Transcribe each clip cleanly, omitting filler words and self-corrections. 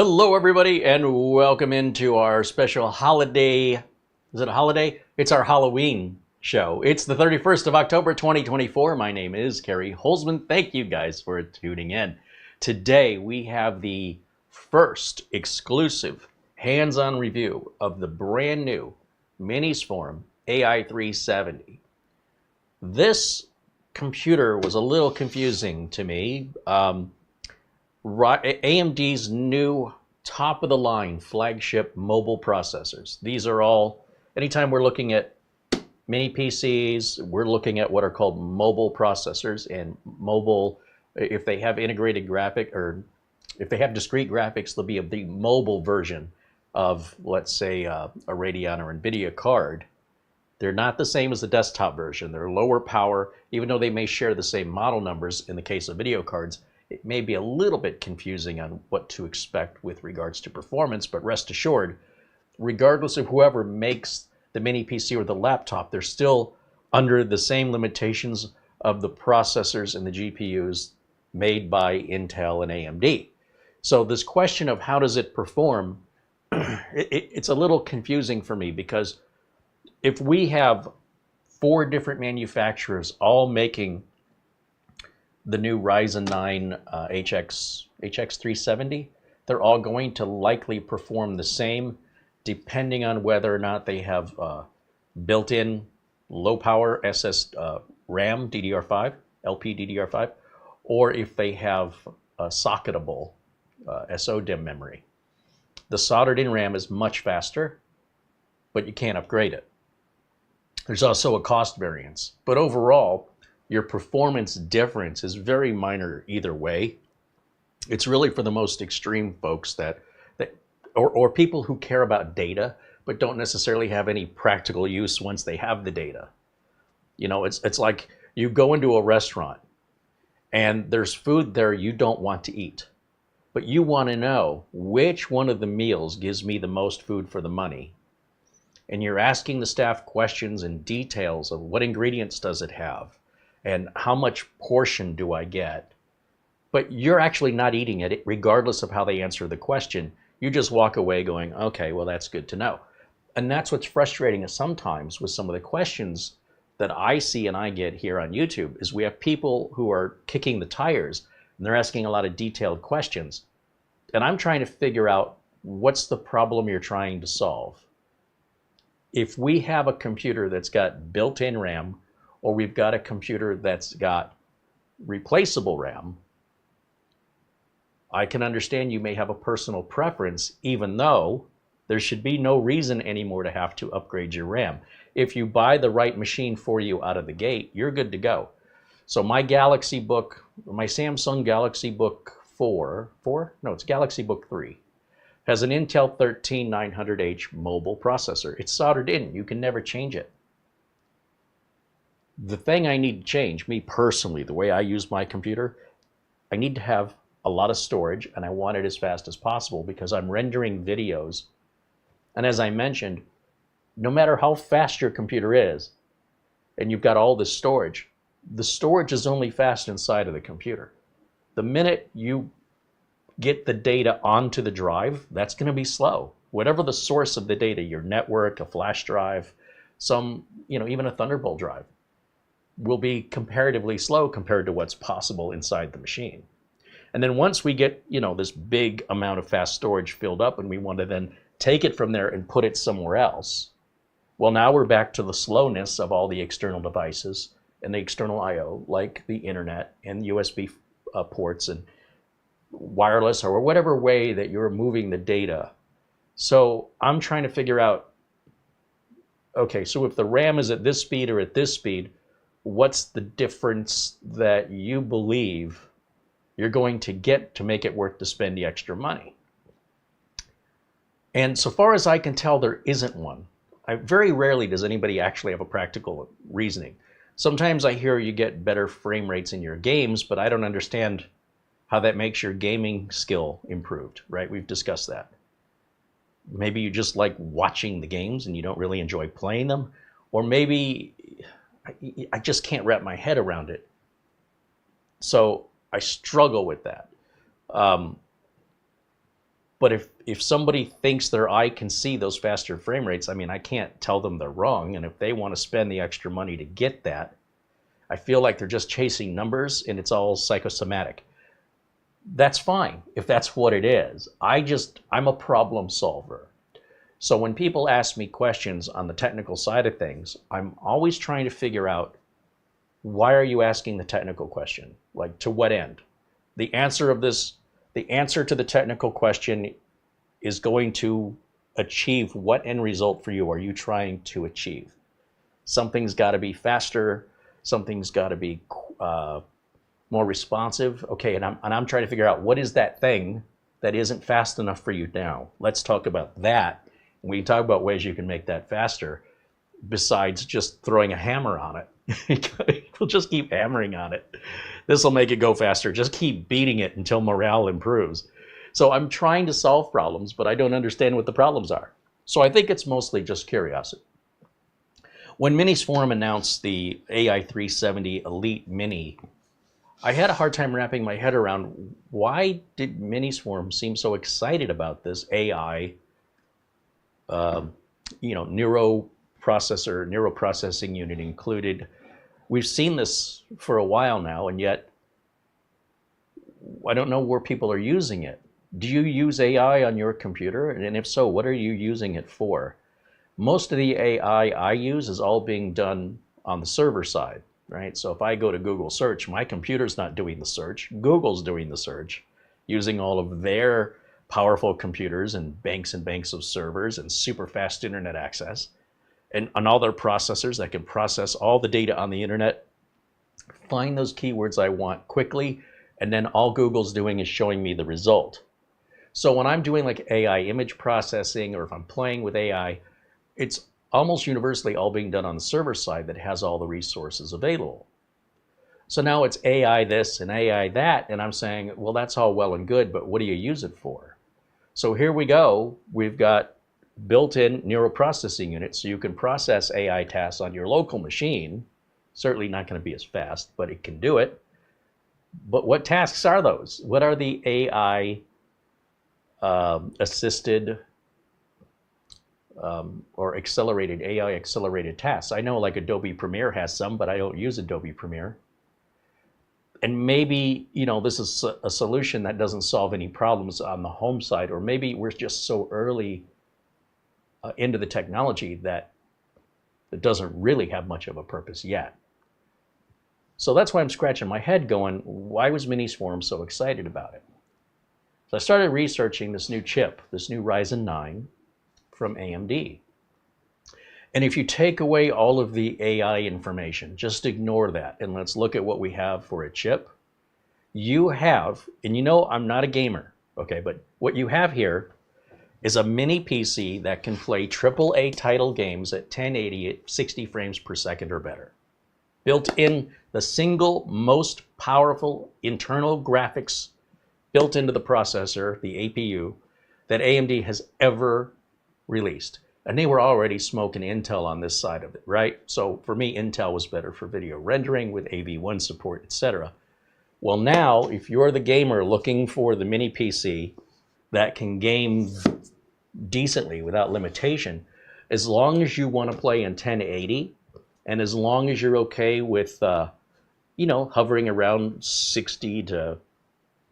Hello, everybody, and welcome into our special holiday. Is it a holiday? It's our Halloween show. It's the 31st of October, 2024. My name is Carey Holzman. Thank you guys for tuning in. Today, we have the first exclusive hands-on review of the brand new Minisforum AI370. This computer was a little confusing to me. AMD's new top-of-the-line flagship mobile processors. These are all, anytime we're looking at mini PCs, we're looking at what are called mobile processors, and mobile, if they have integrated graphic, or if they have discrete graphics, they'll be the mobile version of, let's say, a Radeon or NVIDIA card. They're not the same as the desktop version. They're lower power, even though they may share the same model numbers in the case of video cards. It may be a little bit confusing on what to expect with regards to performance, but rest assured, regardless of whoever makes the mini PC or the laptop, they're still under the same limitations of the processors and the GPUs made by Intel and AMD. So this question of how does it perform, it's a little confusing for me, because if we have 4 different manufacturers all making the new Ryzen 9 HX370, they're all going to likely perform the same, depending on whether or not they have built-in low-power RAM DDR5, LP DDR5, or if they have a socketable SODIMM memory. The soldered-in RAM is much faster, but you can't upgrade it. There's also a cost variance, but overall, your performance difference is very minor either way. It's really for the most extreme folks or people who care about data but don't necessarily have any practical use once they have the data. You know, it's like you go into a restaurant and there's food there you don't want to eat, but you want to know which one of the meals gives me the most food for the money. And you're asking the staff questions and details of what ingredients does it have, and how much portion do I get? But you're actually not eating it, regardless of how they answer the question. You just walk away going, okay, well, that's good to know. And that's what's frustrating us sometimes with some of the questions that I see and I get here on YouTube, is we have people who are kicking the tires, and they're asking a lot of detailed questions. And I'm trying to figure out, what's the problem you're trying to solve? If we have a computer that's got built-in RAM, or we've got a computer that's got replaceable RAM, I can understand you may have a personal preference, even though there should be no reason anymore to have to upgrade your RAM. If you buy the right machine for you out of the gate, you're good to go. So my Samsung Galaxy Book 4, no, it's Galaxy Book 3, has an Intel 13900H mobile processor. It's soldered in, you can never change it. The thing I need to change, me personally, the way I use my computer, I need to have a lot of storage, and I want it as fast as possible because I'm rendering videos. And as I mentioned, no matter how fast your computer is, and you've got all this storage, the storage is only fast inside of the computer. The minute you get the data onto the drive, that's going to be slow. Whatever the source of the data, your network, a flash drive, even a Thunderbolt drive, will be comparatively slow compared to what's possible inside the machine. And then once we get, this big amount of fast storage filled up, and we want to then take it from there and put it somewhere else, well, now we're back to the slowness of all the external devices and the external I/O, like the internet and USB ports and wireless, or whatever way that you're moving the data. So I'm trying to figure out, okay, so if the RAM is at this speed or at this speed, what's the difference that you believe you're going to get to make it worth to spend the extra money? And so far as I can tell, there isn't one. Very rarely does anybody actually have a practical reasoning. Sometimes I hear you get better frame rates in your games, but I don't understand how that makes your gaming skill improved, right? We've discussed that. Maybe you just like watching the games and you don't really enjoy playing them, or maybe I just can't wrap my head around it. So I struggle with that. But if somebody thinks their eye can see those faster frame rates, I mean, I can't tell them they're wrong. And if they want to spend the extra money to get that, I feel like they're just chasing numbers and it's all psychosomatic. That's fine if that's what it is. I'm a problem solver. So when people ask me questions on the technical side of things, I'm always trying to figure out, why are you asking the technical question? Like, to what end? The answer to the technical question is going to achieve what end result for you are you trying to achieve? Something's got to be faster. Something's got to be more responsive. Okay, and I'm trying to figure out, what is that thing that isn't fast enough for you now? Let's talk about that. We can talk about ways you can make that faster besides just throwing a hammer on it. We'll just keep hammering on it. This will make it go faster. Just keep beating it until morale improves. So I'm trying to solve problems, but I don't understand what the problems are. So I think it's mostly just curiosity. When Minisforum announced the AI370 EliteMini, I had a hard time wrapping my head around, why did Minisforum seem so excited about this AI, neuroprocessing unit included. We've seen this for a while now, and yet I don't know where people are using it. Do you use AI on your computer? And if so, what are you using it for? Most of the AI I use is all being done on the server side, right? So if I go to Google search, my computer's not doing the search. Google's doing the search, using all of their powerful computers and banks of servers and super fast internet access, and on all their processors that can process all the data on the internet, find those keywords I want quickly, and then all Google's doing is showing me the result. So when I'm doing like AI image processing, or if I'm playing with AI, it's almost universally all being done on the server side that has all the resources available. So now it's AI this and AI that, and I'm saying, well, that's all well and good, but what do you use it for? So here we go. We've got built-in neuroprocessing units, so you can process AI tasks on your local machine. Certainly not going to be as fast, but it can do it. But what tasks are those? What are the AI assisted or accelerated, AI accelerated tasks? I know like Adobe Premiere has some, but I don't use Adobe Premiere. And maybe, this is a solution that doesn't solve any problems on the home side, or maybe we're just so early into the technology that it doesn't really have much of a purpose yet. So that's why I'm scratching my head going, why was Minisforum so excited about it? So I started researching this new chip, this new Ryzen 9 from AMD. And if you take away all of the AI information, just ignore that, and let's look at what we have for a chip. You have, and I'm not a gamer, okay, but what you have here is a mini PC that can play AAA title games at 1080 at 60 frames per second or better. Built in the single most powerful internal graphics built into the processor, the APU, that AMD has ever released. And they were already smoking Intel on this side of it, right? So for me, Intel was better for video rendering with AV1 support, etc. Well, now, if you're the gamer looking for the mini PC that can game decently without limitation, as long as you want to play in 1080, and as long as you're okay with, hovering around 60 to,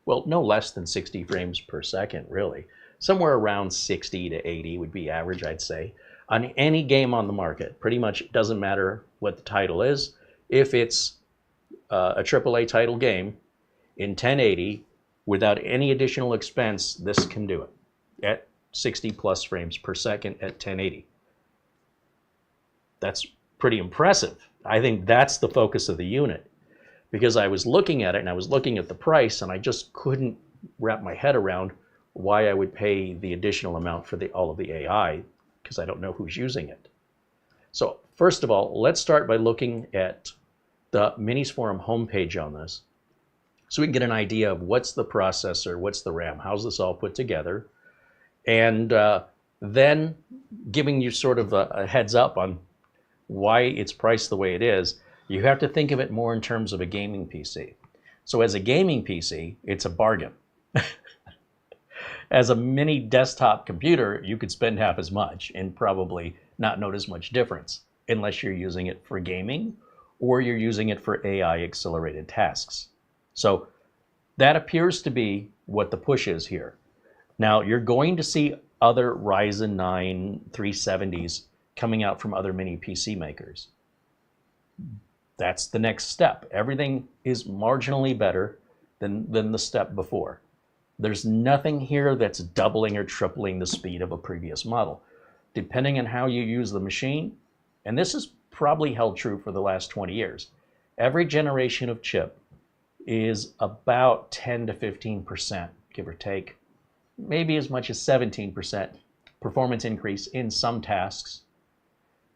well, no less than 60 frames per second, really. Somewhere around 60 to 80 would be average, I'd say, on any game on the market. Pretty much it doesn't matter what the title is. If it's a AAA title game in 1080 without any additional expense, this can do it at 60 plus frames per second at 1080. That's pretty impressive. I think that's the focus of the unit, because I was looking at it and I was looking at the price and I just couldn't wrap my head around why I would pay the additional amount for all of the AI, because I don't know who's using it. So first of all, let's start by looking at the Minisforum homepage on this, so we can get an idea of what's the processor, what's the RAM, how's this all put together, and then giving you sort of a heads up on why it's priced the way it is. You have to think of it more in terms of a gaming PC. So as a gaming PC, it's a bargain. As a mini desktop computer, you could spend half as much and probably not notice much difference unless you're using it for gaming or you're using it for AI accelerated tasks. So that appears to be what the push is here. Now, you're going to see other Ryzen 9 370s coming out from other mini PC makers. That's the next step. Everything is marginally better than the step before. There's nothing here that's doubling or tripling the speed of a previous model. Depending on how you use the machine, and this is probably held true for the last 20 years, every generation of chip is about 10 to 15%, give or take, maybe as much as 17% performance increase in some tasks.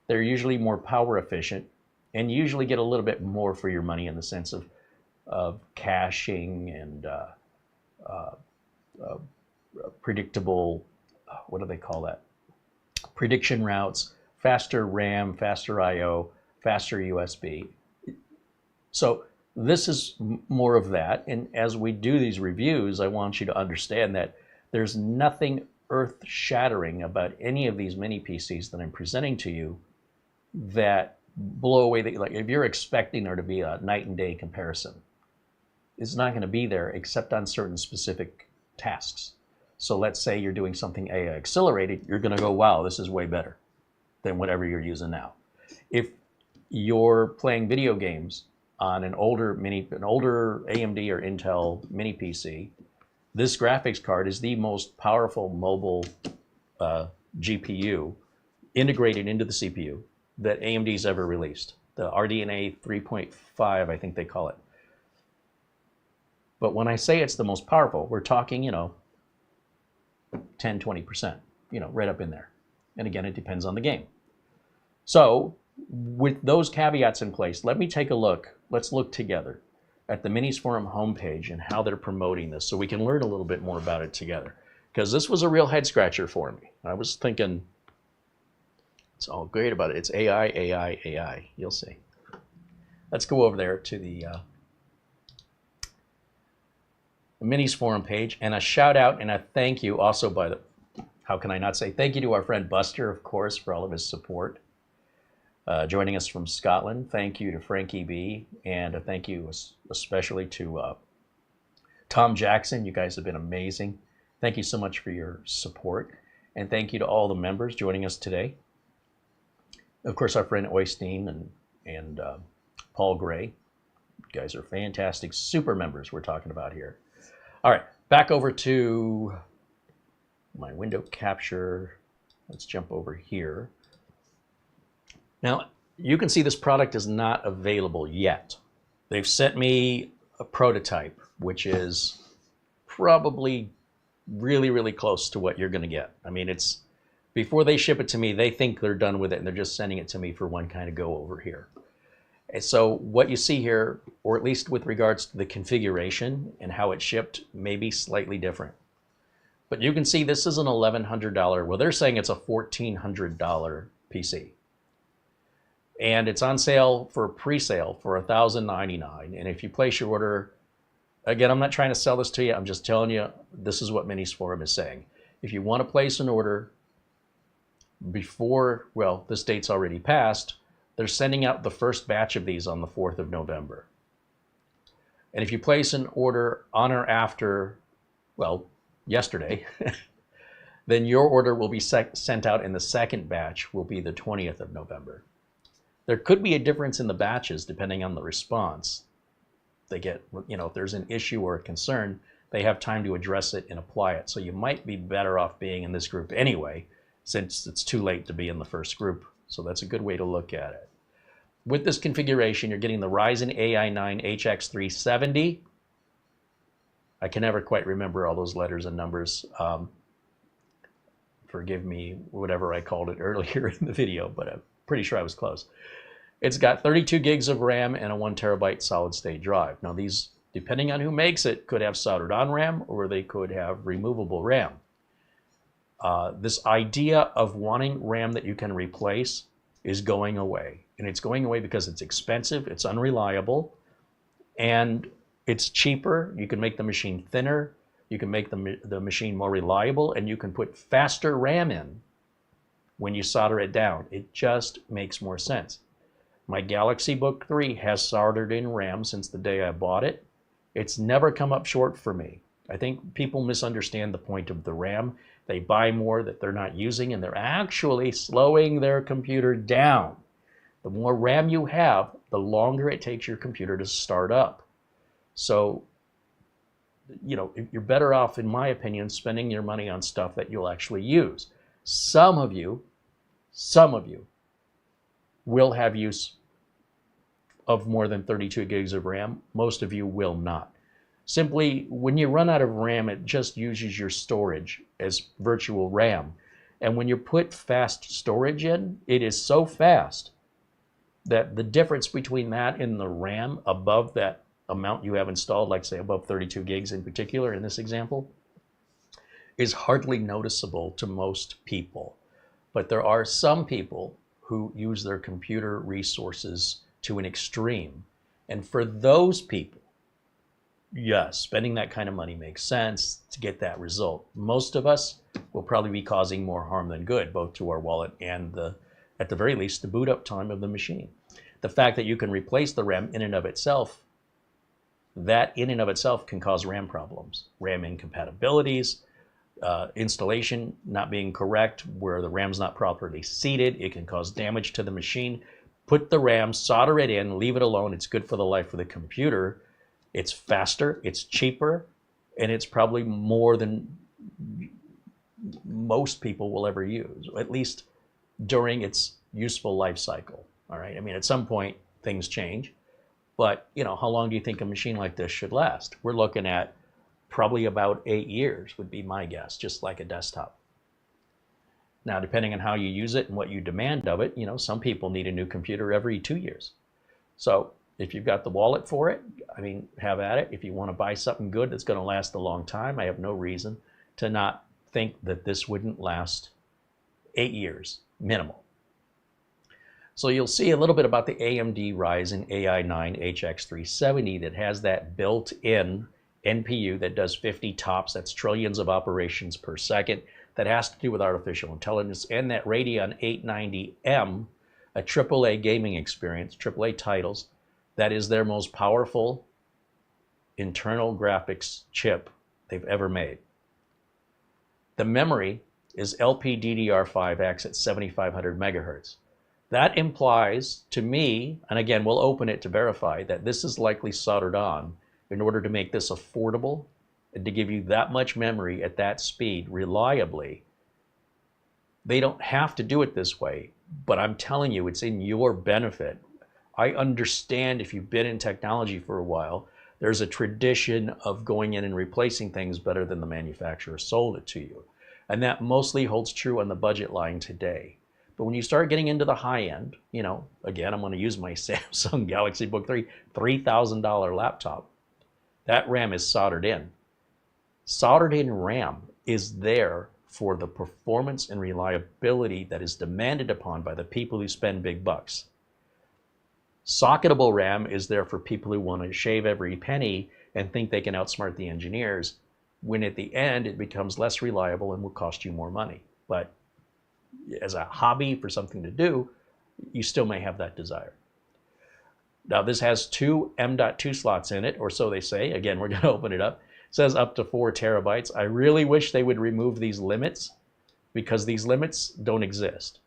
They're usually more power efficient and usually get a little bit more for your money in the sense of caching and predictable, what do they call that? Prediction routes, faster RAM, faster I/O, faster USB. So this is more of that. And as we do these reviews, I want you to understand that there's nothing earth-shattering about any of these mini PCs that I'm presenting to you that blow away. Like if you're expecting there to be a night and day comparison, it's not going to be there except on certain specific tasks. So let's say you're doing something AI accelerated, you're going to go, wow, this is way better than whatever you're using now. If you're playing video games on an older AMD or Intel mini PC, this graphics card is the most powerful mobile GPU integrated into the CPU that AMD's ever released. The RDNA 3.5, I think they call it. But when I say it's the most powerful, we're talking, 10, 20%, right up in there. And again, it depends on the game. So with those caveats in place, let me take a look. Let's look together at the Minisforum homepage and how they're promoting this so we can learn a little bit more about it together. Because this was a real head scratcher for me. I was thinking, it's all great about it. It's AI, AI, AI. You'll see. Let's go over there to the Minisforum page, and a shout out and a thank you also how can I not say thank you to our friend Buster, of course, for all of his support. Joining us from Scotland. Thank you to Frankie B, and a thank you especially to Tom Jackson. You guys have been amazing. Thank you so much for your support, and thank you to all the members joining us today. Of course, our friend Oystein and Paul Gray. You guys are fantastic super members we're talking about here. All right, back over to my window capture. Let's jump over here. Now, you can see this product is not available yet. They've sent me a prototype, which is probably really, really close to what you're going to get. I mean, it's before they ship it to me, they think they're done with it, and they're just sending it to me for one kind of go over here. And so what you see here, or at least with regards to the configuration and how it's shipped, may be slightly different. But you can see this is an $1,100, well, they're saying it's a $1,400 PC. And it's on sale for pre-sale for $1,099. And if you place your order, again, I'm not trying to sell this to you. I'm just telling you, this is what Minisforum is saying. If you want to place an order before, well, this date's already passed, they're sending out the first batch of these on the 4th of November. And if you place an order on or after, well, yesterday, then your order will be sent out in the second batch, will be the 20th of November. There could be a difference in the batches depending on the response they get. If there's an issue or a concern, they have time to address it and apply it. So you might be better off being in this group anyway, since it's too late to be in the first group. So that's a good way to look at it. With this configuration, you're getting the Ryzen AI 9 HX370. I can never quite remember all those letters and numbers. Forgive me, whatever I called it earlier in the video, but I'm pretty sure I was close. It's got 32 gigs of RAM and a 1 terabyte solid state drive. Now these, depending on who makes it, could have soldered on RAM or they could have removable RAM. This idea of wanting RAM that you can replace is going away. And it's going away because it's expensive, it's unreliable, and it's cheaper. You can make the machine thinner. You can make the machine more reliable, and you can put faster RAM in when you solder it down. It just makes more sense. My Galaxy Book 3 has soldered in RAM since the day I bought it. It's never come up short for me. I think people misunderstand the point of the RAM. They buy more that they're not using, and they're actually slowing their computer down. The more RAM you have, the longer it takes your computer to start up. So, you know, you're better off, in my opinion, spending your money on stuff that you'll actually use. Some of you will have use of more than 32 gigs of RAM. Most of you will not. Simply, when you run out of RAM, it just uses your storage as virtual RAM. And when you put fast storage in, it is so fast that the difference between that and the RAM above that amount you have installed, like say above 32 gigs in particular in this example, is hardly noticeable to most people. But there are some people who use their computer resources to an extreme. And for those people, yes, spending that kind of money makes sense to get that result. Most of us will probably be causing more harm than good, both to our wallet and at the very least, the boot up time of the machine. The fact that you can replace the RAM in and of itself, that in and of itself can cause RAM problems, RAM incompatibilities, installation not being correct, where the RAM's not properly seated. It can cause damage to the machine. Put the RAM, solder it in, leave it alone. It's good for the life of the computer. It's faster, it's cheaper, and it's probably more than most people will ever use, at least during its useful life cycle. All right. I mean, at some point things change, but you know, how long do you think a machine like this should last? We're looking at probably about 8 years would be my guess, just like a desktop. Now, depending on how you use it and what you demand of it, you know, some people need a new computer every 2 years. So if you've got the wallet for it, I mean, have at it. If you want to buy something good that's going to last a long time, I have no reason to not think that this wouldn't last 8 years, minimal. So you'll see a little bit about the AMD Ryzen AI 9 HX370 that has that built-in NPU that does 50 TOPS, that's trillions of operations per second, that has to do with artificial intelligence, and that Radeon 890M, a AAA gaming experience, AAA titles, that is their most powerful internal graphics chip they've ever made. The memory is LPDDR5X at 7500 megahertz. That implies to me, and again, we'll open it to verify, that this is likely soldered on in order to make this affordable and to give you that much memory at that speed reliably. They don't have to do it this way, but I'm telling you, it's in your benefit. I understand if you've been in technology for a while, there's a tradition of going in and replacing things better than the manufacturer sold it to you. And that mostly holds true on the budget line today. But when you start getting into the high end, you know, again, I'm going to use my Samsung Galaxy Book 3, $3,000 laptop. That RAM is soldered in. Soldered in RAM is there for the performance and reliability that is demanded upon by the people who spend big bucks. Socketable RAM is there for people who want to shave every penny and think they can outsmart the engineers, when at the end it becomes less reliable and will cost you more money. But as a hobby for something to do, you still may have that desire. Now this has two M.2 slots in it, or so they say. Again, we're going to open it up. It says up to 4 terabytes. I really wish they would remove these limits, because these limits don't exist.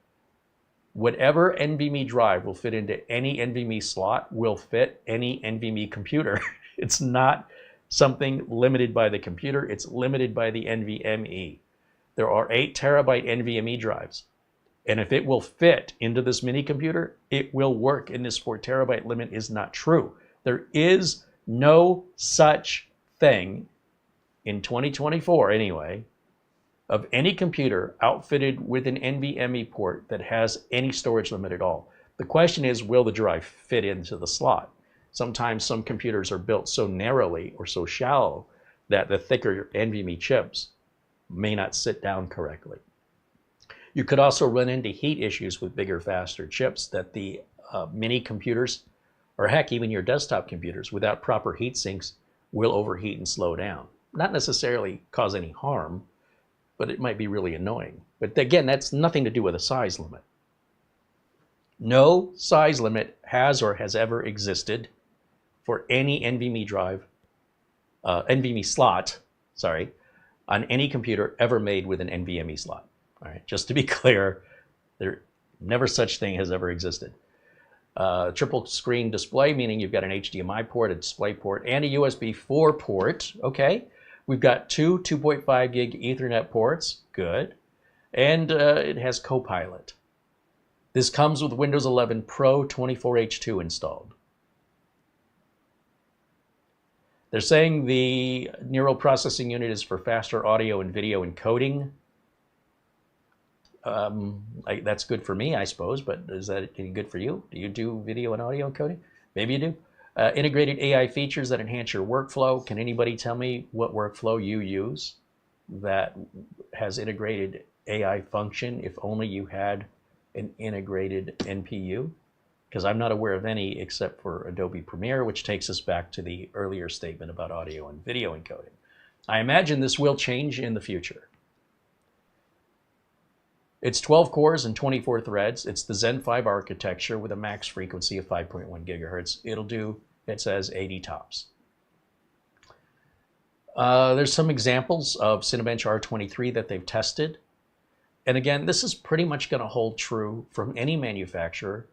Whatever NVMe drive will fit into any NVMe slot will fit any NVMe computer. It's not something limited by the computer, it's limited by the NVMe. There are 8 terabyte NVMe drives. And if it will fit into this mini computer, it will work, and this 4 terabyte limit is not true. There is no such thing in 2024 anyway, of any computer outfitted with an NVMe port that has any storage limit at all. The question is, will the drive fit into the slot? Sometimes some computers are built so narrowly or so shallow that the thicker NVMe chips may not sit down correctly. You could also run into heat issues with bigger, faster chips, that the mini computers, or heck, even your desktop computers, without proper heat sinks, will overheat and slow down. not necessarily cause any harm, but it might be really annoying. But again, that's nothing to do with a size limit. No size limit has or has ever existed for any NVMe drive, NVMe slot, sorry, on any computer ever made with an NVMe slot. All right, just to be clear, there never such thing has ever existed. Triple screen display, meaning you've got an HDMI port, a display port, and a USB 4 port. Okay, we've got two 2.5 gig Ethernet ports. Good. And it has Copilot. This comes with Windows 11 Pro 24H2 installed. They're saying the neural processing unit is for faster audio and video encoding. That's good for me, I suppose, but is that any good for you? Do you do video and audio encoding? Maybe you do. Integrated AI features that enhance your workflow. Can anybody tell me what workflow you use that has integrated AI function if only you had an integrated NPU? Because I'm not aware of any except for Adobe Premiere, which takes us back to the earlier statement about audio and video encoding. I imagine this will change in the future. It's 12 cores and 24 threads. It's the Zen 5 architecture with a max frequency of 5.1 gigahertz. It'll do, it says, 80 tops. There's some examples of Cinebench R23 that they've tested. And again, this is pretty much going to hold true from any manufacturer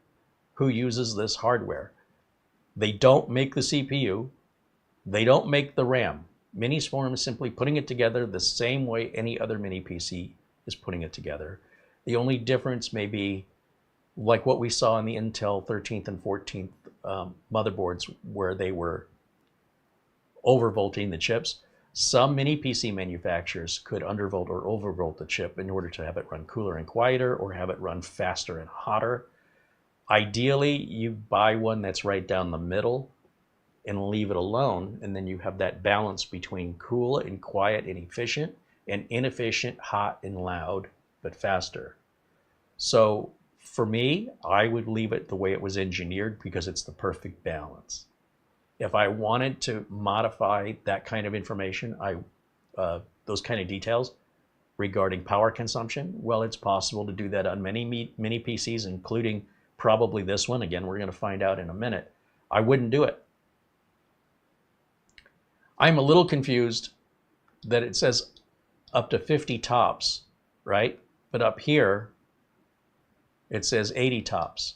who uses this hardware. They don't make the CPU. They don't make the RAM. Minisforum is simply putting it together the same way any other mini PC is putting it together. The only difference may be like what we saw in the Intel 13th and 14th motherboards where they were overvolting the chips. Some mini PC manufacturers could undervolt or overvolt the chip in order to have it run cooler and quieter or have it run faster and hotter. Ideally, you buy one that's right down the middle and leave it alone, and then you have that balance between cool and quiet and efficient, and inefficient, hot and loud, but faster. So for me, I would leave it the way it was engineered because it's the perfect balance. If I wanted to modify that kind of information, those kind of details regarding power consumption, well, it's possible to do that on many mini PCs, including probably this one. Again, we're going to find out in a minute. I wouldn't do it. I'm a little confused that it says up to 50 tops, right? But up here, it says 80 tops.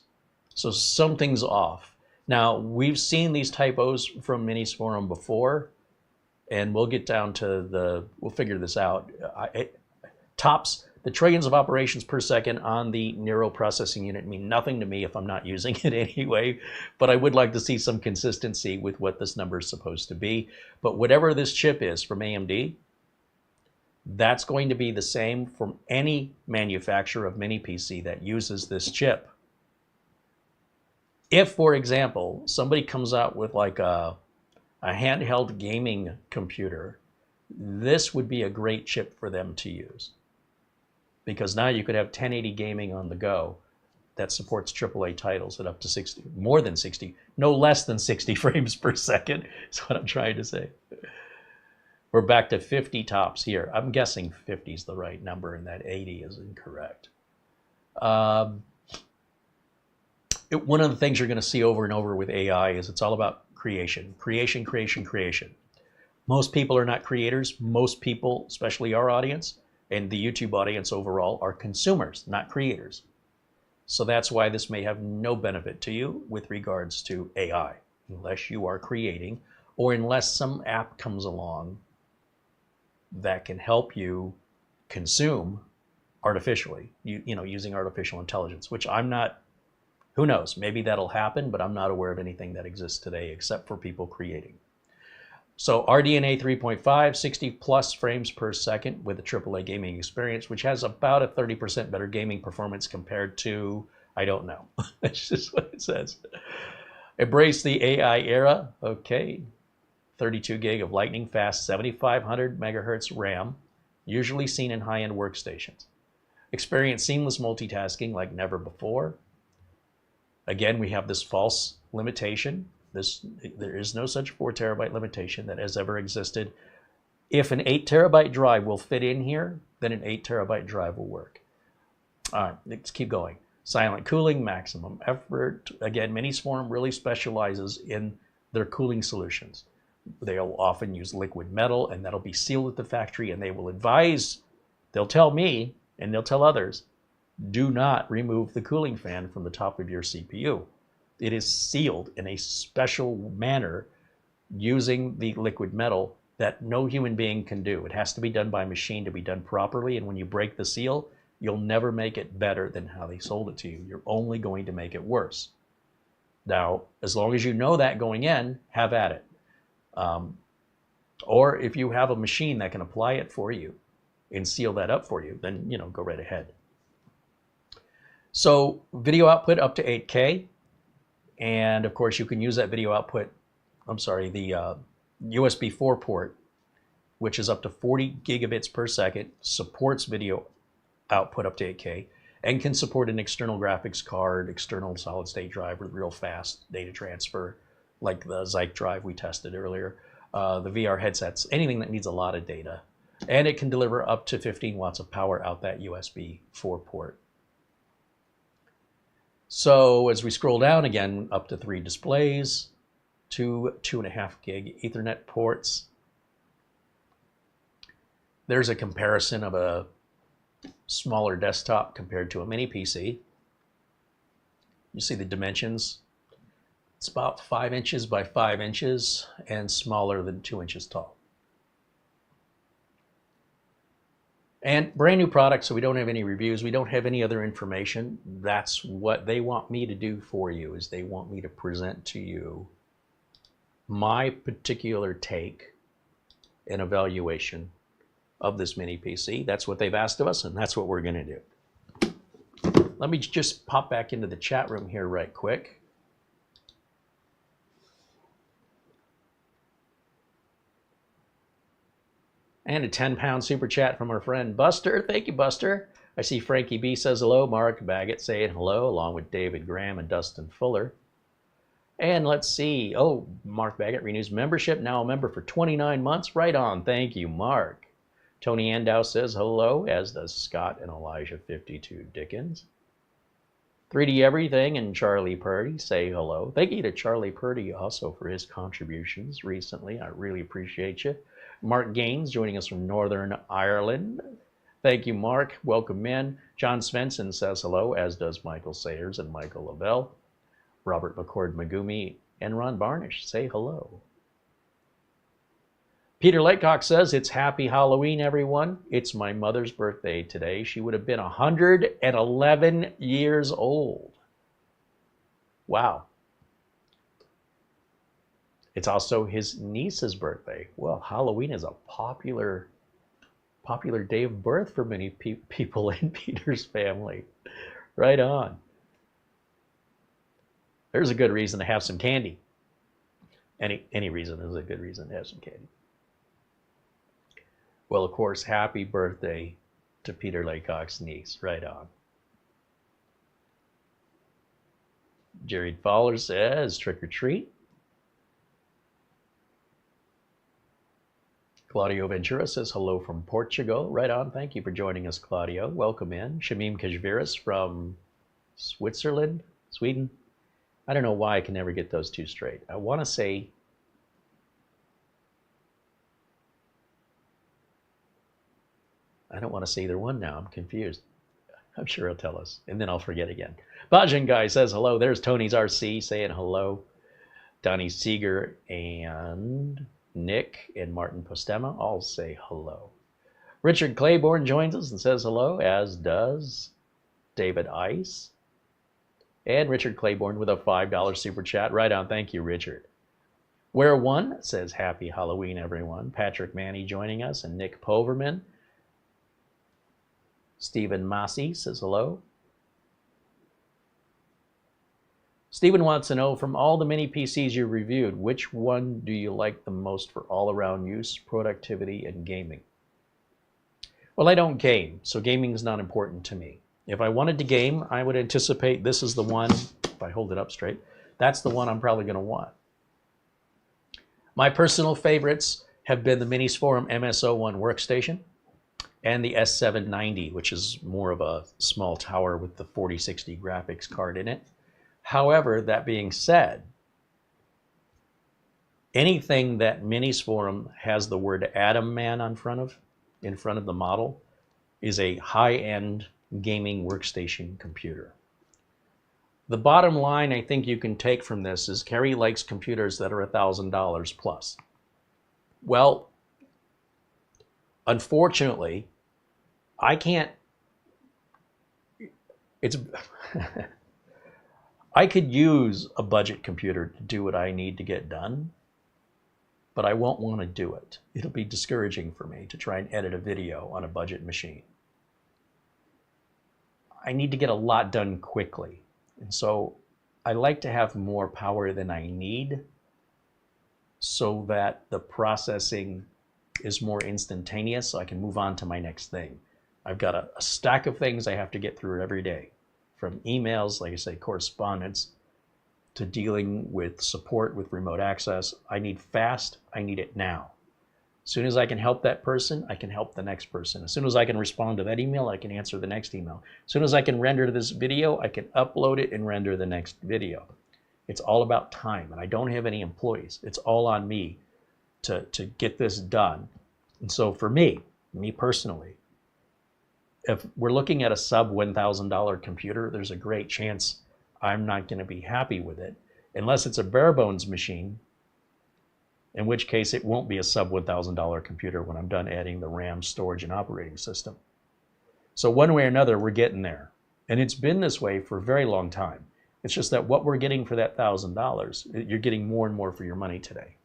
So something's off. Now, we've seen these typos from Minisforum before, and we'll get down to we'll figure this out. Tops, the trillions of operations per second on the neural processing unit mean nothing to me if I'm not using it anyway, but I would like to see some consistency with what this number is supposed to be. But whatever this chip is from AMD, that's going to be the same from any manufacturer of mini PC that uses this chip. If, for example, somebody comes out with like a handheld gaming computer, this would be a great chip for them to use. Because now you could have 1080 gaming on the go that supports AAA titles at up to 60, more than 60, no less than 60 frames per second is what I'm trying to say. We're back to 50 tops here. I'm guessing 50 is the right number and that 80 is incorrect. One of the things you're going to see over and over with AI is it's all about creation. Creation, creation, creation. Most people are not creators. Most people, especially our audience and the YouTube audience overall, are consumers, not creators. So that's why this may have no benefit to you with regards to AI, unless you are creating or unless some app comes along that can help you consume artificially, using artificial intelligence, which I'm not, who knows, maybe that'll happen, but I'm not aware of anything that exists today except for people creating. So RDNA 3.5, 60 plus frames per second with a AAA gaming experience, which has about a 30% better gaming performance compared to, I don't know. That's just what it says. Embrace the AI era. Okay. 32 gig of lightning fast 7500 megahertz RAM, usually seen in high-end workstations. Experience seamless multitasking like never before. Again, we have this false limitation. There is no such 4 terabyte limitation that has ever existed If an 8 terabyte drive will fit in here, then an 8 terabyte drive will work. All right, let's keep going. Silent cooling, maximum effort. Again, Minisforum really specializes in their cooling solutions. They'll often use liquid metal, and that'll be sealed at the factory, and they will advise, they'll tell me, and they'll tell others, do not remove the cooling fan from the top of your CPU. It is sealed in a special manner using the liquid metal that no human being can do. It has to be done by machine to be done properly, and when you break the seal, you'll never make it better than how they sold it to you. You're only going to make it worse. Now, as long as you know that going in, have at it. Or if you have a machine that can apply it for you and seal that up for you, then, you know, go right ahead. So video output up to 8K. And of course, you can use that video output, the USB 4 port, which is up to 40 gigabits per second, supports video output up to 8K, and can support an external graphics card, external solid state drive with real fast data transfer, like the Zyke drive we tested earlier, the VR headsets, anything that needs a lot of data. And it can deliver up to 15 watts of power out that USB 4 port. So as we scroll down again, up to 3 displays, 2.5 gig Ethernet ports. There's a comparison of a smaller desktop compared to a mini PC. You see the dimensions. It's about 5 inches by 5 inches and smaller than 2 inches tall. And brand new product, so we don't have any reviews. We don't have any other information. That's what they want me to do for you, is they want me to present to you my particular take and evaluation of this mini PC. That's what they've asked of us, and that's what we're going to do. Let me just pop back into the chat room here right quick. And a 10-pound super chat from our friend Buster. Thank you, Buster. I see Frankie B says hello. Mark Baggett saying hello, along with David Graham and Dustin Fuller. And let's see. Oh, Mark Baggett renews membership. Now a member for 29 months. Right on. Thank you, Mark. Tony Andow says hello, as does Scott and Elijah 52 Dickens. 3D Everything and Charlie Purdy say hello. Thank you to Charlie Purdy also for his contributions recently. I really appreciate you. Mark Gaines joining us from Northern Ireland. Thank you, Mark. Welcome in. John Svensson says hello, as does Michael Sayers and Michael Lavelle. Robert McCord Magumi and Ron Barnish say hello. Peter Laycock says, it's happy Halloween, everyone. It's my mother's birthday today. She would have been 111 years old. Wow. It's also his niece's birthday. Well, Halloween is a popular day of birth for many people in Peter's family. Right on. There's a good reason to have some candy. Any reason is a good reason to have some candy. Well, of course, happy birthday to Peter Laycock's niece. Right on. Jared Fowler says, trick or treat. Claudio Ventura says hello from Portugal. Right on. Thank you for joining us, Claudio. Welcome in. Shamim Kajviris from Switzerland, Sweden. I don't know why I can never get those two straight. I want to say I don't want to say either one now. I'm confused. I'm sure he'll tell us, and then I'll forget again. Bajan Guy says hello. There's Tony's RC saying hello. Donnie Seeger and Nick and Martin Postema all say hello. Richard Claiborne joins us and says hello, as does David Ice. And Richard Claiborne with a $5 super chat. Right on. Thank you, Richard. Where One says happy Halloween, everyone. Patrick Manny joining us, and Nick Poverman. Stephen Massey says hello. Stephen wants to know, from all the mini PCs you reviewed, which one do you like the most for all-around use, productivity, and gaming? Well, I don't game, so gaming is not important to me. If I wanted to game, I would anticipate this is the one, if I hold it up straight, that's the one I'm probably going to want. My personal favorites have been the Minisforum MS01 workstation and the S790, which is more of a small tower with the 4060 graphics card in it. However, that being said, anything that Minisforum has the word Atom Man in front of the model is a high-end gaming workstation computer. The bottom line I think you can take from this is Carey likes computers that are $1,000 plus. Well, unfortunately, I can't, I could use a budget computer to do what I need to get done, but I won't want to do it. It'll be discouraging for me to try and edit a video on a budget machine. I need to get a lot done quickly. And so I like to have more power than I need so that the processing is more instantaneous so I can move on to my next thing. I've got a stack of things I have to get through every day, from emails, like I say, correspondence, to dealing with support with remote access. I need fast, I need it now. As soon as I can help that person, I can help the next person. As soon as I can respond to that email, I can answer the next email. As soon as I can render this video, I can upload it and render the next video. It's all about time, and I don't have any employees. It's all on me to get this done. And so for me personally, if we're looking at a sub $1,000 computer, there's a great chance I'm not going to be happy with it, unless it's a bare bones machine, in which case it won't be a sub $1,000 computer when I'm done adding the RAM, storage, and operating system. So one way or another, we're getting there. And it's been this way for a very long time. It's just that what we're getting for that $1,000, you're getting more and more for your money today.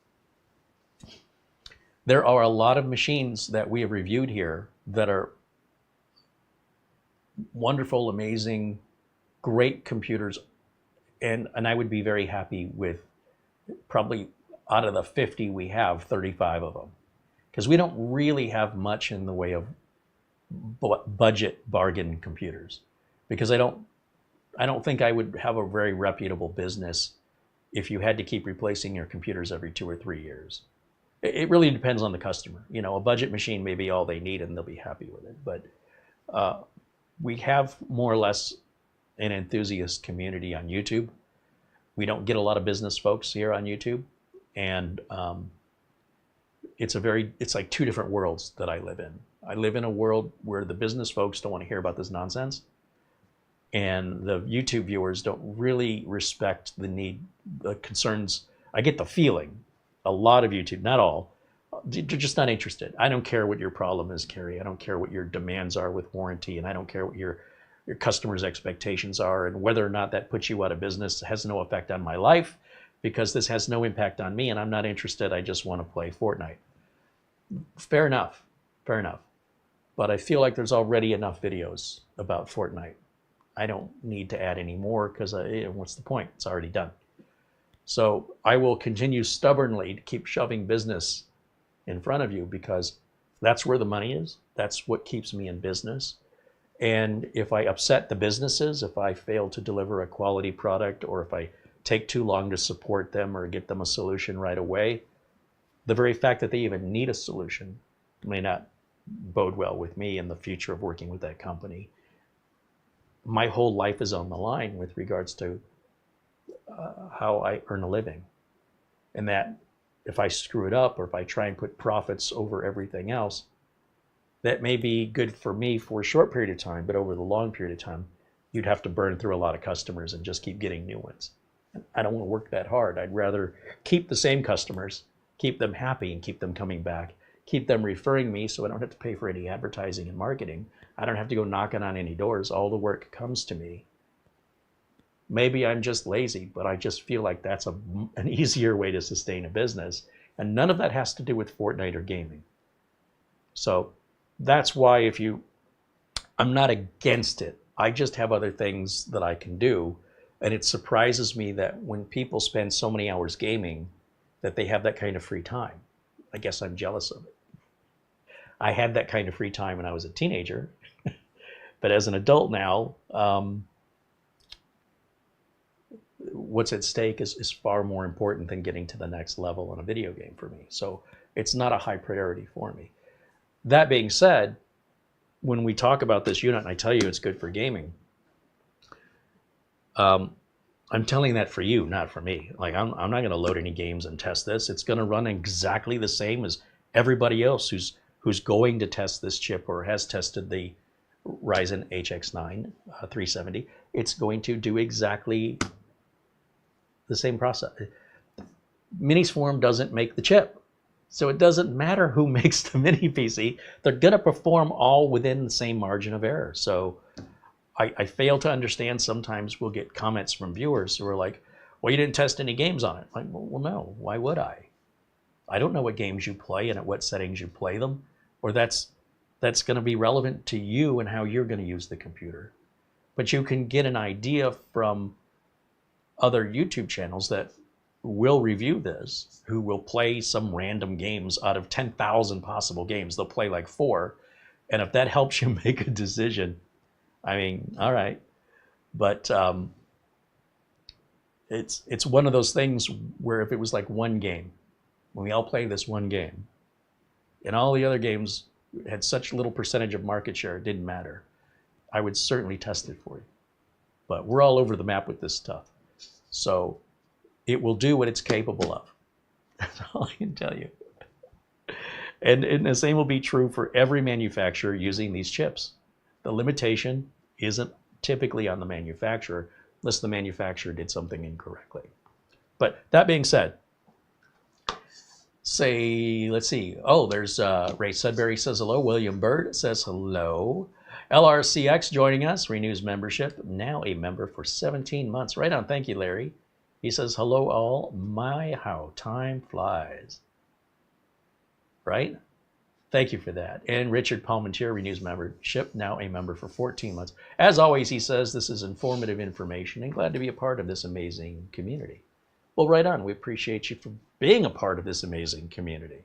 There are a lot of machines that we have reviewed here that are wonderful, amazing, great computers, and I would be very happy with probably out of the 50 we have, 35 of them, because we don't really have much in the way of budget bargain computers, because I don't think I would have a very reputable business if you had to keep replacing your computers every 2 or 3 years. It really depends on the customer. You know, a budget machine may be all they need and they'll be happy with it, but we have more or less an enthusiast community on YouTube. We don't get a lot of business folks here on YouTube, and it's like two different worlds that I live in. I live in a world where the business folks don't want to hear about this nonsense, and the YouTube viewers don't really respect the concerns. I get the feeling a lot of YouTube, not all, they're just not interested. I don't care what your problem is, Carey. I don't care what your demands are with warranty, and I don't care what your customers' expectations are, and whether or not that puts you out of business has no effect on my life, because this has no impact on me, and I'm not interested. I just want to play Fortnite. Fair enough, fair enough. But I feel like there's already enough videos about Fortnite. I don't need to add any more, because what's the point? It's already done. So I will continue stubbornly to keep shoving business in front of you, because that's where the money is. That's what keeps me in business. And if I upset the businesses, if I fail to deliver a quality product, or if I take too long to support them or get them a solution right away, the very fact that they even need a solution may not bode well with me in the future of working with that company. My whole life is on the line with regards to how I earn a living. And that if I screw it up, or if I try and put profits over everything else, that may be good for me for a short period of time, but over the long period of time, you'd have to burn through a lot of customers and just keep getting new ones. I don't want to work that hard. I'd rather keep the same customers, keep them happy and keep them coming back, keep them referring me so I don't have to pay for any advertising and marketing. I don't have to go knocking on any doors. All the work comes to me. Maybe I'm just lazy, but I just feel like that's an easier way to sustain a business. And none of that has to do with Fortnite or gaming. So that's why I'm not against it. I just have other things that I can do. And it surprises me that when people spend so many hours gaming, that they have that kind of free time. I guess I'm jealous of it. I had that kind of free time when I was a teenager. But as an adult now, what's at stake is far more important than getting to the next level in a video game for me. So it's not a high priority for me. That being said, when we talk about this unit and I tell you it's good for gaming, I'm telling that for you, not for me. Like I'm not going to load any games and test this. It's going to run exactly the same as everybody else who's going to test this chip or has tested the Ryzen HX9 370. It's going to do exactly the same process. Minisforum doesn't make the chip, so it doesn't matter who makes the mini PC. They're going to perform all within the same margin of error. So I fail to understand. Sometimes we'll get comments from viewers who are like, well, you didn't test any games on it. Like, well, no, why would I? I don't know what games you play and at what settings you play them, or that's going to be relevant to you and how you're going to use the computer. But you can get an idea from other YouTube channels that will review this, who will play some random games out of 10,000 possible games. They'll play like 4. And if that helps you make a decision, I mean, all right. But it's one of those things where if it was like one game, when we all play this one game, and all the other games had such little percentage of market share, it didn't matter. I would certainly test it for you. But we're all over the map with this stuff. So it will do what it's capable of. That's all I can tell you. And the same will be true for every manufacturer using these chips. The limitation isn't typically on the manufacturer unless the manufacturer did something incorrectly. But that being said, let's see. Oh, there's Ray Sudbury says hello. William Bird says hello. LRCX joining us, renews membership, now a member for 17 months. Right on, thank you, Larry. He says, hello all, my how time flies. Right? Thank you for that. And Richard Palmentier renews membership, now a member for 14 months. As always, he says, this is informative information and glad to be a part of this amazing community. Well, right on. We appreciate you for being a part of this amazing community.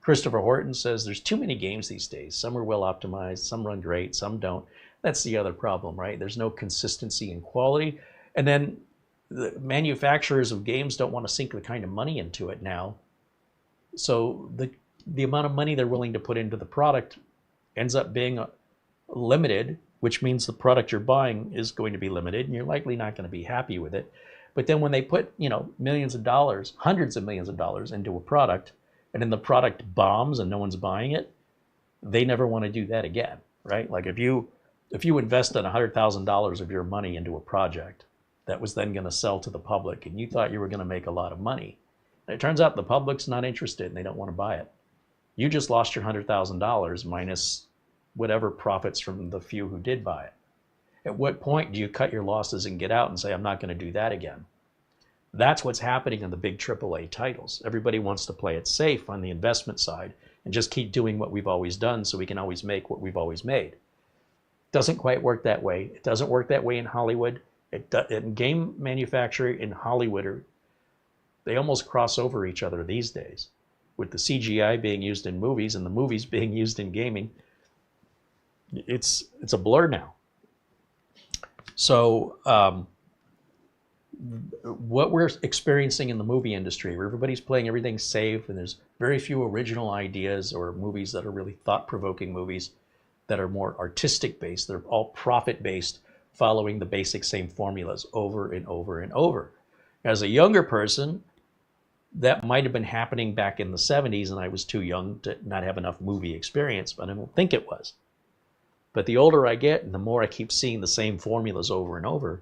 Christopher Horton says, there's too many games these days. Some are well optimized, some run great, some don't. That's the other problem, right? There's no consistency in quality. And then the manufacturers of games don't want to sink the kind of money into it now. So the amount of money they're willing to put into the product ends up being limited, which means the product you're buying is going to be limited and you're likely not going to be happy with it. But then when they put, millions of dollars, hundreds of millions of dollars into a product, and then the product bombs and no one's buying it, they never want to do that again, right? Like if you invested $100,000 of your money into a project that was then going to sell to the public and you thought you were going to make a lot of money, and it turns out the public's not interested and they don't want to buy it. You just lost your $100,000 minus whatever profits from the few who did buy it. At what point do you cut your losses and get out and say, I'm not going to do that again? That's what's happening in the big AAA titles. Everybody wants to play it safe on the investment side and just keep doing what we've always done so we can always make what we've always made. Doesn't quite work that way. It doesn't work that way in Hollywood. In game manufacturing in Hollywood, they almost cross over each other these days. With the CGI being used in movies and the movies being used in gaming, it's a blur now. So what we're experiencing in the movie industry, where everybody's playing everything safe and there's very few original ideas or movies that are really thought-provoking movies that are more artistic based, they're all profit based, following the basic same formulas over and over and over. As a younger person, that might have been happening back in the 70s and I was too young to not have enough movie experience, but I don't think it was. But the older I get and the more I keep seeing the same formulas over and over,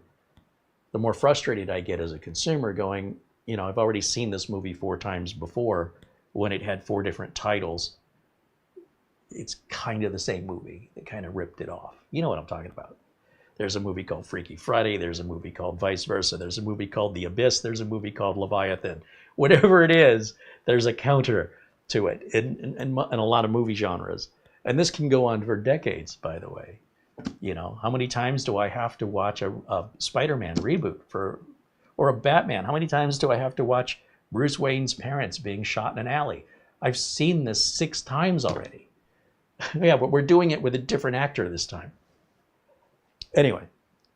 the more frustrated I get as a consumer going, I've already seen this movie 4 times before when it had 4 different titles. It's kind of the same movie. They kind of ripped it off. You know what I'm talking about. There's a movie called Freaky Friday. There's a movie called Vice Versa. There's a movie called The Abyss. There's a movie called Leviathan. Whatever it is, there's a counter to it in a lot of movie genres. And this can go on for decades, by the way. How many times do I have to watch a Spider-Man reboot or a Batman? How many times do I have to watch Bruce Wayne's parents being shot in an alley? I've seen this 6 times already. Yeah, but we're doing it with a different actor this time. Anyway,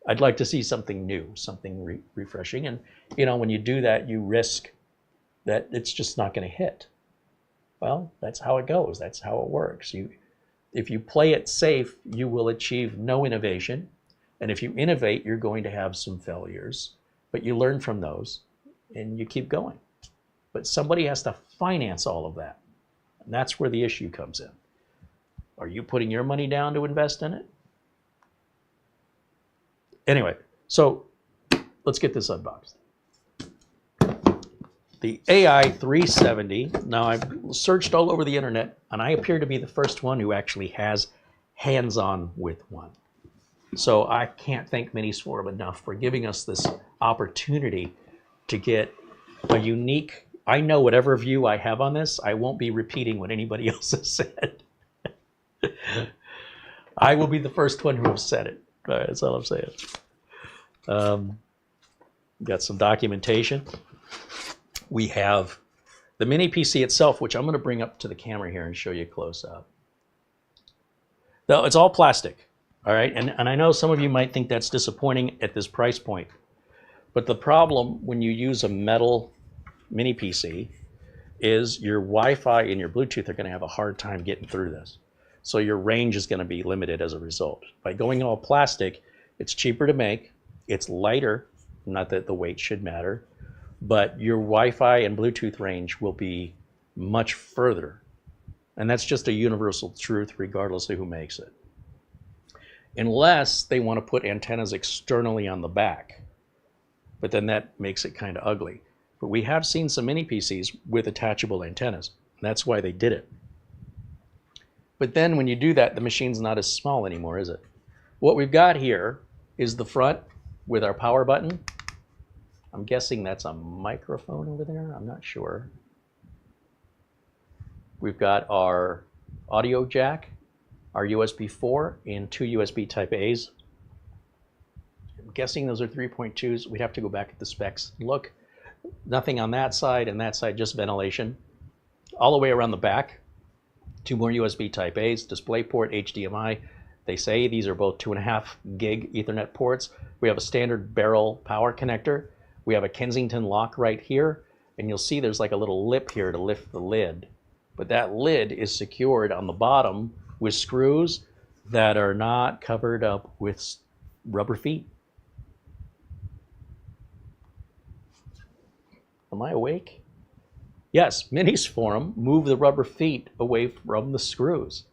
I'd like to see something new, something refreshing. And, when you do that, you risk that it's just not going to hit. Well, that's how it goes. That's how it works. If you play it safe, you will achieve no innovation. And if you innovate, you're going to have some failures. But you learn from those and you keep going. But somebody has to finance all of that. And that's where the issue comes in. Are you putting your money down to invest in it? Anyway, so let's get this unboxed. The AI370. Now, I've searched all over the internet, and I appear to be the first one who actually has hands-on with one. So I can't thank Minisforum enough for giving us this opportunity to get a unique, I know whatever view I have on this, I won't be repeating what anybody else has said. I will be the first one who has said it. All right, that's all I'm saying. Got some documentation. We have the mini PC itself, which I'm going to bring up to the camera here and show you close up. Though it's all plastic, all right? And I know some of you might think that's disappointing at this price point. But the problem when you use a metal mini PC is your Wi-Fi and your Bluetooth are going to have a hard time getting through this. So your range is going to be limited as a result. By going all plastic, it's cheaper to make, it's lighter, not that the weight should matter, but your Wi-Fi and Bluetooth range will be much further. And that's just a universal truth regardless of who makes it. Unless they want to put antennas externally on the back. But then that makes it kind of ugly. But we have seen some mini PCs with attachable antennas. And that's why they did it. But then when you do that, the machine's not as small anymore, is it? What we've got here is the front with our power button. I'm guessing that's a microphone over there. I'm not sure. We've got our audio jack, our USB 4, and 2 USB Type A's. I'm guessing those are 3.2s. We'd have to go back at the specs and look. Nothing on that side, and that side just ventilation. All the way around the back, 2 more USB Type A's, DisplayPort, HDMI. They say these are both 2.5 gig Ethernet ports. We have a standard barrel power connector. We have a Kensington lock right here, and you'll see there's like a little lip here to lift the lid. But that lid is secured on the bottom with screws that are not covered up with rubber feet. Am I awake? Yes, Minisforum, move the rubber feet away from the screws.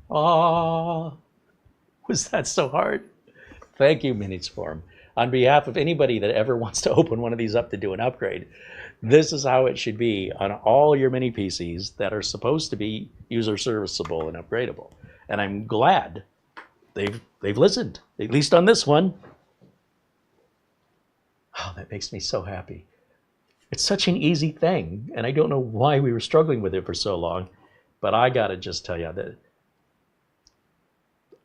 Ah, was that so hard? Thank you, Minisforum. On behalf of anybody that ever wants to open one of these up to do an upgrade, this is how it should be on all your mini PCs that are supposed to be user serviceable and upgradable. And I'm glad they've listened, at least on this one. Oh, that makes me so happy. It's such an easy thing, and I don't know why we were struggling with it for so long, but I gotta just tell you that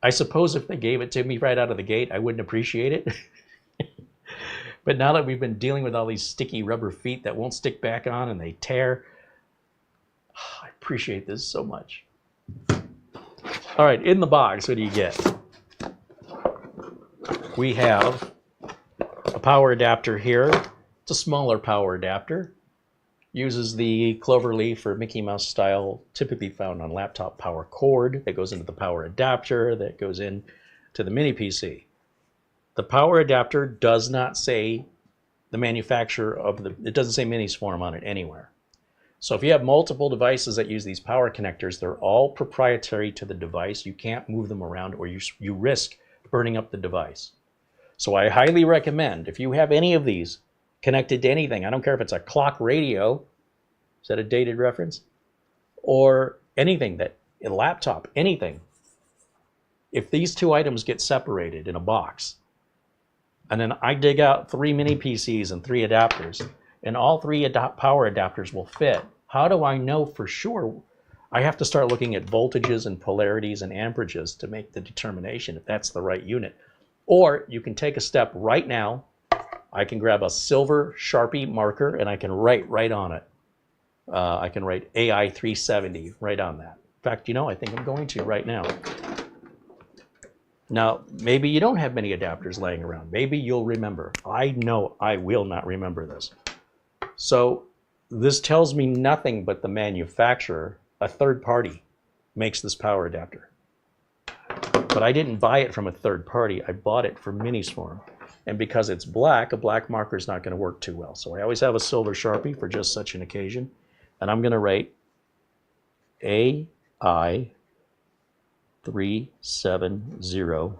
I suppose if they gave it to me right out of the gate, I wouldn't appreciate it. But now that we've been dealing with all these sticky rubber feet that won't stick back on and they tear, I appreciate this so much. All right, in the box, what do you get? We have a power adapter here. It's a smaller power adapter. Uses the cloverleaf or Mickey Mouse style typically found on laptop power cord that goes into the power adapter that goes into the mini PC. The power adapter does not say the manufacturer of it doesn't say Minisforum on it anywhere. So if you have multiple devices that use these power connectors, they're all proprietary to the device. You can't move them around or you risk burning up the device. So I highly recommend if you have any of these connected to anything, I don't care if it's a clock radio, is that a dated reference? Or anything a laptop, anything. If these two items get separated in a box, and then I dig out 3 mini PCs and 3 adapters, and all 3 power adapters will fit, how do I know for sure? I have to start looking at voltages and polarities and amperages to make the determination if that's the right unit. Or you can take a step right now. I can grab a silver Sharpie marker and I can write right on it. I can write AI370 right on that. In fact, I think I'm going to right now. Now, maybe you don't have many adapters laying around. Maybe you'll remember. I know I will not remember this. So This tells me nothing but the manufacturer, a third party, makes this power adapter. But I didn't buy it from a third party. I bought it from Minisforum. And because it's black, a black marker is not going to work too well. So I always have a silver Sharpie for just such an occasion. And I'm going to write AI370.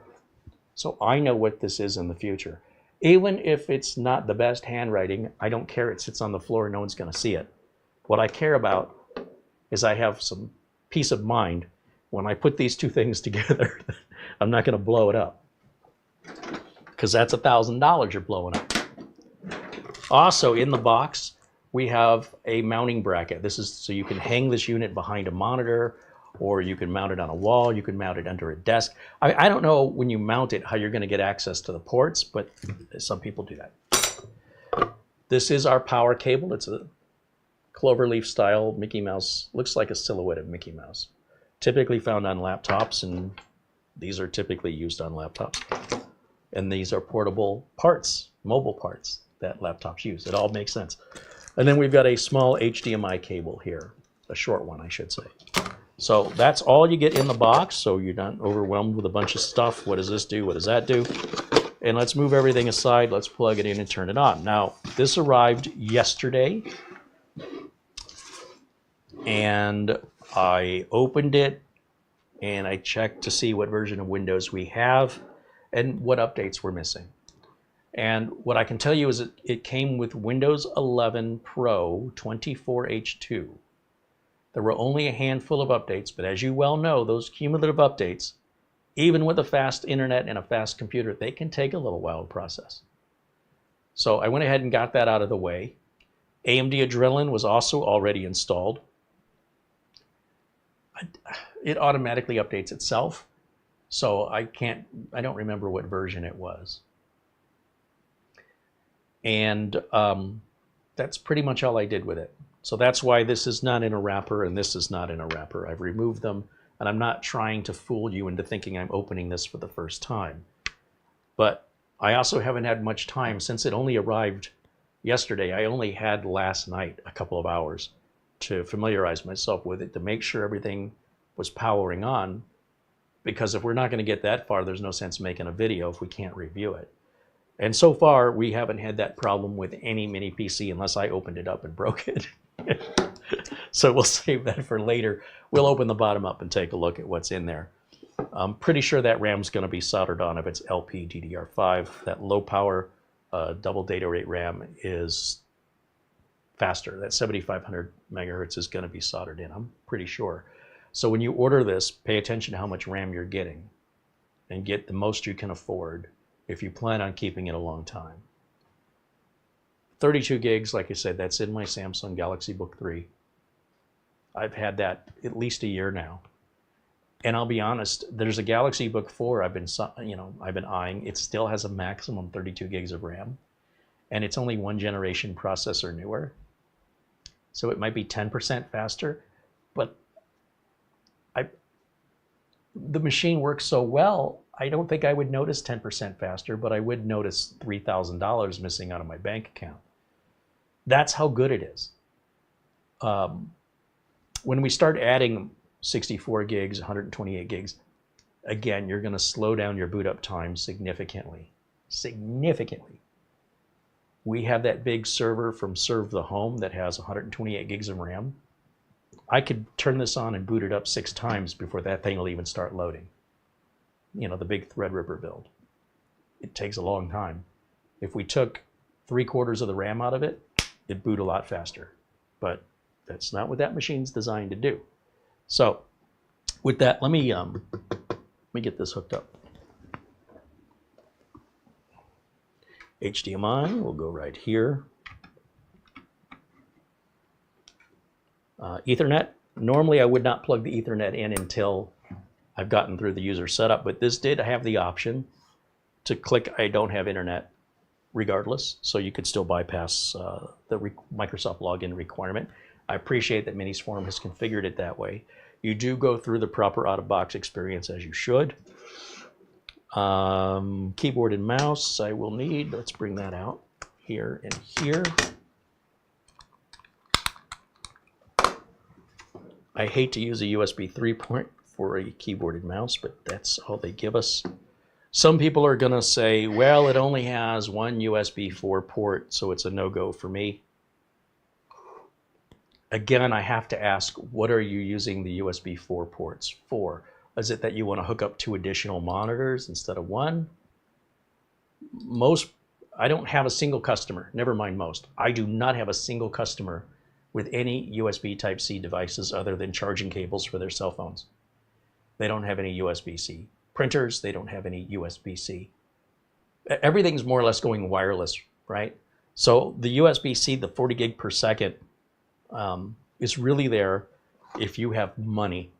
So I know what this is in the future. Even if it's not the best handwriting, I don't care. It sits on the floor and no one's going to see it. What I care about is I have some peace of mind when I put these two things together. I'm not going to blow it up, because that's $1,000 you're blowing up. Also in the box, we have a mounting bracket. This is so you can hang this unit behind a monitor, or you can mount it on a wall, you can mount it under a desk. I don't know when you mount it how you're going to get access to the ports, but some people do that. This is our power cable. It's a cloverleaf style Mickey Mouse, looks like a silhouette of Mickey Mouse. Typically found on laptops, and these are typically used on laptops. And these are portable parts, mobile parts that laptops use. It all makes sense. And then we've got a small HDMI cable here, a short one, I should say. So that's all you get in the box, so you're not overwhelmed with a bunch of stuff. What does this do? What does that do? And let's move everything aside. Let's plug it in and turn it on. Now, this arrived yesterday, and I opened it, and I checked to see what version of Windows we have and what updates we're missing. And what I can tell you is it came with Windows 11 Pro 24H2. There were only a handful of updates, but as you well know, those cumulative updates, even with a fast internet and a fast computer, they can take a little while to process. So I went ahead and got that out of the way. AMD Adrenalin was also already installed. It automatically updates itself, so I don't remember what version it was. And that's pretty much all I did with it. So that's why this is not in a wrapper and this is not in a wrapper. I've removed them, and I'm not trying to fool you into thinking I'm opening this for the first time. But I also haven't had much time since it only arrived yesterday. I only had last night a couple of hours to familiarize myself with it, to make sure everything was powering on, because if we're not going to get that far, there's no sense making a video if we can't review it. And so far, we haven't had that problem with any mini PC unless I opened it up and broke it. So we'll save that for later. We'll open the bottom up and take a look at what's in there. I'm pretty sure that RAM's going to be soldered on if it's LPDDR5. That low power double data rate RAM is faster. That 7500 megahertz is going to be soldered in, I'm pretty sure. So when you order this, pay attention to how much RAM you're getting and get the most you can afford if you plan on keeping it a long time. 32 gigs, like I said, that's in my Samsung Galaxy Book 3. I've had that at least a year now. And I'll be honest, there's a Galaxy Book 4 I've been eyeing. It still has a maximum 32 gigs of RAM, and it's only one generation processor newer. So it might be 10% faster, but the machine works so well, I don't think I would notice 10% faster, but I would notice $3,000 missing out of my bank account. That's how good it is. When we start adding 64 gigs, 128 gigs, again, you're going to slow down your boot up time significantly. Significantly. We have that big server from Serve the Home that has 128 gigs of RAM. I could turn this on and boot it up 6 times before that thing will even start loading. You know, the big Threadripper build. It takes a long time. If we took 3/4 of the RAM out of it, it'd boot a lot faster. But that's not what that machine's designed to do. So with that, let me get this hooked up. HDMI will go right here. Ethernet. Normally I would not plug the Ethernet in until I've gotten through the user setup, but this did have the option to click I don't have internet regardless, so you could still bypass the Microsoft login requirement. I appreciate that Minisforum has configured it that way. You do go through the proper out-of-box experience as you should. Keyboard and mouse I will need. Let's bring that out here and here. I hate to use a USB 3 port for a keyboard and mouse, but that's all they give us. Some people are going to say, well, it only has one USB 4 port, so it's a no-go for me. Again, I have to ask, what are you using the USB 4 ports for? Is it that you want to hook up 2 additional monitors instead of 1? I don't have a single customer, never mind most. I do not have a single customer with any USB Type-C devices other than charging cables for their cell phones. They don't have any USB-C printers. They don't have any USB-C. Everything's more or less going wireless, right? So the USB-C, the 40 gig per second, is really there if you have money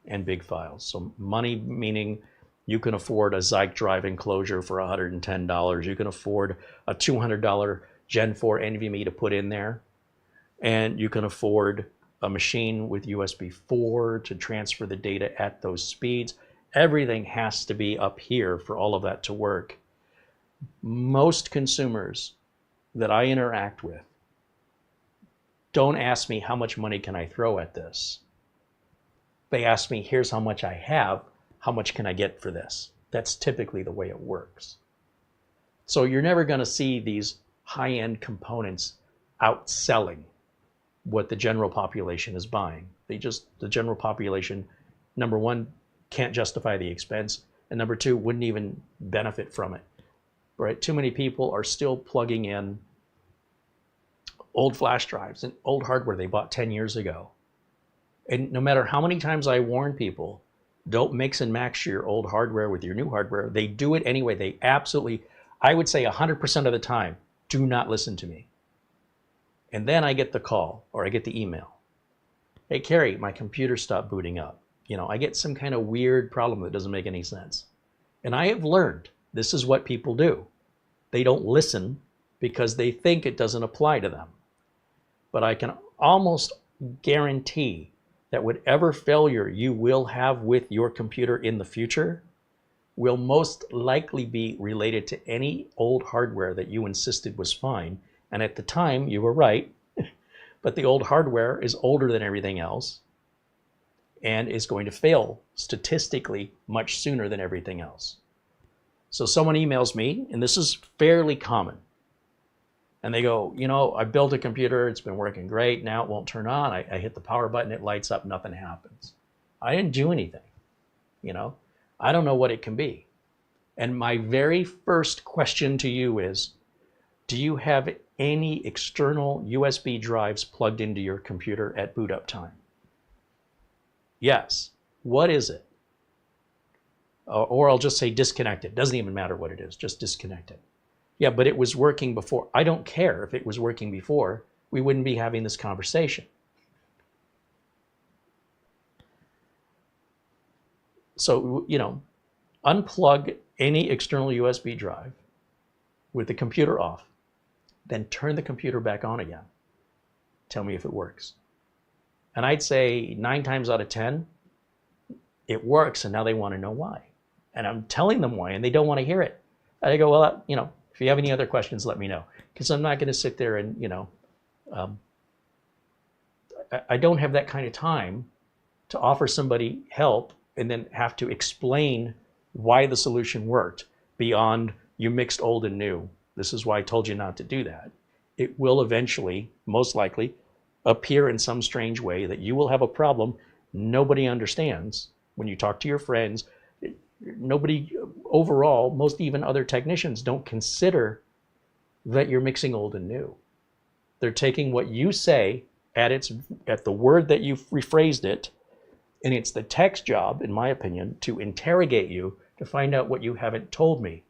and big files. So money meaning you can afford a Zyke drive enclosure for $110. You can afford a $200 Gen 4 NVMe to put in there. And you can afford a machine with USB 4 to transfer the data at those speeds. Everything has to be up here for all of that to work. Most consumers that I interact with don't ask me how much money can I throw at this. They ask me, here's how much I have, how much can I get for this? That's typically the way it works. So you're never going to see these high-end components outselling what the general population is buying. The general population, number one, can't justify the expense, and number two, wouldn't even benefit from it, right? Too many people are still plugging in old flash drives and old hardware they bought 10 years ago. And no matter how many times I warn people, don't mix and match your old hardware with your new hardware, they do it anyway. They absolutely, I would say 100% of the time, do not listen to me. And then I get the call or I get the email. Hey, Carey, my computer stopped booting up. I get some kind of weird problem that doesn't make any sense. And I have learned this is what people do. They don't listen because they think it doesn't apply to them. But I can almost guarantee that whatever failure you will have with your computer in the future will most likely be related to any old hardware that you insisted was fine. And at the time, you were right, but the old hardware is older than everything else and is going to fail statistically much sooner than everything else. So someone emails me, and this is fairly common, and they go, I built a computer, it's been working great, now it won't turn on. I hit the power button, it lights up, nothing happens. I didn't do anything, I don't know what it can be. And my very first question to you is, do you have any external USB drives plugged into your computer at boot up time? Yes. What is it? Or I'll just say disconnect it. Doesn't even matter what it is, just disconnect it. Yeah, but it was working before. I don't care if it was working before. We wouldn't be having this conversation. So, unplug any external USB drive with the computer off, then turn the computer back on again. Tell me if it works. And I'd say 9 times out of 10, it works, and now they want to know why. And I'm telling them why, and they don't want to hear it. And I go, well, if you have any other questions, let me know. Because I'm not going to sit there and, I don't have that kind of time to offer somebody help and then have to explain why the solution worked beyond you mixed old and new. This is why I told you not to do that. It will eventually, most likely, appear in some strange way that you will have a problem nobody understands. When you talk to your friends, nobody overall, most even other technicians, don't consider that you're mixing old and new. They're taking what you say at the word that you've rephrased it, and it's the tech's job, in my opinion, to interrogate you to find out what you haven't told me.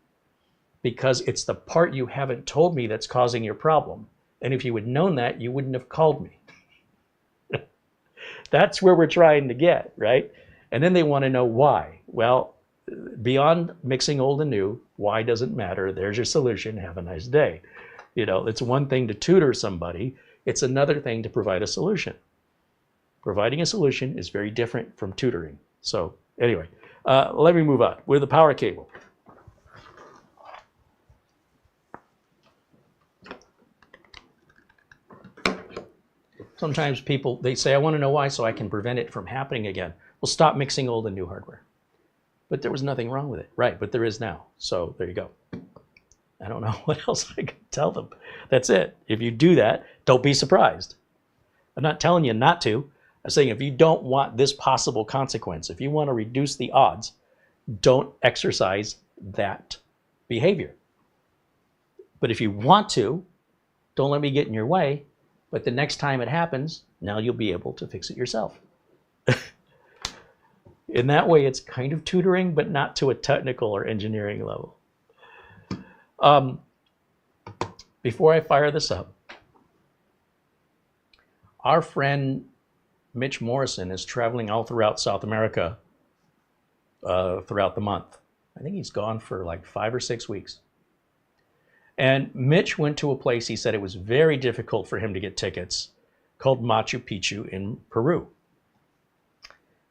Because it's the part you haven't told me that's causing your problem. And if you had known that, you wouldn't have called me. That's where we're trying to get, right? And then they want to know why. Well, beyond mixing old and new, why doesn't matter. There's your solution. Have a nice day. It's one thing to tutor somebody. It's another thing to provide a solution. Providing a solution is very different from tutoring. So anyway, let me move on with the power cable. Sometimes people, they say, I want to know why so I can prevent it from happening again. Well, stop mixing old and new hardware. But there was nothing wrong with it. Right, but there is now. So there you go. I don't know what else I can tell them. That's it. If you do that, don't be surprised. I'm not telling you not to. I'm saying if you don't want this possible consequence, if you want to reduce the odds, don't exercise that behavior. But if you want to, don't let me get in your way. But the next time it happens, now you'll be able to fix it yourself. In that way, it's kind of tutoring, but not to a technical or engineering level. Before I fire this up, our friend Mitch Morrison is traveling all throughout South America throughout the month. I think he's gone for like 5 or 6 weeks. And Mitch went to a place he said it was very difficult for him to get tickets, called Machu Picchu in Peru.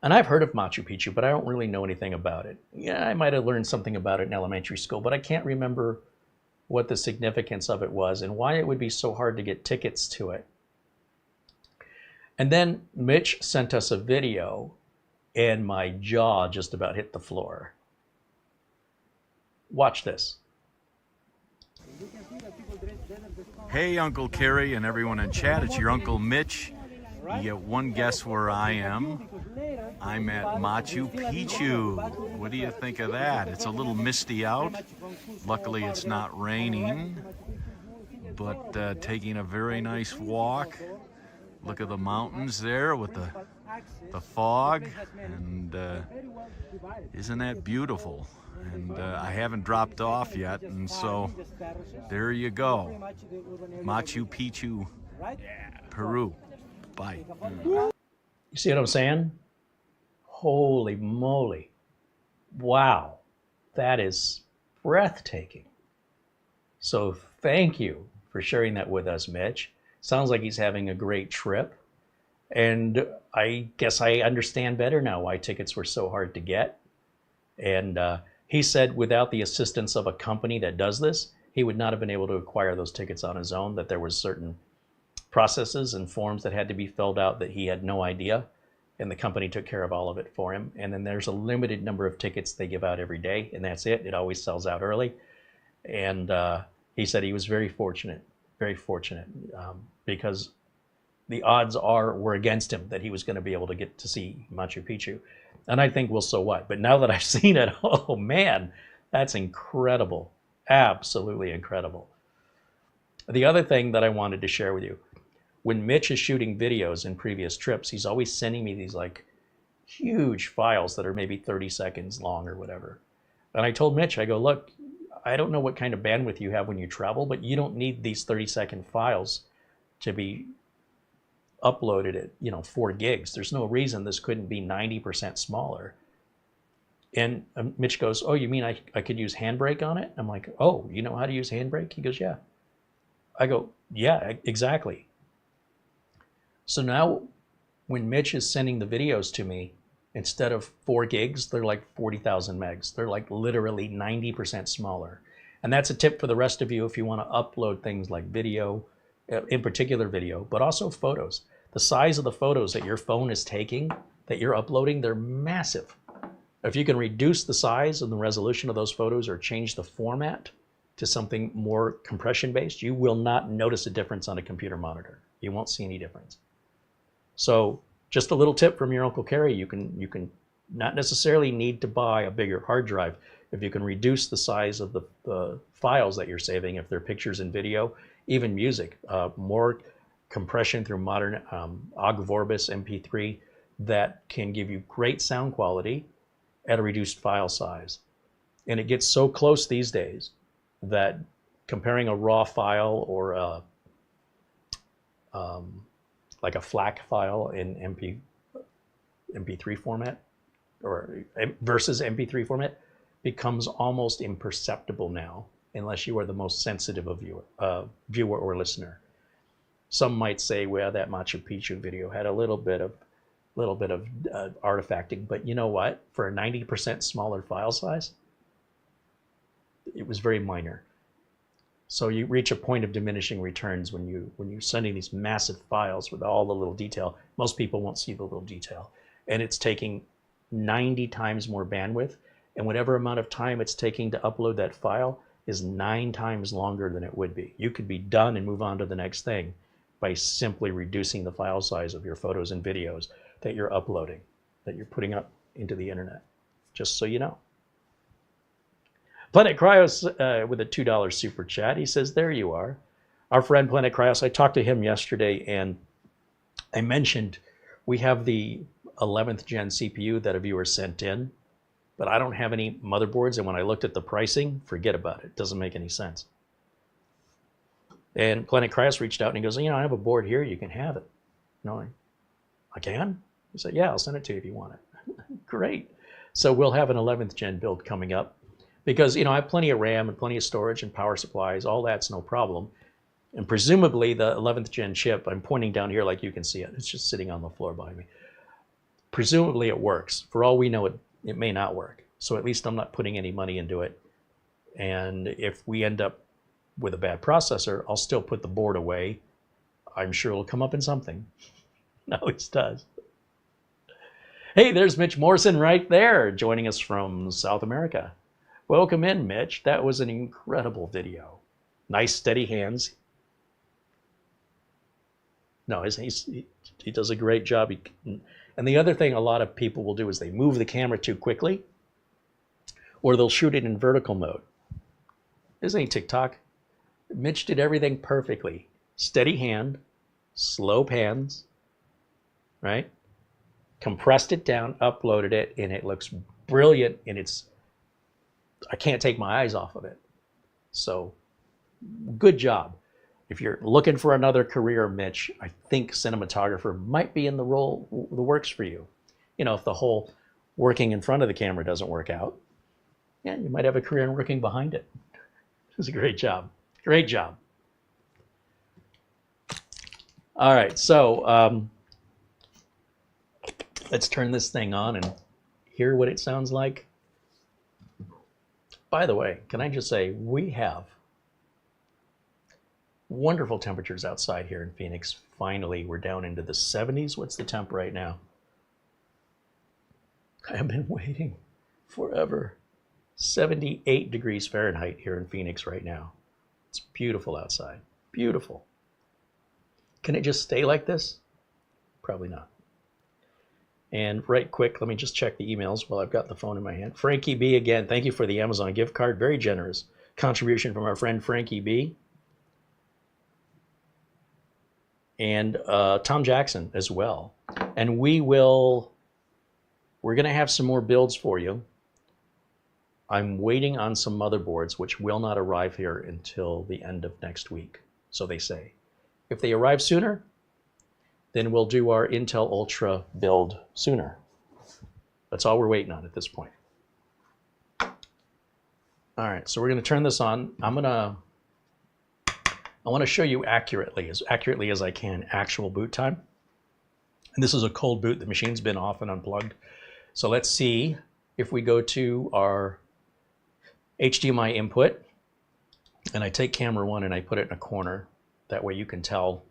And I've heard of Machu Picchu, but I don't really know anything about it. Yeah, I might have learned something about it in elementary school, but I can't remember what the significance of it was and why it would be so hard to get tickets to it. And then Mitch sent us a video, and my jaw just about hit the floor. Watch this. Hey, Uncle Carey and everyone in chat, it's your Uncle Mitch. You get one guess where I am. I'm at Machu Picchu. What do you think of that? It's a little misty out. Luckily, it's not raining, but taking a very nice walk. Look at the mountains there with the fog, and isn't that beautiful? And I haven't dropped off yet, and so there you go. Machu Picchu, Peru. Bye. You see what I'm saying? Holy moly. Wow. That is breathtaking. So thank you for sharing that with us, Mitch. Sounds like he's having a great trip. And I guess I understand better now why tickets were so hard to get. And he said without the assistance of a company that does this, he would not have been able to acquire those tickets on his own, that there was certain processes and forms that had to be filled out that he had no idea, and the company took care of all of it for him. And then there's a limited number of tickets they give out every day, and that's it. It always sells out early. And he said he was very fortunate, because the odds were against him that he was going to be able to get to see Machu Picchu. And I think, well, so what? But now that I've seen it, oh man, that's incredible. Absolutely incredible. The other thing that I wanted to share with you, when Mitch is shooting videos in previous trips, he's always sending me these like huge files that are maybe 30 seconds long or whatever. And I told Mitch, I go, look, I don't know what kind of bandwidth you have when you travel, but you don't need these 30-second files to be uploaded at 4 gigs. There's no reason this couldn't be 90% smaller. And Mitch goes, oh, you mean I could use Handbrake on it? I'm like, oh, you know how to use Handbrake? He goes, yeah. I go, yeah, exactly. So now when Mitch is sending the videos to me, instead of 4 gigs, they're like 40,000 megs. They're like literally 90% smaller. And that's a tip for the rest of you if you want to upload things like video, in particular video, but also photos. The size of the photos that your phone is taking, that you're uploading, they're massive. If you can reduce the size and the resolution of those photos or change the format to something more compression-based, you will not notice a difference on a computer monitor. You won't see any difference. So just a little tip from your Uncle Carey, you can not necessarily need to buy a bigger hard drive. If you can reduce the size of the files that you're saving, if they're pictures and video, even music, more compression through modern Ogg Vorbis MP3 that can give you great sound quality at a reduced file size. And it gets so close these days that comparing a raw file or like a FLAC file in MP3 format or versus MP3 format becomes almost imperceptible now, unless you are the most sensitive of viewer or listener. Some might say, well, that Machu Picchu video had a little bit of artifacting, but you know what? For a 90% smaller file size, it was very minor. So you reach a point of diminishing returns when you're sending these massive files with all the little detail. Most people won't see the little detail. And it's taking 90 times more bandwidth. And whatever amount of time it's taking to upload that file is 9 times longer than it would be. You could be done and move on to the next thing by simply reducing the file size of your photos and videos that you're uploading, that you're putting up into the internet, just so you know. Planet Cryos with a $2 super chat. He says, there you are. Our friend Planet Cryos, I talked to him yesterday and I mentioned we have the 11th gen CPU that a viewer sent in, but I don't have any motherboards. And when I looked at the pricing, forget about it. It doesn't make any sense. And Planet Cryos reached out and he goes, you know, I have a board here. You can have it. No, I can? He said, yeah, I'll send it to you if you want it. Great. So we'll have an 11th gen build coming up because, you know, I have plenty of RAM and plenty of storage and power supplies. All that's no problem. And presumably the 11th gen chip, I'm pointing down here like you can see it. It's just sitting on the floor behind me. Presumably it works. For all we know, it may not work. So at least I'm not putting any money into it. And if we end up with a bad processor, I'll still put the board away. I'm sure it'll come up in something. It always does. Hey, there's Mitch Morrison right there, joining us from South America. Welcome in, Mitch. That was an incredible video. Nice, steady hands. No, he does a great job. And the other thing a lot of people will do is they move the camera too quickly, or they'll shoot it in vertical mode. This ain't TikTok. Mitch did everything perfectly. Steady hand, slow pans, right? Compressed it down, uploaded it, and it looks brilliant. And I can't take my eyes off of it. So good job. If you're looking for another career, Mitch, I think cinematographer might be in the role that works for you. You know, if the whole working in front of the camera doesn't work out, yeah, you might have a career in working behind it. It was a great job. Great job. All right, so let's turn this thing on and hear what it sounds like. By the way, can I just say, we have wonderful temperatures outside here in Phoenix. Finally, we're down into the 70s. What's the temp right now? I have been waiting forever. 78 degrees Fahrenheit here in Phoenix right now. It's beautiful outside. Beautiful. Can it just stay like this? Probably not. And right quick, let me just check the emails while I've got the phone in my hand. Frankie B again, thank you for the Amazon gift card. Very generous contribution from our friend Frankie B. And Tom Jackson as well. And we're going to have some more builds for you. I'm waiting on some motherboards which will not arrive here until the end of next week, so they say. If they arrive sooner, then we'll do our Intel Ultra build sooner. That's all we're waiting on at this point. All right, so we're going to turn this on. I want to show you accurately as I can, actual boot time. And this is a cold boot. The machine's been off and unplugged. So let's see if we go to our HDMI input, and I take camera 1 and I put it in a corner. That way you can tell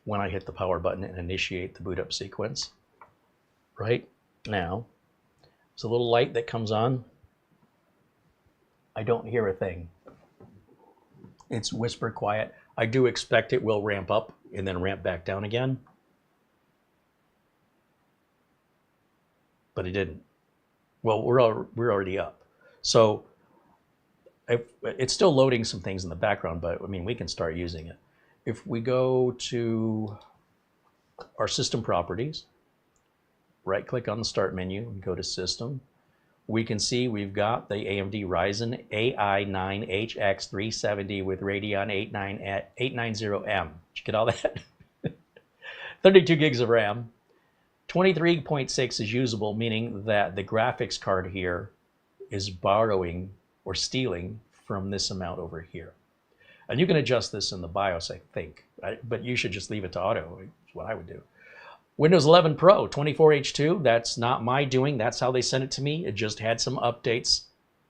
when I hit the power button and initiate the boot up sequence. Right now, there's a little light that comes on. I don't hear a thing. It's whisper quiet. I do expect it will ramp up and then ramp back down again. But it didn't. Well, we're already up. So it's still loading some things in the background, but I mean, we can start using it. If we go to our system properties, right click on the start menu and go to system, we can see we've got the AMD Ryzen AI 9 HX370 with Radeon 890M. Did you get all that? 32 gigs of RAM. 23.6 is usable, meaning that the graphics card here is borrowing or stealing from this amount over here. And you can adjust this in the BIOS, I think, but you should just leave it to auto. That's what I would do. Windows 11 Pro, 24H2, that's not my doing. That's how they sent it to me. It just had some updates,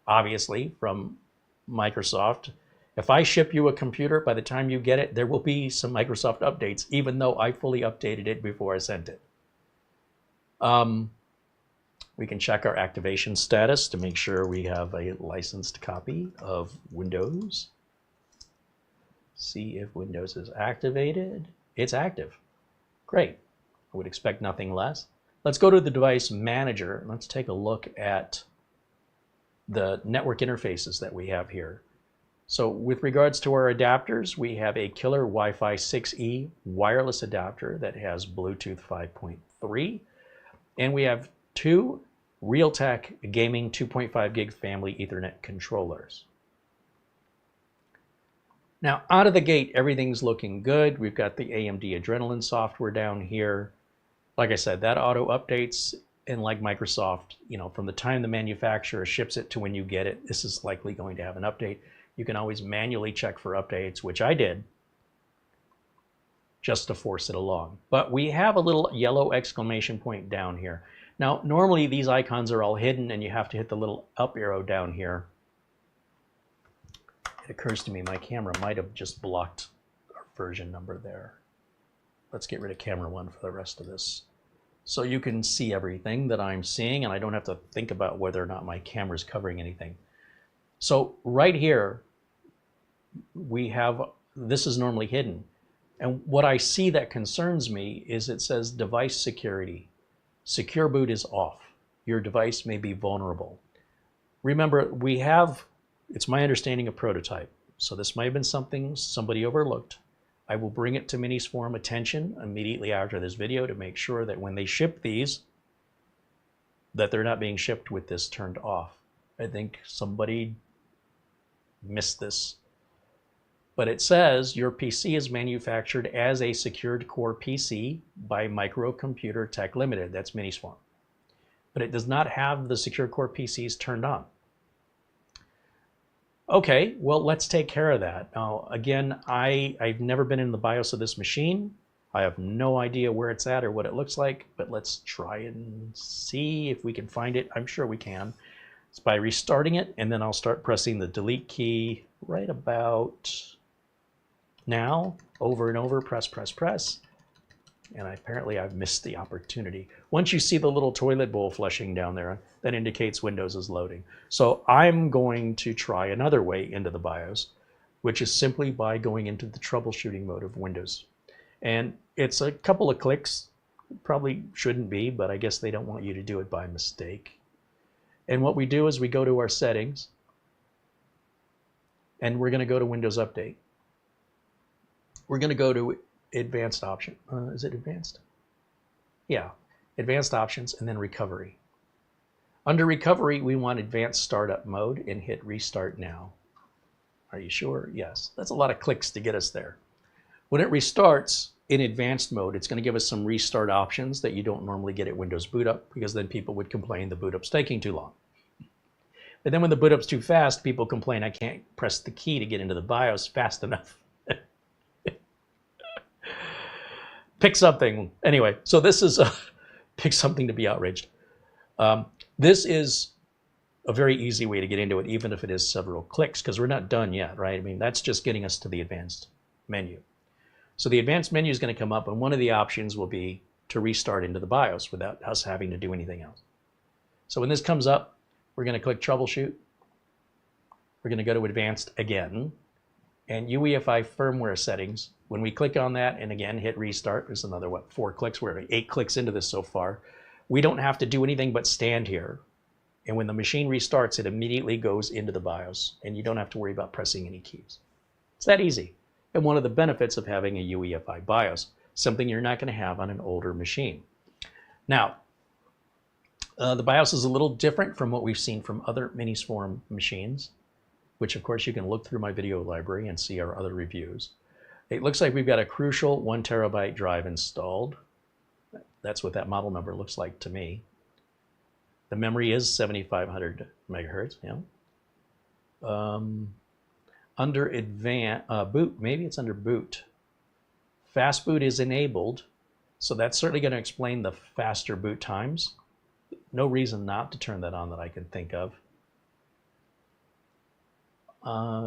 obviously, from Microsoft. If I ship you a computer, by the time you get it, there will be some Microsoft updates, even though I fully updated it before I sent it. We can check our activation status to make sure we have a licensed copy of Windows. See if Windows is activated. It's active. Great. I would expect nothing less. Let's go to the device manager. Let's take a look at the network interfaces that we have here. So with regards to our adapters, we have a killer Wi-Fi 6E wireless adapter that has Bluetooth 5.3. And we have two Realtek gaming 2.5 gig family Ethernet controllers. Now, out of the gate, everything's looking good. We've got the AMD Adrenalin software down here. Like I said, that auto updates, and like Microsoft, you know, from the time the manufacturer ships it to when you get it, this is likely going to have an update. You can always manually check for updates, which I did, just to force it along. But we have a little yellow exclamation point down here. Now, normally these icons are all hidden and you have to hit the little up arrow down here. It occurs to me my camera might have just blocked our version number there. Let's get rid of camera 1 for the rest of this. So you can see everything that I'm seeing and I don't have to think about whether or not my camera's covering anything. So right here, we have, this is normally hidden. And what I see that concerns me is it says device security. Secure boot is off. Your device may be vulnerable. Remember, we have, it's my understanding, a prototype. So this might have been something somebody overlooked. I will bring it to Minisforum attention immediately after this video to make sure that when they ship these, that they're not being shipped with this turned off. I think somebody missed this. But it says your PC is manufactured as a secured core PC by Microcomputer Tech Limited. That's Minisforum. But it does not have the secure core PCs turned on. Okay, well, let's take care of that. Now, again, I've never been in the BIOS of this machine. I have no idea where it's at or what it looks like, but let's try and see if we can find it. I'm sure we can. It's by restarting it, and then I'll start pressing the delete key right about now, over and over, press, press, press. And apparently I've missed the opportunity. Once you see the little toilet bowl flushing down there, that indicates Windows is loading. So I'm going to try another way into the BIOS, which is simply by going into the troubleshooting mode of Windows. And it's a couple of clicks. Probably shouldn't be, but I guess they don't want you to do it by mistake. And what we do is we go to our settings, and we're going to go to Windows Update. We're going to go to advanced option. Is it advanced? Yeah, advanced options and then recovery. Under recovery, we want advanced startup mode and hit restart now. Are you sure? Yes. That's a lot of clicks to get us there. When it restarts in advanced mode, it's going to give us some restart options that you don't normally get at Windows boot up, because then people would complain the boot up's taking too long. But then when the boot up's too fast, people complain I can't press the key to get into the BIOS fast enough. Pick something. Anyway, so this is pick something to be outraged. This is a very easy way to get into it, even if it is several clicks, because we're not done yet, right? I mean, that's just getting us to the advanced menu. So the advanced menu is going to come up, and one of the options will be to restart into the BIOS without us having to do anything else. So when this comes up, we're going to click Troubleshoot. We're going to go to Advanced again, and UEFI firmware settings. When we click on that and again hit restart, there's another, what, 4 clicks? We're 8 clicks into this so far. We don't have to do anything but stand here. And when the machine restarts, it immediately goes into the BIOS, and you don't have to worry about pressing any keys. It's that easy. And one of the benefits of having a UEFI BIOS, something you're not going to have on an older machine. Now, the BIOS is a little different from what we've seen from other Minisforum machines, which of course you can look through my video library and see our other reviews. It looks like we've got a Crucial 1 terabyte drive installed. That's what that model number looks like to me. The memory is 7,500 megahertz. Yeah. Under advanced boot, maybe it's under boot. Fast boot is enabled, so that's certainly going to explain the faster boot times. No reason not to turn that on that I can think of.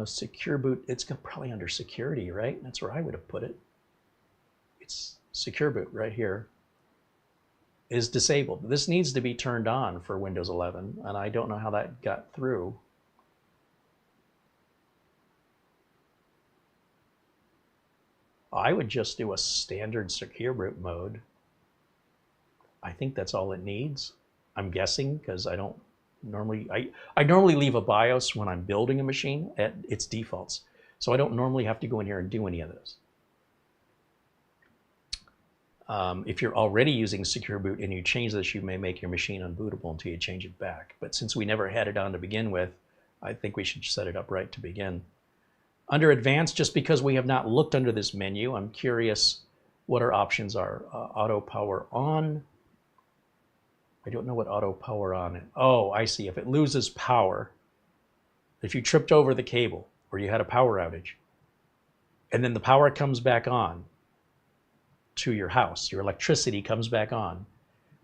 Secure boot, it's probably under security, right? That's where I would have put it. It's secure boot right here. Is disabled. This needs to be turned on for Windows 11, and I don't know how that got through. I would just do a standard secure boot mode. I think that's all it needs. I'm guessing, because I don't normally, I normally leave a BIOS when I'm building a machine at its defaults. So I don't normally have to go in here and do any of this. If you're already using secure boot and you change this, you may make your machine unbootable until you change it back. But since we never had it on to begin with, I think we should set it up right to begin. Under advanced, just because we have not looked under this menu, I'm curious what our options are. Auto power on. I don't know what auto power on is. Oh, I see. If it loses power, if you tripped over the cable or you had a power outage, and then the power comes back on to your house, your electricity comes back on,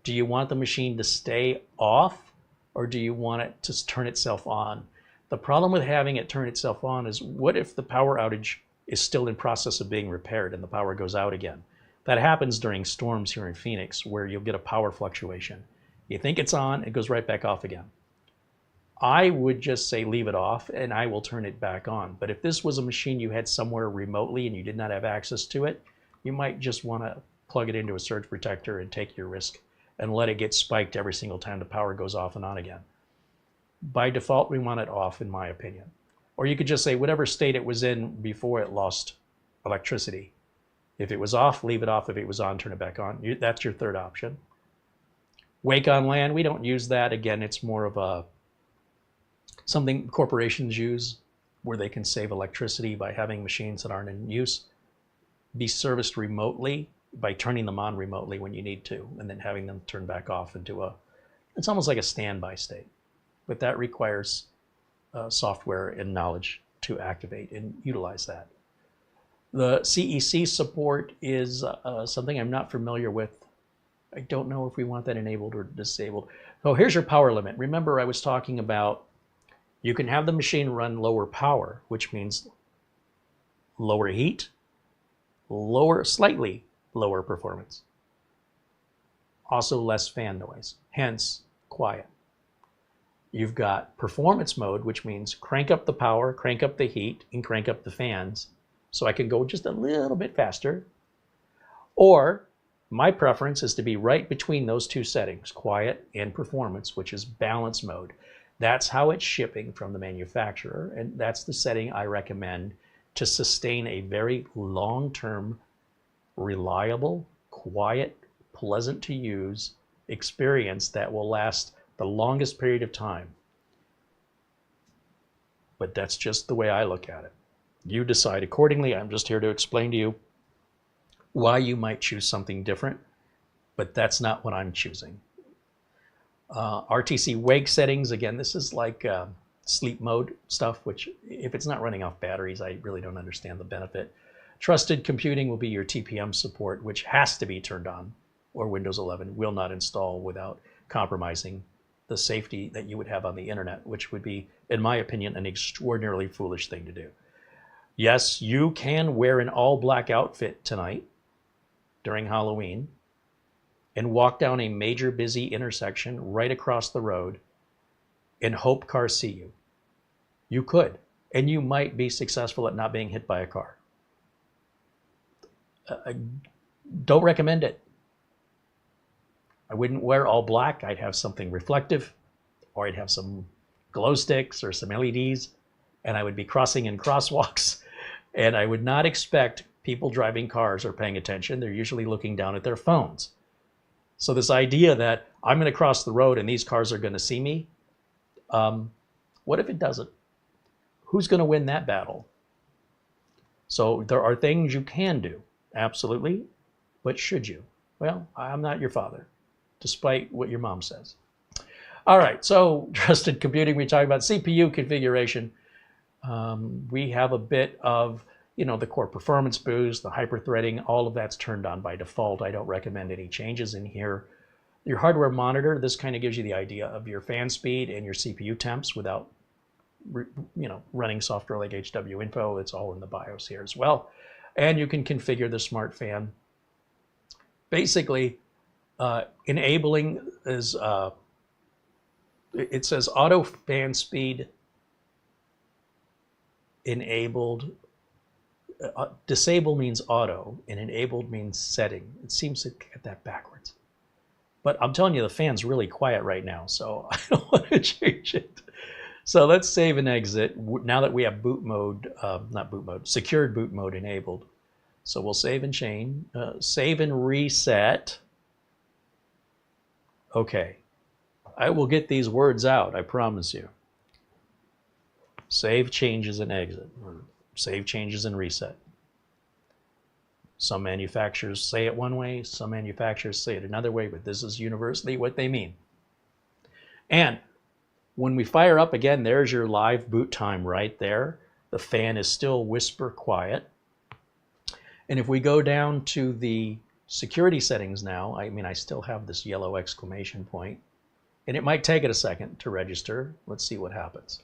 do you want the machine to stay off or do you want it to turn itself on? The problem with having it turn itself on is, what if the power outage is still in process of being repaired and the power goes out again? That happens during storms here in Phoenix, where you'll get a power fluctuation. You think it's on, it goes right back off again. I would just say leave it off and I will turn it back on. But if this was a machine you had somewhere remotely and you did not have access to it, you might just want to plug it into a surge protector and take your risk and let it get spiked every single time the power goes off and on again. By default, we want it off, in my opinion. Or you could just say whatever state it was in before it lost electricity. If it was off, leave it off. If it was on, turn it back on. That's your third option. Wake on LAN, we don't use that. Again, it's more of a something corporations use where they can save electricity by having machines that aren't in use be serviced remotely by turning them on remotely when you need to, and then having them turn back off into it's almost like a standby state. But that requires software and knowledge to activate and utilize that. The CEC support is something I'm not familiar with. I don't know if we want that enabled or disabled. So here's your power limit. Remember, I was talking about you can have the machine run lower power, which means lower heat, slightly lower performance. Also less fan noise, hence quiet. You've got performance mode, which means crank up the power, crank up the heat, and crank up the fans so I can go just a little bit faster. Or my preference is to be right between those two settings, quiet and performance, which is balance mode. That's how it's shipping from the manufacturer, and that's the setting I recommend to sustain a very long-term, reliable, quiet, pleasant to use experience that will last the longest period of time. But that's just the way I look at it. You decide accordingly. I'm just here to explain to you why you might choose something different, but that's not what I'm choosing. RTC wake settings, again, this is like sleep mode stuff, which if it's not running off batteries, I really don't understand the benefit. Trusted computing will be your TPM support, which has to be turned on, or Windows 11 will not install without compromising the safety that you would have on the internet, which would be, in my opinion, an extraordinarily foolish thing to do. Yes, you can wear an all-black outfit tonight during Halloween and walk down a major busy intersection right across the road and hope cars see you. You could, and you might be successful at not being hit by a car. I don't recommend it. I wouldn't wear all black. I'd have something reflective, or I'd have some glow sticks or some LEDs, and I would be crossing in crosswalks, and I would not expect people driving cars are paying attention. They're usually looking down at their phones. So this idea that I'm going to cross the road and these cars are going to see me, what if it doesn't? Who's going to win that battle? So there are things you can do, absolutely, but should you? Well, I'm not your father, despite what your mom says. All right, so trusted computing, we talk about CPU configuration. We have a bit of, the core performance boost, the hyper-threading, all of that's turned on by default. I don't recommend any changes in here. Your hardware monitor, this kind of gives you the idea of your fan speed and your CPU temps without running software like HW Info. It's all in the BIOS here as well. And you can configure the smart fan. Basically, enabling is, it says auto fan speed enabled. Disable means auto, and enabled means setting. It seems to get that backwards. But I'm telling you, the fan's really quiet right now, so I don't want to change it. So let's save and exit now that we have boot mode, not boot mode, secured boot mode enabled. So we'll save and change, save and reset. Okay, I will get these words out, I promise you. Save changes and exit, or save changes and reset. Some manufacturers say it one way, some manufacturers say it another way, but this is universally what they mean. And when we fire up again, there's your live boot time right there. The fan is still whisper quiet. And if we go down to the security settings now, I still have this yellow exclamation point, and it might take it a second to register. Let's see what happens.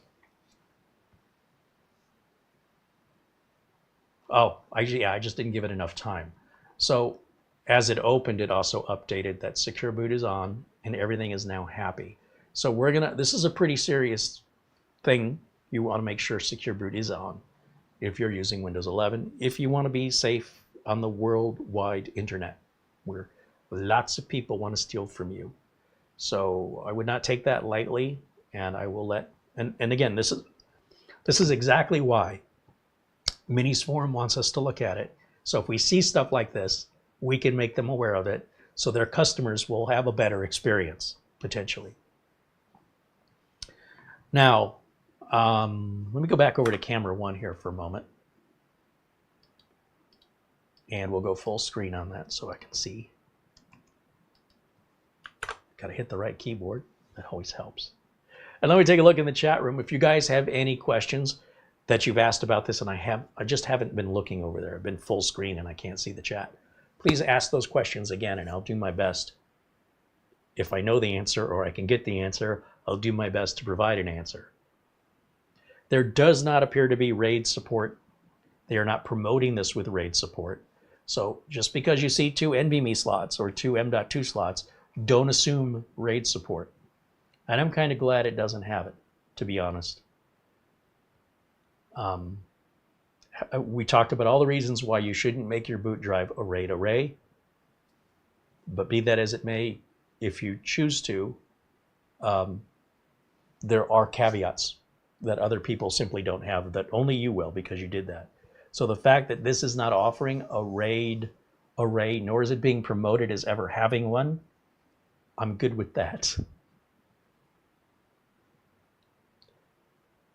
Oh, I just didn't give it enough time. So as it opened, it also updated that secure boot is on and everything is now happy. So this is a pretty serious thing. You want to make sure secure boot is on if you're using Windows 11, if you want to be safe on the worldwide internet, where lots of people want to steal from you. So I would not take that lightly, and I will and again, this is exactly why Minisforum wants us to look at it. So if we see stuff like this, we can make them aware of it, so their customers will have a better experience, potentially. Now, let me go back over to camera 1 here for a moment. And we'll go full screen on that so I can see. Got to hit the right keyboard. That always helps. And let me take a look in the chat room. If you guys have any questions that you've asked about this, and I just haven't been looking over there. I've been full screen and I can't see the chat. Please ask those questions again, and I'll do my best. If I know the answer or I can get the answer, I'll do my best to provide an answer. There does not appear to be RAID support. They are not promoting this with RAID support. So just because you see 2 NVMe slots or 2 M.2 slots, don't assume RAID support. And I'm kind of glad it doesn't have it, to be honest. We talked about all the reasons why you shouldn't make your boot drive a RAID array. But be that as it may, if you choose to, there are caveats that other people simply don't have, that only you will because you did that. So the fact that this is not offering a RAID array, nor is it being promoted as ever having one, I'm good with that.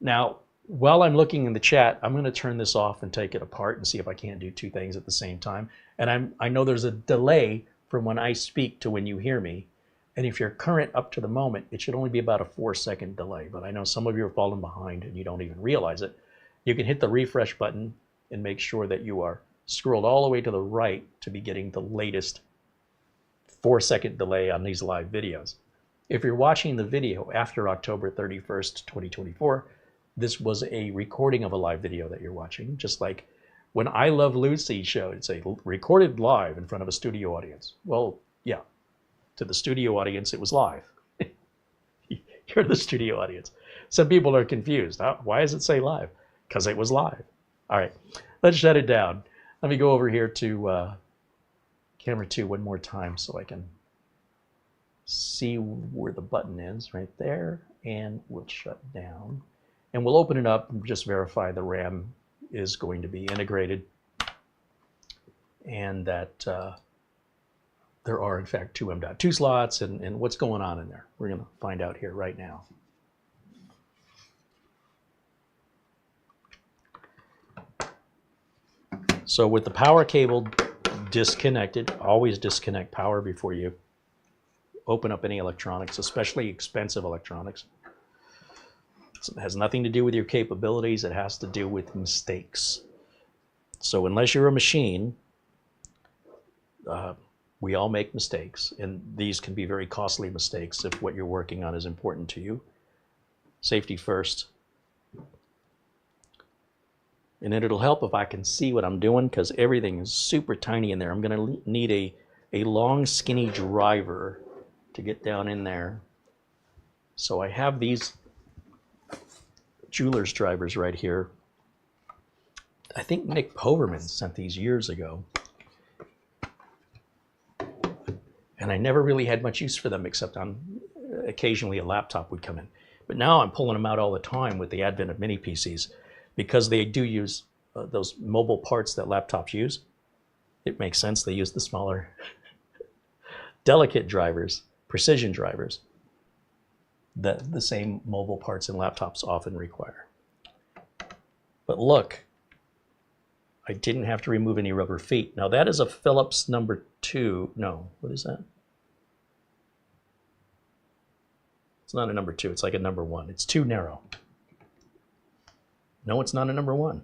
Now, while I'm looking in the chat, I'm going to turn this off and take it apart and see if I can't do 2 things at the same time. And I know there's a delay from when I speak to when you hear me. And if you're current up to the moment, it should only be about a 4-second delay. But I know some of you are falling behind and you don't even realize it. You can hit the refresh button and make sure that you are scrolled all the way to the right to be getting the latest 4-second delay on these live videos. If you're watching the video after October 31st, 2024, this was a recording of a live video that you're watching, just like when I Love Lucy showed, it's a recorded live in front of a studio audience. Well, yeah, to the studio audience, it was live. You're the studio audience. Some people are confused. Why does it say live? Because it was live. All right, let's shut it down. Let me go over here to camera 2 one more time so I can see where the button is right there, and we'll shut down. And we'll open it up and just verify the RAM is going to be integrated and that there are, in fact, 2 M.2 slots and what's going on in there. We're going to find out here right now. So with the power cable disconnected, always disconnect power before you open up any electronics, especially expensive electronics. It has nothing to do with your capabilities. It has to do with mistakes. So unless you're a machine, we all make mistakes, and these can be very costly mistakes if what you're working on is important to you. Safety first. And it'll help if I can see what I'm doing because everything is super tiny in there. I'm going to need a long, skinny driver to get down in there. So I have these jeweler's drivers right here. I think Nick Poverman sent these years ago. And I never really had much use for them except on occasionally a laptop would come in. But now I'm pulling them out all the time with the advent of mini PCs because they do use those mobile parts that laptops use. It makes sense. They use the smaller, delicate drivers, precision drivers that the same mobile parts in laptops often require. But look, I didn't have to remove any rubber feet. Now that is a Phillips number 2. No, what is that? It's not a number 2, it's like a number 1. It's too narrow. No, it's not a number 1.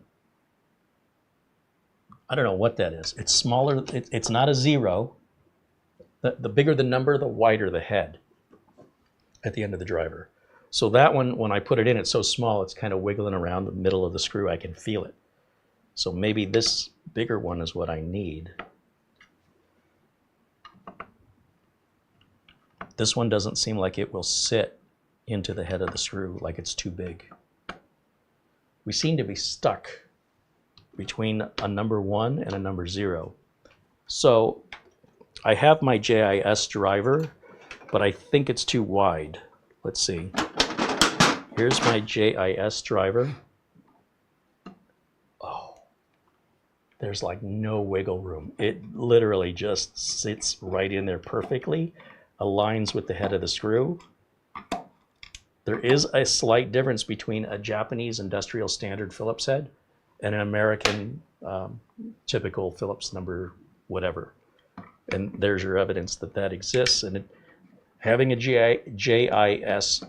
I don't know what that is. It's smaller, it's not a 0. The bigger the number, the wider the head at the end of the driver. So that one, when I put it in, it's so small, it's kind of wiggling around the middle of the screw. I can feel it. So maybe this bigger one is what I need. This one doesn't seem like it will sit into the head of the screw, like it's too big. We seem to be stuck between a number 1 and a number 0. So I have my JIS driver, but I think it's too wide. Let's see. Here's my JIS driver. Oh, there's like no wiggle room. It literally just sits right in there perfectly, aligns with the head of the screw. There is a slight difference between a Japanese industrial standard Phillips head and an American typical Phillips number whatever. And there's your evidence that that exists. And having a JIS,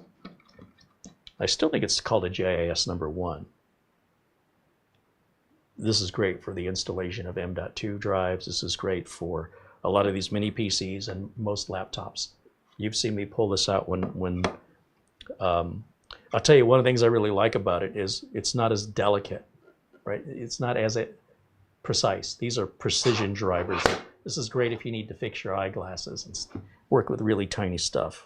I still think it's called a JIS number 1. This is great for the installation of M.2 drives. This is great for a lot of these mini PCs and most laptops. You've seen me pull this out when I'll tell you, one of the things I really like about it is it's not as delicate, right? It's not as precise. These are precision drivers. This is great if you need to fix your eyeglasses and work with really tiny stuff.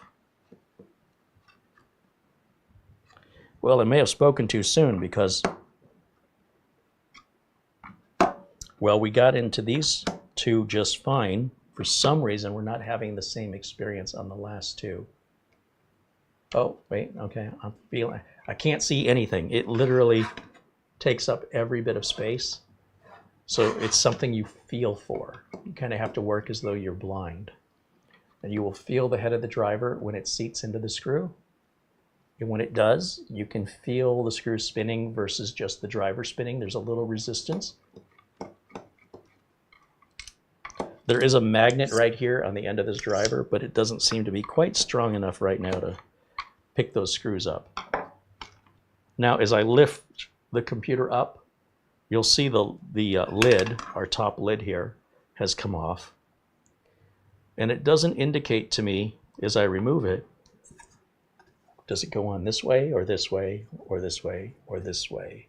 Well, I may have spoken too soon because, well, we got into these two just fine. For some reason, we're not having the same experience on the last two. Oh, wait, okay, I'm feeling, I can't see anything. It literally takes up every bit of space. So it's something you feel for. You kind of have to work as though you're blind. And you will feel the head of the driver when it seats into the screw. And when it does, you can feel the screw spinning versus just the driver spinning. There's a little resistance. There is a magnet right here on the end of this driver, but it doesn't seem to be quite strong enough right now to pick those screws up. Now, as I lift the computer up, you'll see the lid, our top lid here, has come off. And it doesn't indicate to me, as I remove it, does it go on this way, or this way, or this way, or this way?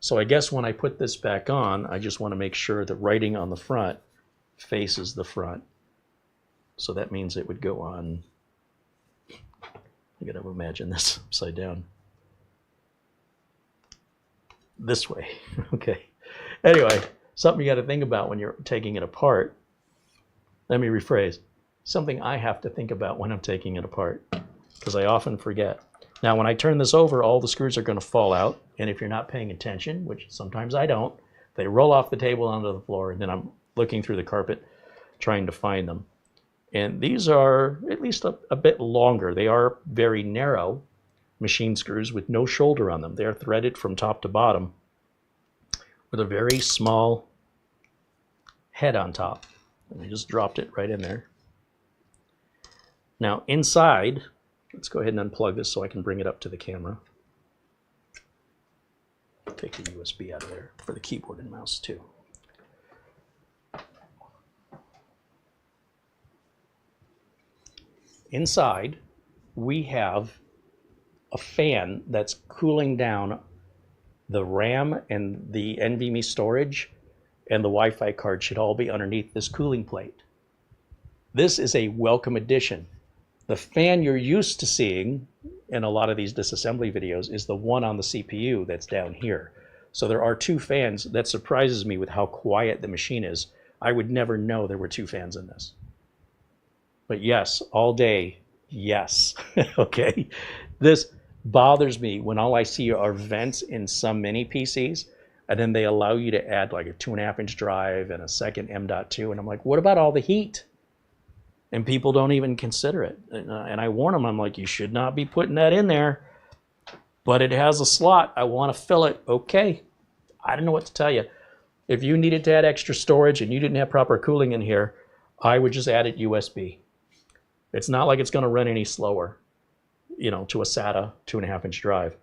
So I guess when I put this back on, I just want to make sure the writing on the front faces the front. So that means it would go on, I gotta imagine this upside down. This way, okay. Anyway, something you gotta think about when you're taking it apart. Let me rephrase. Something I have to think about when I'm taking it apart, because I often forget. Now, when I turn this over, all the screws are gonna fall out, and if you're not paying attention, which sometimes I don't, they roll off the table onto the floor, and then I'm looking through the carpet trying to find them. And these are at least a bit longer. They are very narrow machine screws with no shoulder on them. They are threaded from top to bottom with a very small head on top. And I just dropped it right in there. Now inside, let's go ahead and unplug this so I can bring it up to the camera. Take the USB out of there for the keyboard and mouse too. Inside, we have a fan that's cooling down the RAM and the NVMe storage and the Wi-Fi card should all be underneath this cooling plate. This is a welcome addition. The fan you're used to seeing in a lot of these disassembly videos is the one on the CPU that's down here. So there are two fans. That surprises me with how quiet the machine is. I would never know there were two fans in this. But yes, all day, yes. Okay. This bothers me when all I see are vents in some mini PCs, and then they allow you to add like a 2.5-inch drive and a second M.2, and I'm like, what about all the heat? And people don't even consider it. And I warn them, I'm like, you should not be putting that in there, but it has a slot. I want to fill it. Okay. I don't know what to tell you. If you needed to add extra storage and you didn't have proper cooling in here, I would just add it USB. It's not like it's going to run any slower, you know, to a SATA 2.5-inch drive.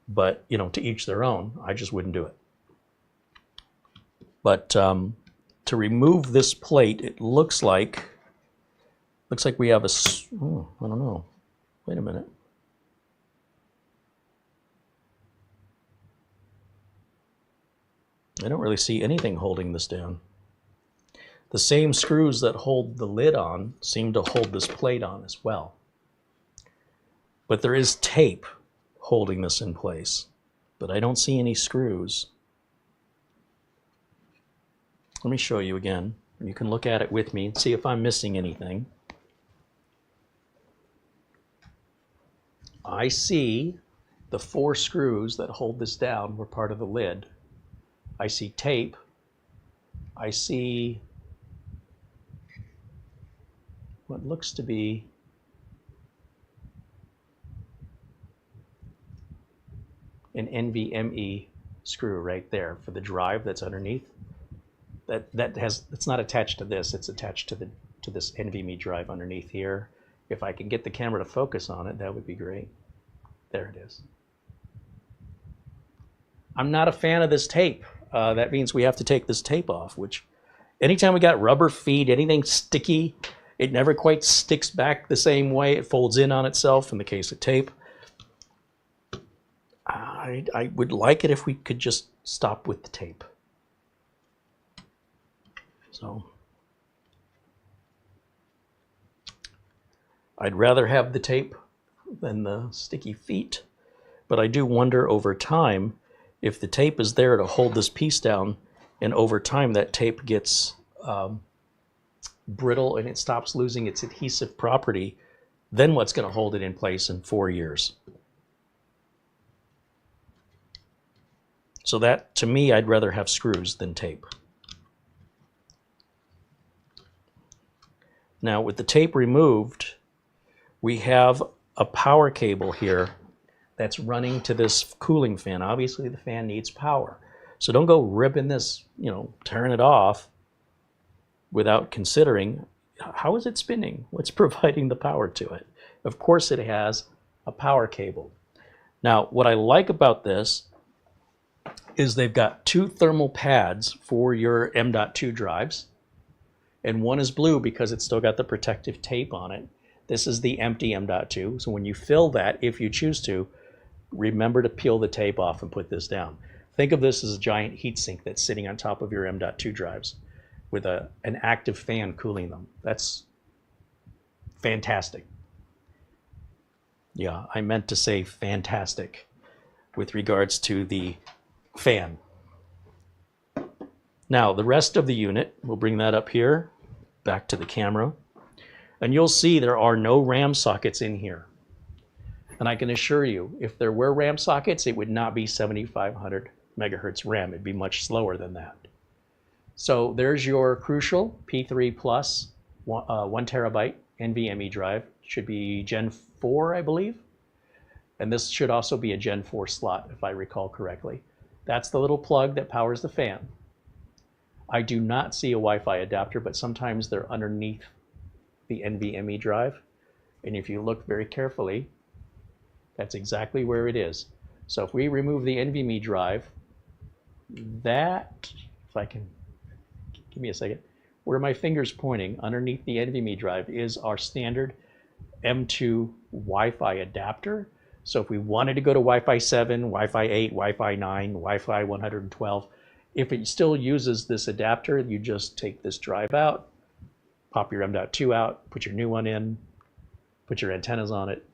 But, you know, to each their own. I just wouldn't do it. But to remove this plate, it looks like we have a, oh, I don't know. Wait a minute. I don't really see anything holding this down. The same screws that hold the lid on seem to hold this plate on as well. But there is tape holding this in place, but I don't see any screws. Let me show you again. You can look at it with me and see if I'm missing anything. I see the 4 screws that hold this down were part of the lid. I see tape. I see what looks to be an NVMe screw right there for the drive that's underneath. It's not attached to this. It's attached to this NVMe drive underneath here. If I can get the camera to focus on it, that would be great. There it is. I'm not a fan of this tape. That means we have to take this tape off, which anytime we got rubber feet, anything sticky, it never quite sticks back the same way. It folds in on itself in the case of tape. I would like it if we could just stop with the tape. So I'd rather have the tape than the sticky feet, but I do wonder over time if the tape is there to hold this piece down, and over time that tape gets brittle and it stops losing its adhesive property, then what's going to hold it in place in 4 years? So that, to me, I'd rather have screws than tape. Now, with the tape removed, we have a power cable here that's running to this cooling fan. Obviously, the fan needs power. So don't go ripping this, tearing it off without considering, how is it spinning? What's providing the power to it? Of course, it has a power cable. Now, what I like about this is they've got 2 thermal pads for your M.2 drives, and one is blue because it's still got the protective tape on it. This is the empty M.2, so when you fill that, if you choose to, remember to peel the tape off and put this down. Think of this as a giant heatsink that's sitting on top of your M.2 drives with an active fan cooling them. That's fantastic. Yeah, I meant to say fantastic with regards to the fan. Now, the rest of the unit, we'll bring that up here, back to the camera, and you'll see there are no RAM sockets in here. And I can assure you, if there were RAM sockets, it would not be 7500 megahertz RAM. It'd be much slower than that. So there's your Crucial P3 Plus 1 terabyte NVMe drive. Should be Gen 4, I believe. And this should also be a Gen 4 slot, if I recall correctly. That's the little plug that powers the fan. I do not see a Wi-Fi adapter, but sometimes they're underneath the NVMe drive. And if you look very carefully, that's exactly where it is. So if we remove the NVMe drive, that, if I can, give me a second, where my finger's pointing underneath the NVMe drive is our standard M2 Wi-Fi adapter. So if we wanted to go to Wi-Fi 7, Wi-Fi 8, Wi-Fi 9, Wi-Fi 112, if it still uses this adapter, you just take this drive out, pop your M.2 out, put your new one in, put your antennas on it.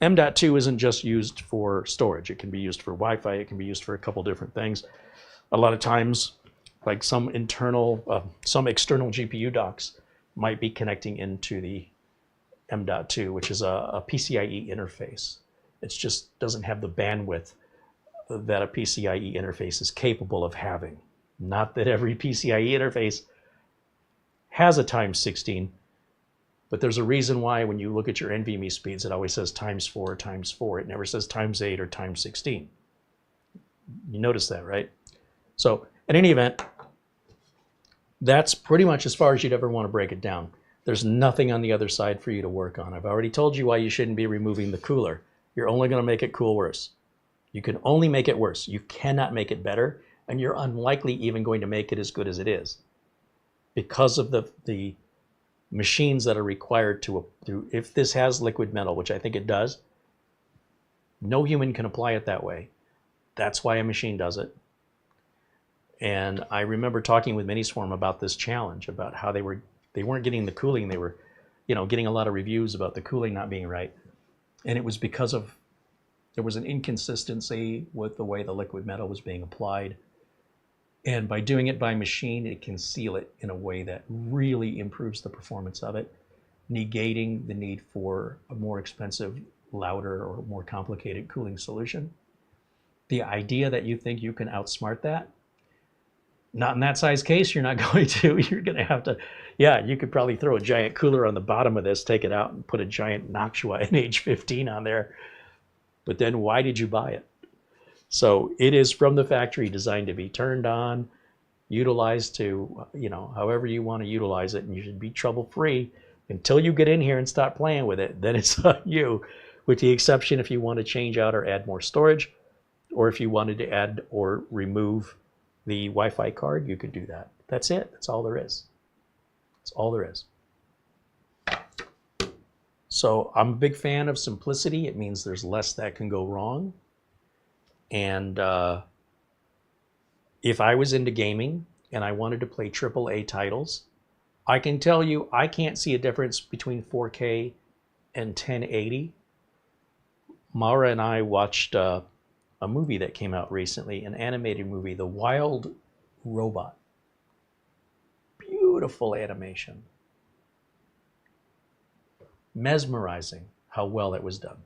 M.2 isn't just used for storage. It can be used for Wi-Fi. It can be used for a couple different things. A lot of times, like some external GPU docks might be connecting into the M.2, which is a PCIe interface. It just doesn't have the bandwidth that a PCIe interface is capable of having. Not that every PCIe interface has a times 16, but there's a reason why when you look at your NVMe speeds, it always says times 4 times 4. It never says times 8 or times 16. You notice that, right? So in any event, that's pretty much as far as you'd ever want to break it down. There's nothing on the other side for you to work on. I've already told you why you shouldn't be removing the cooler. You're only going to make it cool worse. You can only make it worse. You cannot make it better, and you're unlikely even going to make it as good as it is because of the machines that are required to, if this has liquid metal, which I think it does, no human can apply it that way. That's why a machine does it. And I remember talking with Minisforum about this challenge, about how they weren't getting the cooling. They were, getting a lot of reviews about the cooling not being right. And it was because of, there was an inconsistency with the way the liquid metal was being applied. And by doing it by machine, it can seal it in a way that really improves the performance of it, negating the need for a more expensive, louder, or more complicated cooling solution. The idea that you think you can outsmart that, not in that size case, you're not going to. You're going to have to, you could probably throw a giant cooler on the bottom of this, take it out, and put a giant Noctua NH15 on there. But then why did you buy it? So it is from the factory designed to be turned on, utilized to, however you want to utilize it, and you should be trouble-free until you get in here and start playing with it. Then it's on you, with the exception if you want to change out or add more storage, or if you wanted to add or remove the Wi-Fi card, you could do that. That's it. That's all there is. That's all there is. So I'm a big fan of simplicity. It means there's less that can go wrong. And if I was into gaming and I wanted to play AAA titles, I can tell you I can't see a difference between 4K and 1080. Mara and I watched a movie that came out recently, an animated movie, The Wild Robot. Beautiful animation. Mesmerizing how well it was done.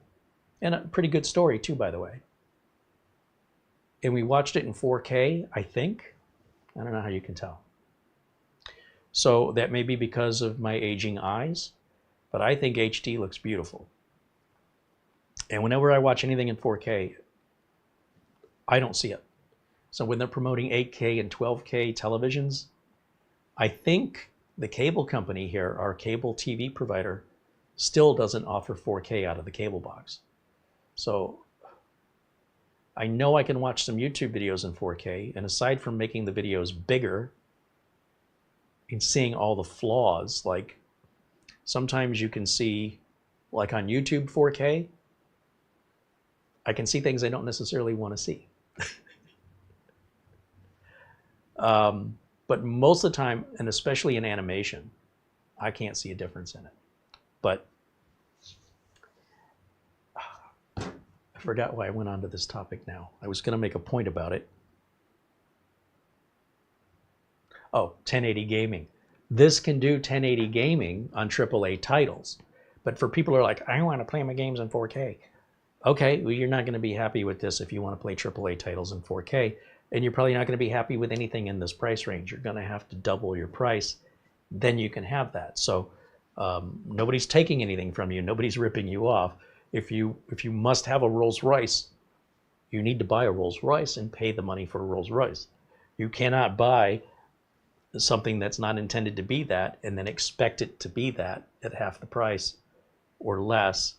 And a pretty good story too, by the way. And we watched it in 4K, I think. I don't know how you can tell. So that may be because of my aging eyes, but I think HD looks beautiful. And whenever I watch anything in 4K, I don't see it. So when they're promoting 8K and 12K televisions, I think the cable company here, our cable TV provider, still doesn't offer 4K out of the cable box. So I know I can watch some YouTube videos in 4K, and aside from making the videos bigger and seeing all the flaws, like sometimes you can see, like on YouTube 4K, I can see things I don't necessarily want to see. But most of the time, and especially in animation, I can't see a difference in it. But I forgot why I went on to this topic now. I was going to make a point about it. Oh, 1080 gaming. This can do 1080 gaming on AAA titles. But for people who are like, I want to play my games in 4K. Okay, well, you're not going to be happy with this if you want to play AAA titles in 4K. And you're probably not going to be happy with anything in this price range. You're going to have to double your price. Then you can have that. So nobody's taking anything from you. Nobody's ripping you off. If you must have a Rolls Royce, you need to buy a Rolls Royce and pay the money for a Rolls Royce. You cannot buy something that's not intended to be that and then expect it to be that at half the price or less,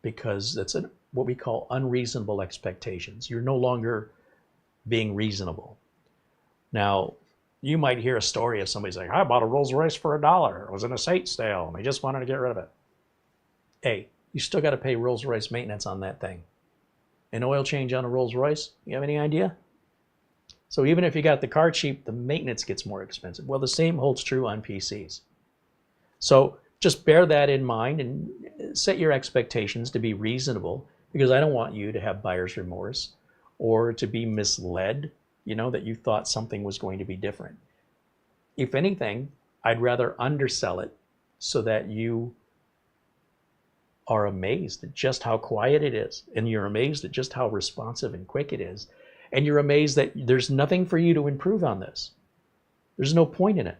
because that's what we call unreasonable expectations. You're no longer being reasonable. Now, you might hear a story of somebody saying, I bought a Rolls Royce for $1. It was an estate sale and I just wanted to get rid of it. A, you still got to pay Rolls-Royce maintenance on that thing. An oil change on a Rolls-Royce, you have any idea? So even if you got the car cheap, the maintenance gets more expensive. Well, the same holds true on PCs. So just bear that in mind and set your expectations to be reasonable, because I don't want you to have buyer's remorse or to be misled, you know, that you thought something was going to be different. If anything, I'd rather undersell it so that you are amazed at just how quiet it is, and you're amazed at just how responsive and quick it is, and you're amazed that there's nothing for you to improve on this. There's no point in it.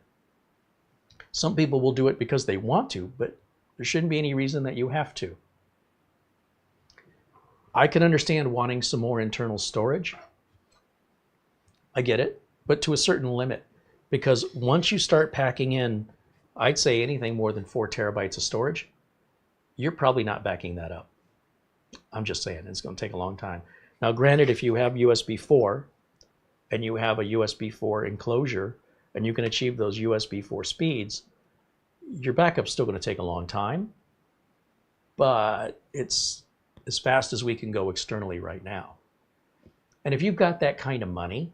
Some people will do it because they want to, but there shouldn't be any reason that you have to. I can understand wanting some more internal storage. I get it, but to a certain limit, because once you start packing in, I'd say anything more than 4 terabytes of storage, you're probably not backing that up. I'm just saying, it's going to take a long time. Now, granted, if you have USB 4 and you have a USB 4 enclosure and you can achieve those USB 4 speeds, your backup's still going to take a long time, but it's as fast as we can go externally right now. And if you've got that kind of money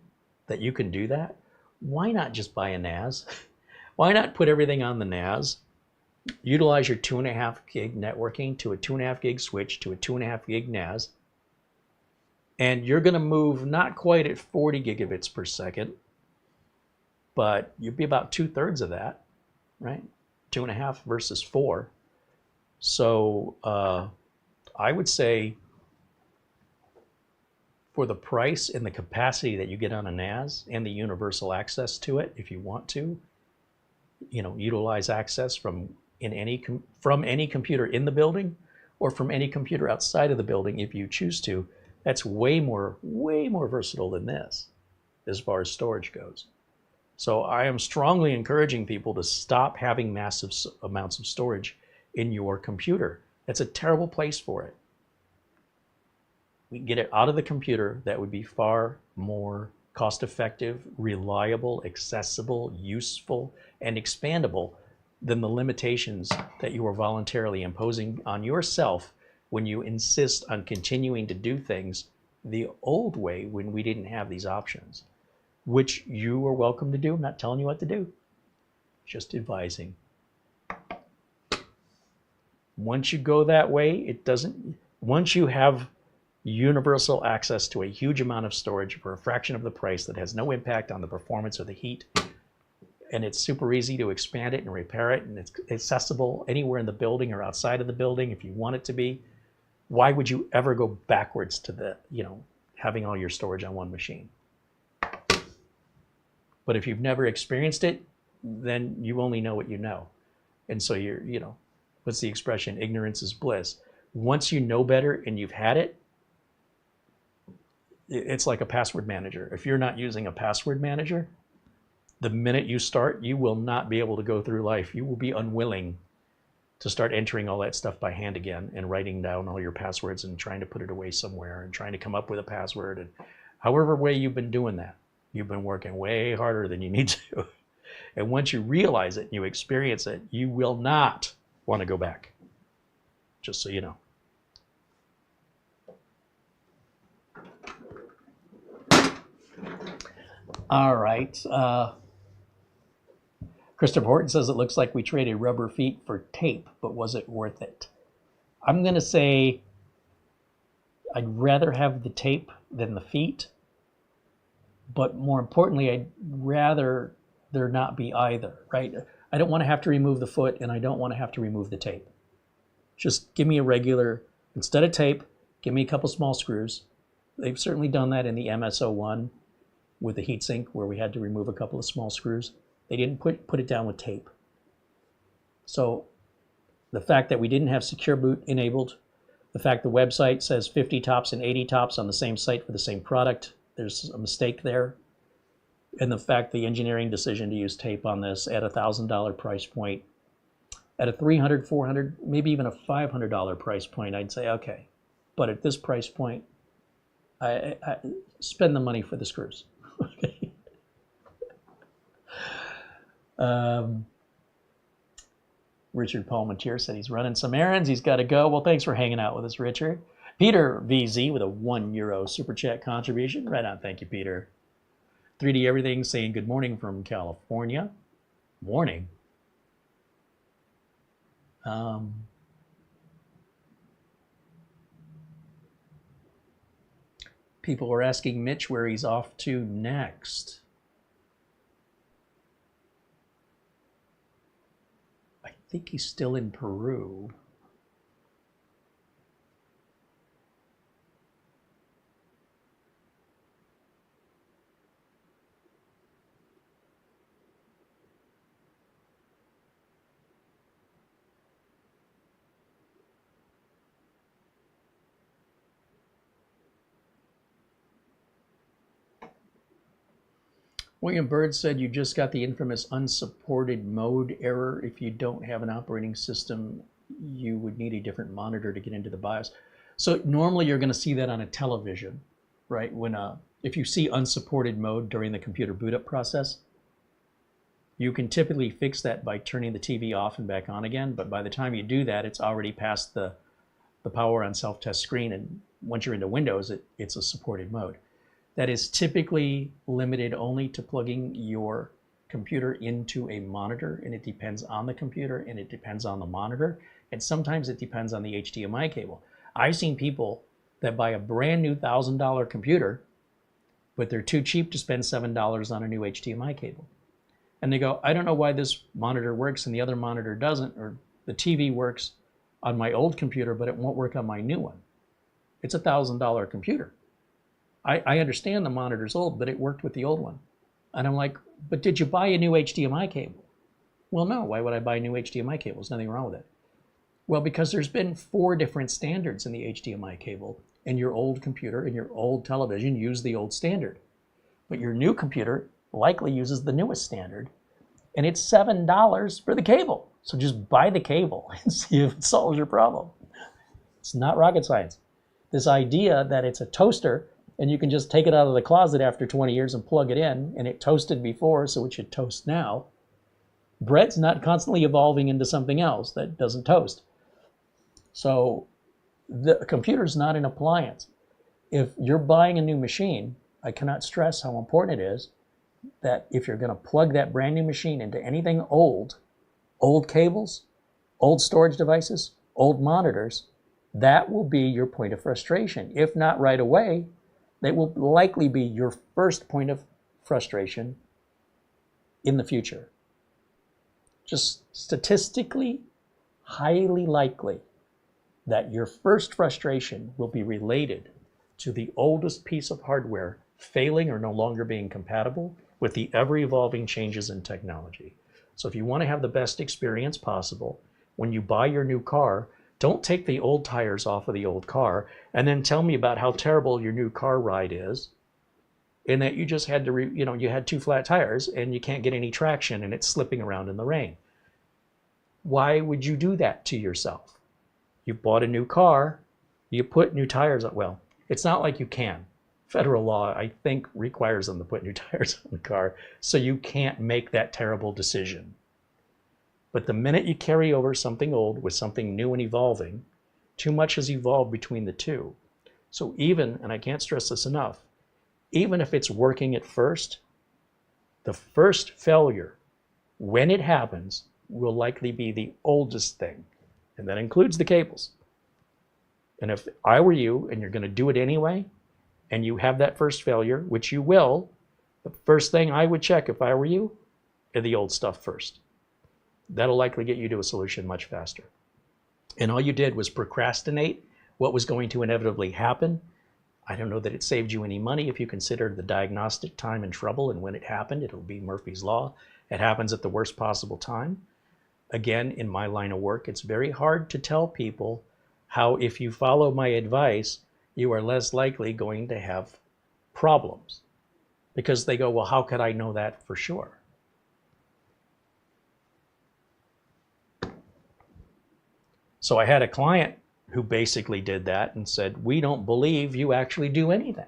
that you can do that, why not just buy a NAS? Why not put everything on the NAS? Utilize your 2.5 gig networking to a 2.5 gig switch to a 2.5 gig NAS, and you're going to move not quite at 40 gigabits per second, but you'll be about 2/3 of that, right? 2.5 versus 4. So I would say for the price and the capacity that you get on a NAS and the universal access to it, if you want to, you know, utilize access from any computer in the building or from any computer outside of the building if you choose to, that's way more versatile than this as far as storage goes. So I am strongly encouraging people to stop having massive amounts of storage in your computer. That's a terrible place for it. We can get it out of the computer. That would be far more cost-effective, reliable, accessible, useful, and expandable than the limitations that you are voluntarily imposing on yourself when you insist on continuing to do things the old way when we didn't have these options, which you are welcome to do. I'm not telling you what to do, just advising. Once you go that way, once you have universal access to a huge amount of storage for a fraction of the price that has no impact on the performance or the heat, and it's super easy to expand it and repair it, and it's accessible anywhere in the building or outside of the building if you want it to be, why would you ever go backwards to having all your storage on one machine? But if you've never experienced it, then you only know what you know. And so what's the expression? Ignorance is bliss. Once you know better and you've had it, it's like a password manager. If you're not using a password manager, the minute you start, you will not be able to go through life. You will be unwilling to start entering all that stuff by hand again and writing down all your passwords and trying to put it away somewhere and trying to come up with a password. And however way you've been doing that, you've been working way harder than you need to. And once you realize it and you experience it, you will not want to go back, just so you know. All right. Christopher Horton says, it looks like we traded rubber feet for tape, but was it worth it? I'm going to say I'd rather have the tape than the feet, but more importantly, I'd rather there not be either, right? I don't want to have to remove the foot, and I don't want to have to remove the tape. Just give me a regular, instead of tape, give me a couple small screws. They've certainly done that in the MS-01 with the heatsink where we had to remove a couple of small screws. They didn't put it down with tape. So the fact that we didn't have Secure Boot enabled, the fact the website says 50 tops and 80 tops on the same site for the same product, there's a mistake there. And the fact the engineering decision to use tape on this at a $1,000 price point, at a $300, $400, maybe even a $500 price point, I'd say, okay. But at this price point, I spend the money for the screws. Richard Palmentier said he's running some errands. He's got to go. Well, thanks for hanging out with us, Richard. Peter VZ with a €1 super chat contribution. Right on. Thank you, Peter. 3D Everything saying good morning from California. Morning. People were asking Mitch where he's off to next. I think he's still in Peru. William Bird said you just got the infamous unsupported mode error. If you don't have an operating system, you would need a different monitor to get into the BIOS. So normally you're going to see that on a television, right? If you see unsupported mode during the computer boot up process, you can typically fix that by turning the TV off and back on again. But by the time you do that, it's already past the power on self-test screen. And once you're into Windows, it's a supported mode. That is typically limited only to plugging your computer into a monitor, and it depends on the computer and it depends on the monitor, and sometimes it depends on the HDMI cable. I've seen people that buy a brand new $1,000 computer, but they're too cheap to spend $7 on a new HDMI cable. And they go, I don't know why this monitor works and the other monitor doesn't, or the TV works on my old computer, but it won't work on my new one. It's a $1,000 computer. I understand the monitor's old, but it worked with the old one. And I'm like, but did you buy a new HDMI cable? Well, no. Why would I buy a new HDMI cable? There's nothing wrong with it. Well, because there's been 4 different standards in the HDMI cable, and your old computer and your old television use the old standard. But your new computer likely uses the newest standard, and it's $7 for the cable. So just buy the cable and see if it solves your problem. It's not rocket science. This idea that it's a toaster and you can just take it out of the closet after 20 years and plug it in, and it toasted before, so it should toast now. Bread's not constantly evolving into something else that doesn't toast. So the computer's not an appliance. If you're buying a new machine, I cannot stress how important it is that if you're going to plug that brand new machine into anything old cables, old storage devices, old monitors, that will be your point of frustration. If not right away, that will likely be your first point of frustration in the future. Just statistically, highly likely that your first frustration will be related to the oldest piece of hardware failing or no longer being compatible with the ever-evolving changes in technology. So if you want to have the best experience possible, when you buy your new car, don't take the old tires off of the old car and then tell me about how terrible your new car ride is, and that you just had to, you had 2 flat tires and you can't get any traction and it's slipping around in the rain. Why would you do that to yourself? You bought a new car, you put new tires on. Well, it's not like you can. Federal law, I think, requires them to put new tires on the car, so you can't make that terrible decision. But the minute you carry over something old with something new and evolving, too much has evolved between the two. So even, and I can't stress this enough, even if it's working at first, the first failure, when it happens, will likely be the oldest thing. And that includes the cables. And if I were you and you're going to do it anyway, and you have that first failure, which you will, the first thing I would check if I were you, are the old stuff first. That'll likely get you to a solution much faster. And all you did was procrastinate what was going to inevitably happen. I don't know that it saved you any money if you consider the diagnostic time and trouble, and when it happened, it'll be Murphy's Law. It happens at the worst possible time. Again, in my line of work, it's very hard to tell people how, if you follow my advice, you are less likely going to have problems. Because they go, well, how could I know that for sure? So I had a client who basically did that and said, we don't believe you actually do anything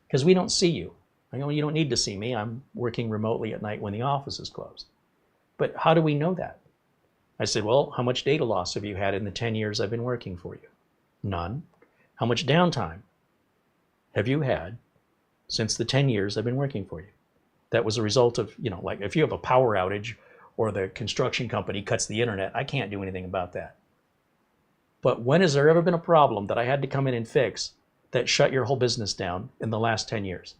because we don't see you. I go, you don't need to see me. I'm working remotely at night when the office is closed. But how do we know that? I said, well, how much data loss have you had in the 10 years I've been working for you? None. How much downtime have you had since the 10 years I've been working for you? That was a result of, like if you have a power outage or the construction company cuts the internet, I can't do anything about that. But when has there ever been a problem that I had to come in and fix that shut your whole business down in the last 10 years?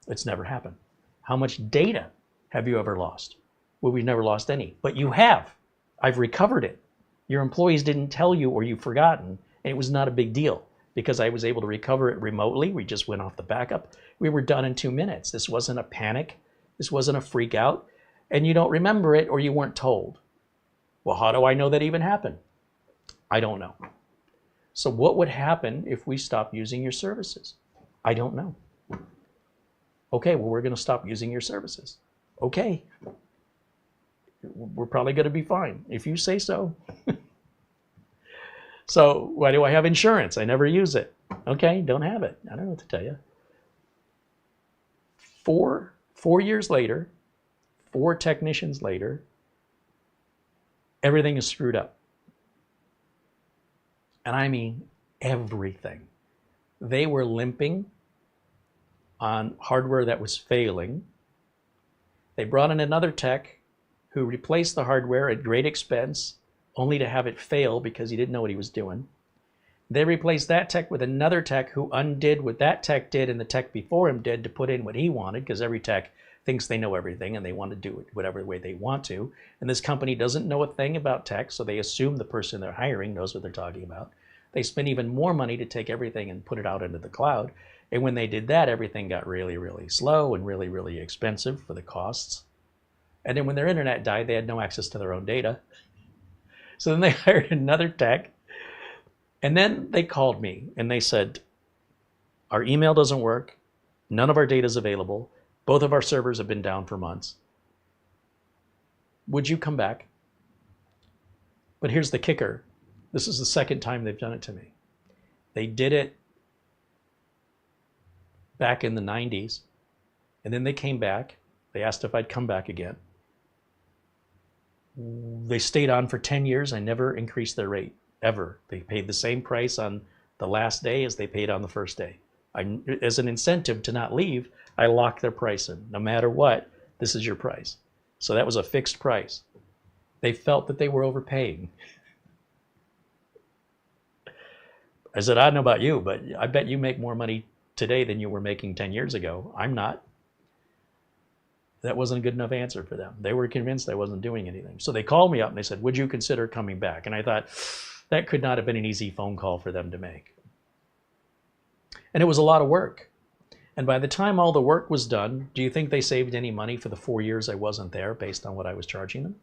It's never happened. How much data have you ever lost? Well, we've never lost any, but you have. I've recovered it. Your employees didn't tell you or you've forgotten, and it was not a big deal because I was able to recover it remotely. We just went off the backup. We were done in 2 minutes. This wasn't a panic. This wasn't a freak out, and you don't remember it or you weren't told. Well, how do I know that even happened? I don't know. So what would happen if we stopped using your services? I don't know. Okay, well, we're going to stop using your services. Okay. We're probably going to be fine if you say so. So why do I have insurance? I never use it. Okay, don't have it. I don't know what to tell you. Four years later, 4 technicians later, everything is screwed up. And I mean everything. They were limping on hardware that was failing. They brought in another tech who replaced the hardware at great expense, only to have it fail because he didn't know what he was doing. They replaced that tech with another tech who undid what that tech did and the tech before him did to put in what he wanted, because every tech thinks they know everything and they want to do it whatever way they want to. And this company doesn't know a thing about tech, so they assume the person they're hiring knows what they're talking about. They spend even more money to take everything and put it out into the cloud. And when they did that, everything got really, really slow and really, really expensive for the costs. And then when their internet died, they had no access to their own data. So then they hired another tech. And then they called me and they said, our email doesn't work. None of our data is available. Both of our servers have been down for months. Would you come back? But here's the kicker. This is the second time they've done it to me. They did it back in the 90s. And then they came back. They asked if I'd come back again. They stayed on for 10 years. I never increased their rate, ever. They paid the same price on the last day as they paid on the first day. As an incentive to not leave, I locked their price in. No matter what, this is your price. So that was a fixed price. They felt that they were overpaying. I said, I don't know about you, but I bet you make more money today than you were making 10 years ago. I'm not. That wasn't a good enough answer for them. They were convinced I wasn't doing anything. So they called me up and they said, would you consider coming back? And I thought, that could not have been an easy phone call for them to make. And it was a lot of work. And by the time all the work was done, do you think they saved any money for the 4 years I wasn't there based on what I was charging them?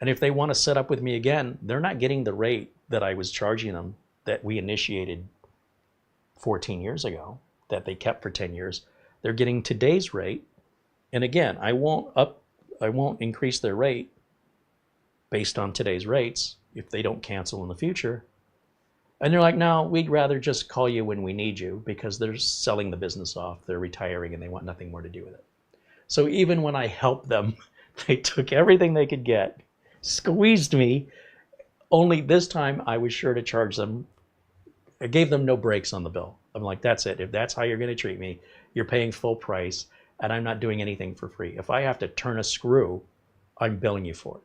And if they want to set up with me again, they're not getting the rate that I was charging them that we initiated 14 years ago, that they kept for 10 years. They're getting today's rate. And again, I won't increase their rate based on today's rates if they don't cancel in the future. And they're like, no, we'd rather just call you when we need you, because they're selling the business off, they're retiring, and they want nothing more to do with it. So even when I helped them, they took everything they could get, squeezed me, only this time I was sure to charge them. I gave them no breaks on the bill. I'm like, that's it. If that's how you're going to treat me, you're paying full price, and I'm not doing anything for free. If I have to turn a screw, I'm billing you for it.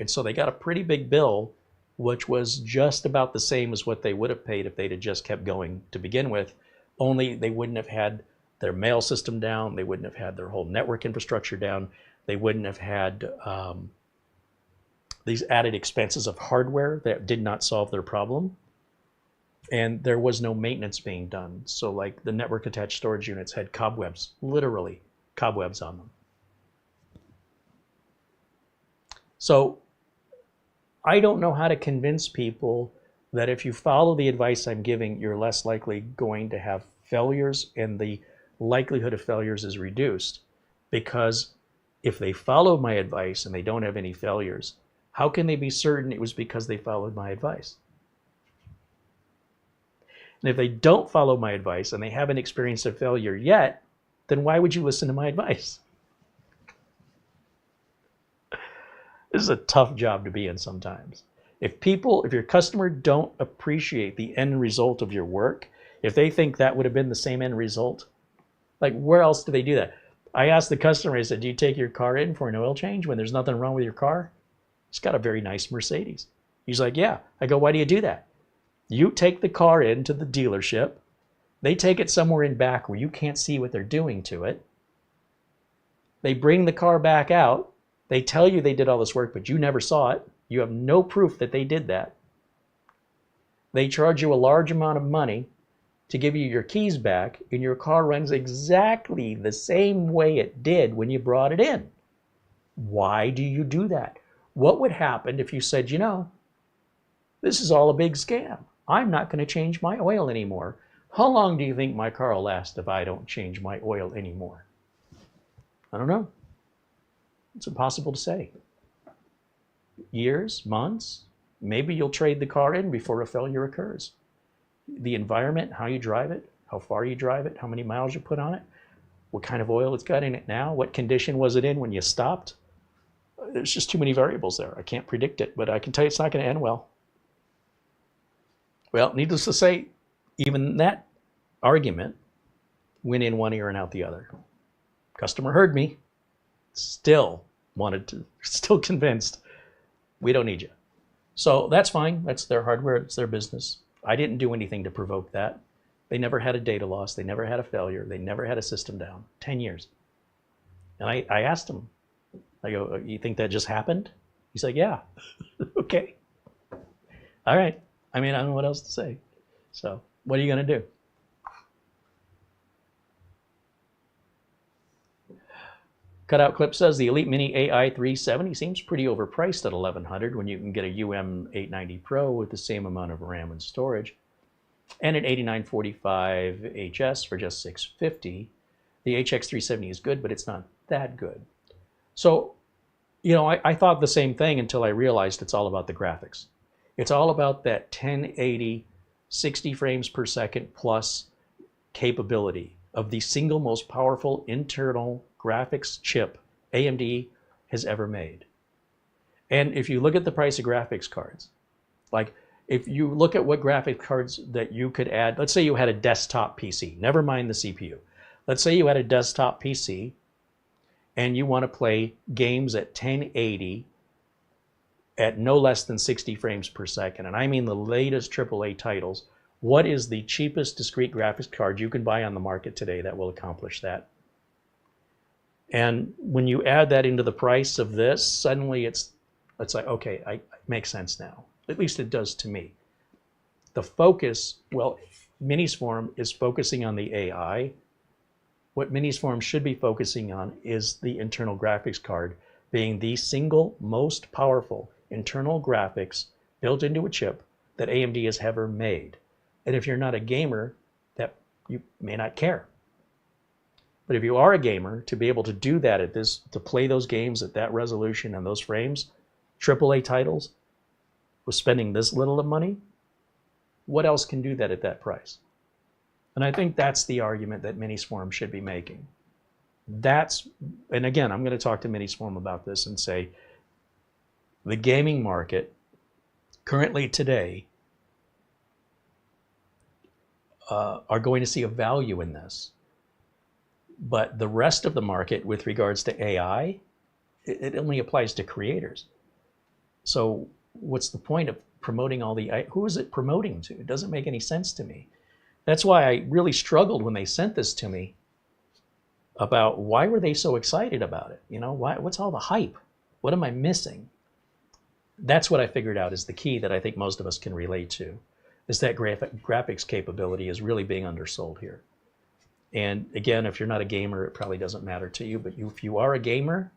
And so they got a pretty big bill, which was just about the same as what they would have paid if they'd have just kept going to begin with, only they wouldn't have had their mail system down, they wouldn't have had their whole network infrastructure down, they wouldn't have had these added expenses of hardware that did not solve their problem, and there was no maintenance being done. So like the network attached storage units had cobwebs, literally cobwebs on them. So I don't know how to convince people that if you follow the advice I'm giving, you're less likely going to have failures, and the likelihood of failures is reduced. Because if they follow my advice and they don't have any failures, how can they be certain it was because they followed my advice? And if they don't follow my advice and they haven't experienced a failure yet, then why would you listen to my advice? This is a tough job to be in sometimes. If your customer don't appreciate the end result of your work, if they think that would have been the same end result, like where else do they do that? I asked the customer, I said, do you take your car in for an oil change when there's nothing wrong with your car? He's got a very nice Mercedes. He's like, yeah. I go, why do you do that? You take the car into the dealership. They take it somewhere in back where you can't see what they're doing to it. They bring the car back out. They tell you they did all this work, but you never saw it. You have no proof that they did that. They charge you a large amount of money to give you your keys back, and your car runs exactly the same way it did when you brought it in. Why do you do that? What would happen if you said, you know, this is all a big scam. I'm not going to change my oil anymore. How long do you think my car will last if I don't change my oil anymore? I don't know. It's impossible to say. Years, months, maybe you'll trade the car in before a failure occurs. The environment, how you drive it, how far you drive it, how many miles you put on it, what kind of oil it's got in it now, what condition was it in when you stopped. There's just too many variables there. I can't predict it, but I can tell you it's not going to end well. Well, needless to say, even that argument went in one ear and out the other. Customer heard me, still convinced we don't need you. So that's fine. That's their hardware. It's their business. I didn't do anything to provoke that. They never had a data loss. They never had a failure. They never had a system down. 10 years. And I asked him, I go, you think that just happened? He's like, yeah. Okay. All right. I mean, I don't know what else to say. So what are you going to do? Cutout clip says the EliteMini AI370 seems pretty overpriced at $1,100 when you can get a UM890 Pro with the same amount of RAM and storage, and an 8945 HS for just $650. The HX370 is good, but it's not that good. So, you know, I thought the same thing until I realized it's all about the graphics. It's all about that 1080, 60 frames per second plus capability of the single most powerful internal graphics chip AMD has ever made. And if you look at the price of graphics cards, like if you look at what graphics cards that you could add, let's say you had a desktop PC, never mind the CPU. Let's say you had a desktop PC and you want to play games at 1080 at no less than 60 frames per second. And I mean the latest AAA titles. What is the cheapest discrete graphics card you can buy on the market today that will accomplish that? And when you add that into the price of this, suddenly it's like, okay, it makes sense now. At least it does to me. The focus, well, Minisforum is focusing on the AI. What Minisforum should be focusing on is the internal graphics card being the single most powerful internal graphics built into a chip that AMD has ever made. And if you're not a gamer, that you may not care. But if you are a gamer, to be able to do that at this, to play those games at that resolution and those frames, AAA titles, with spending this little of money, what else can do that at that price? And I think that's the argument that Minisforum should be making. And again, I'm going to talk to Minisforum about this and say, the gaming market currently today are going to see a value in this. But the rest of the market with regards to AI, it only applies to creators. So what's the point of promoting who is it promoting to? It doesn't make any sense to me. That's why I really struggled when they sent this to me about why were they so excited about it? You know, what's all the hype? What am I missing? That's what I figured out is the key that I think most of us can relate to, is that graphics capability is really being undersold here. And again, if you're not a gamer, it probably doesn't matter to you, but if you are a gamer,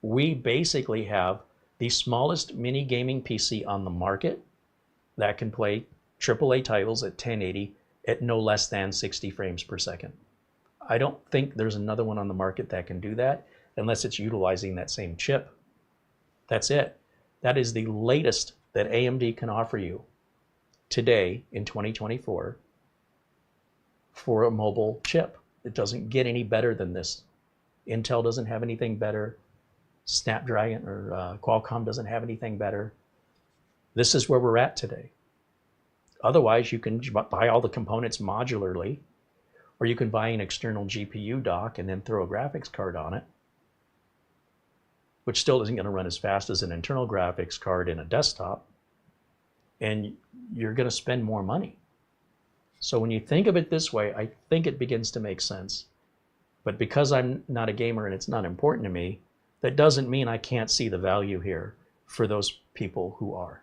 we basically have the smallest mini gaming PC on the market that can play AAA titles at 1080 at no less than 60 frames per second. I don't think there's another one on the market that can do that unless it's utilizing that same chip. That's it. That is the latest that AMD can offer you today in 2024 for a mobile chip. It doesn't get any better than this. Intel doesn't have anything better. Snapdragon or Qualcomm doesn't have anything better. This is where we're at today. Otherwise, you can buy all the components modularly, or you can buy an external GPU dock and then throw a graphics card on it, which still isn't going to run as fast as an internal graphics card in a desktop, and you're going to spend more money. So when you think of it this way, I think it begins to make sense. But because I'm not a gamer and it's not important to me, that doesn't mean I can't see the value here for those people who are.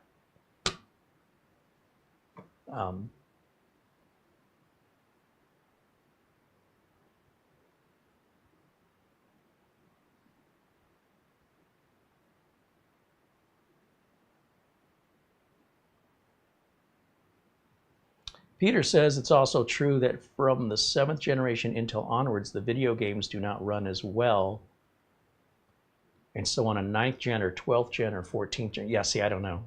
Peter says it's also true that from the 7th generation Intel onwards, the video games do not run as well. And so on a 9th gen or 12th gen or 14th gen, yeah, see, I don't know.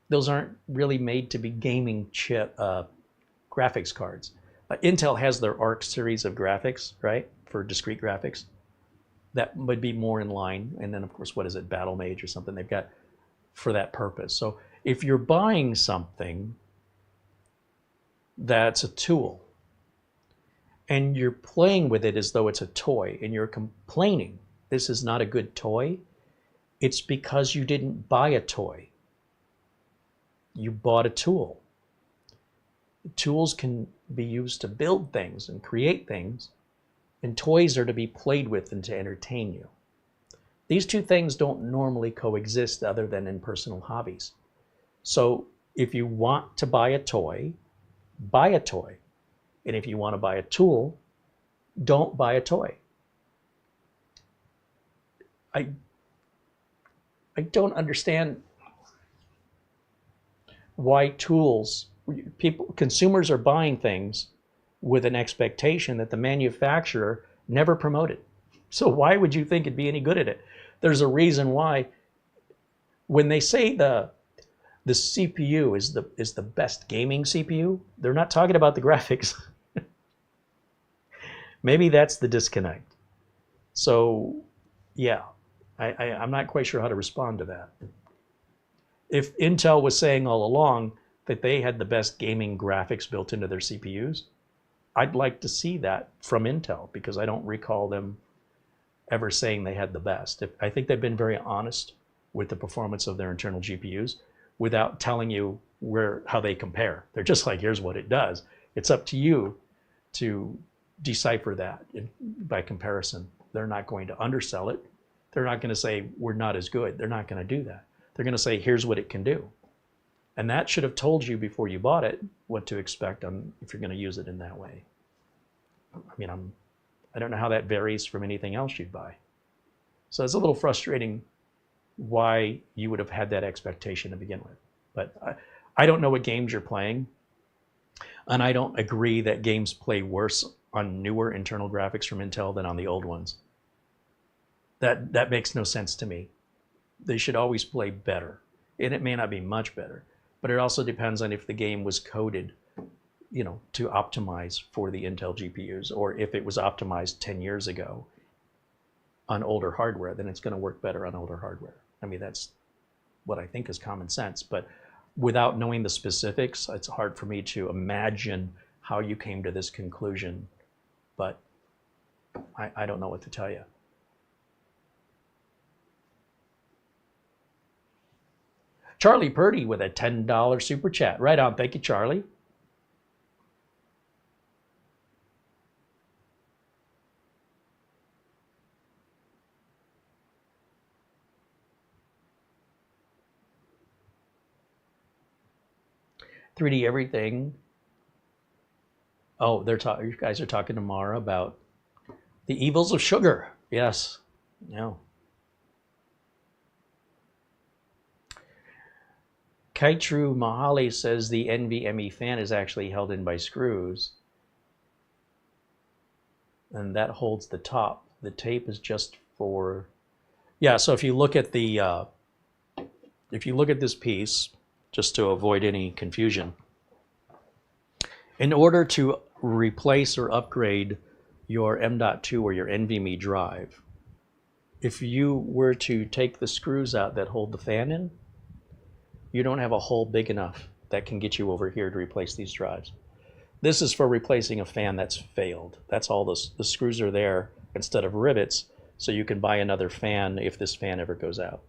Those aren't really made to be gaming chip graphics cards. Intel has their ARC series of graphics, right, for discrete graphics. That would be more in line. And then, of course, what is it, Battle Mage or something they've got for that purpose. So if you're buying something that's a tool and you're playing with it as though it's a toy and you're complaining this is not a good toy, it's because you didn't buy a toy. You bought a tool. Tools can be used to build things and create things, and toys are to be played with and to entertain you. These two things don't normally coexist other than in personal hobbies. So if you want to buy a toy, buy a toy. And if you want to buy a tool, don't buy a toy. I don't understand why consumers are buying things with an expectation that the manufacturer never promoted. So why would you think it'd be any good at it? There's a reason why when they say the CPU is the best gaming CPU, they're not talking about the graphics. Maybe that's the disconnect. So yeah, I'm not quite sure how to respond to that. If Intel was saying all along that they had the best gaming graphics built into their CPUs, I'd like to see that from Intel, because I don't recall them ever saying they had the best. I think they've been very honest with the performance of their internal GPUs without telling you how they compare. They're just like, here's what it does. It's up to you to decipher that by comparison. They're not going to undersell it. They're not going to say we're not as good. They're not going to do that. They're going to say, here's what it can do. And that should have told you before you bought it what to expect if you're going to use it in that way. I mean, I don't know how that varies from anything else you'd buy. So it's a little frustrating why you would have had that expectation to begin with. But I don't know what games you're playing. And I don't agree that games play worse on newer internal graphics from Intel than on the old ones. That makes no sense to me. They should always play better. And it may not be much better, but it also depends on if the game was coded, to optimize for the Intel GPUs, or if it was optimized 10 years ago on older hardware, then it's going to work better on older hardware. I mean, that's what I think is common sense, but without knowing the specifics, it's hard for me to imagine how you came to this conclusion, but I don't know what to tell you. Charlie Purdy with a $10 super chat. Right on. Thank you, Charlie. "3D Everything." Oh, you guys are talking tomorrow about the evils of sugar. Yes. No. Kaitru Mahali says the NVMe fan is actually held in by screws, and that holds the top. The tape is just for, yeah. So if you look at this piece, just to avoid any confusion, in order to replace or upgrade your M.2 or your NVMe drive, if you were to take the screws out that hold the fan in, you don't have a hole big enough that can get you over here to replace these drives. This is for replacing a fan that's failed. That's all the screws are there instead of rivets, so you can buy another fan if this fan ever goes out.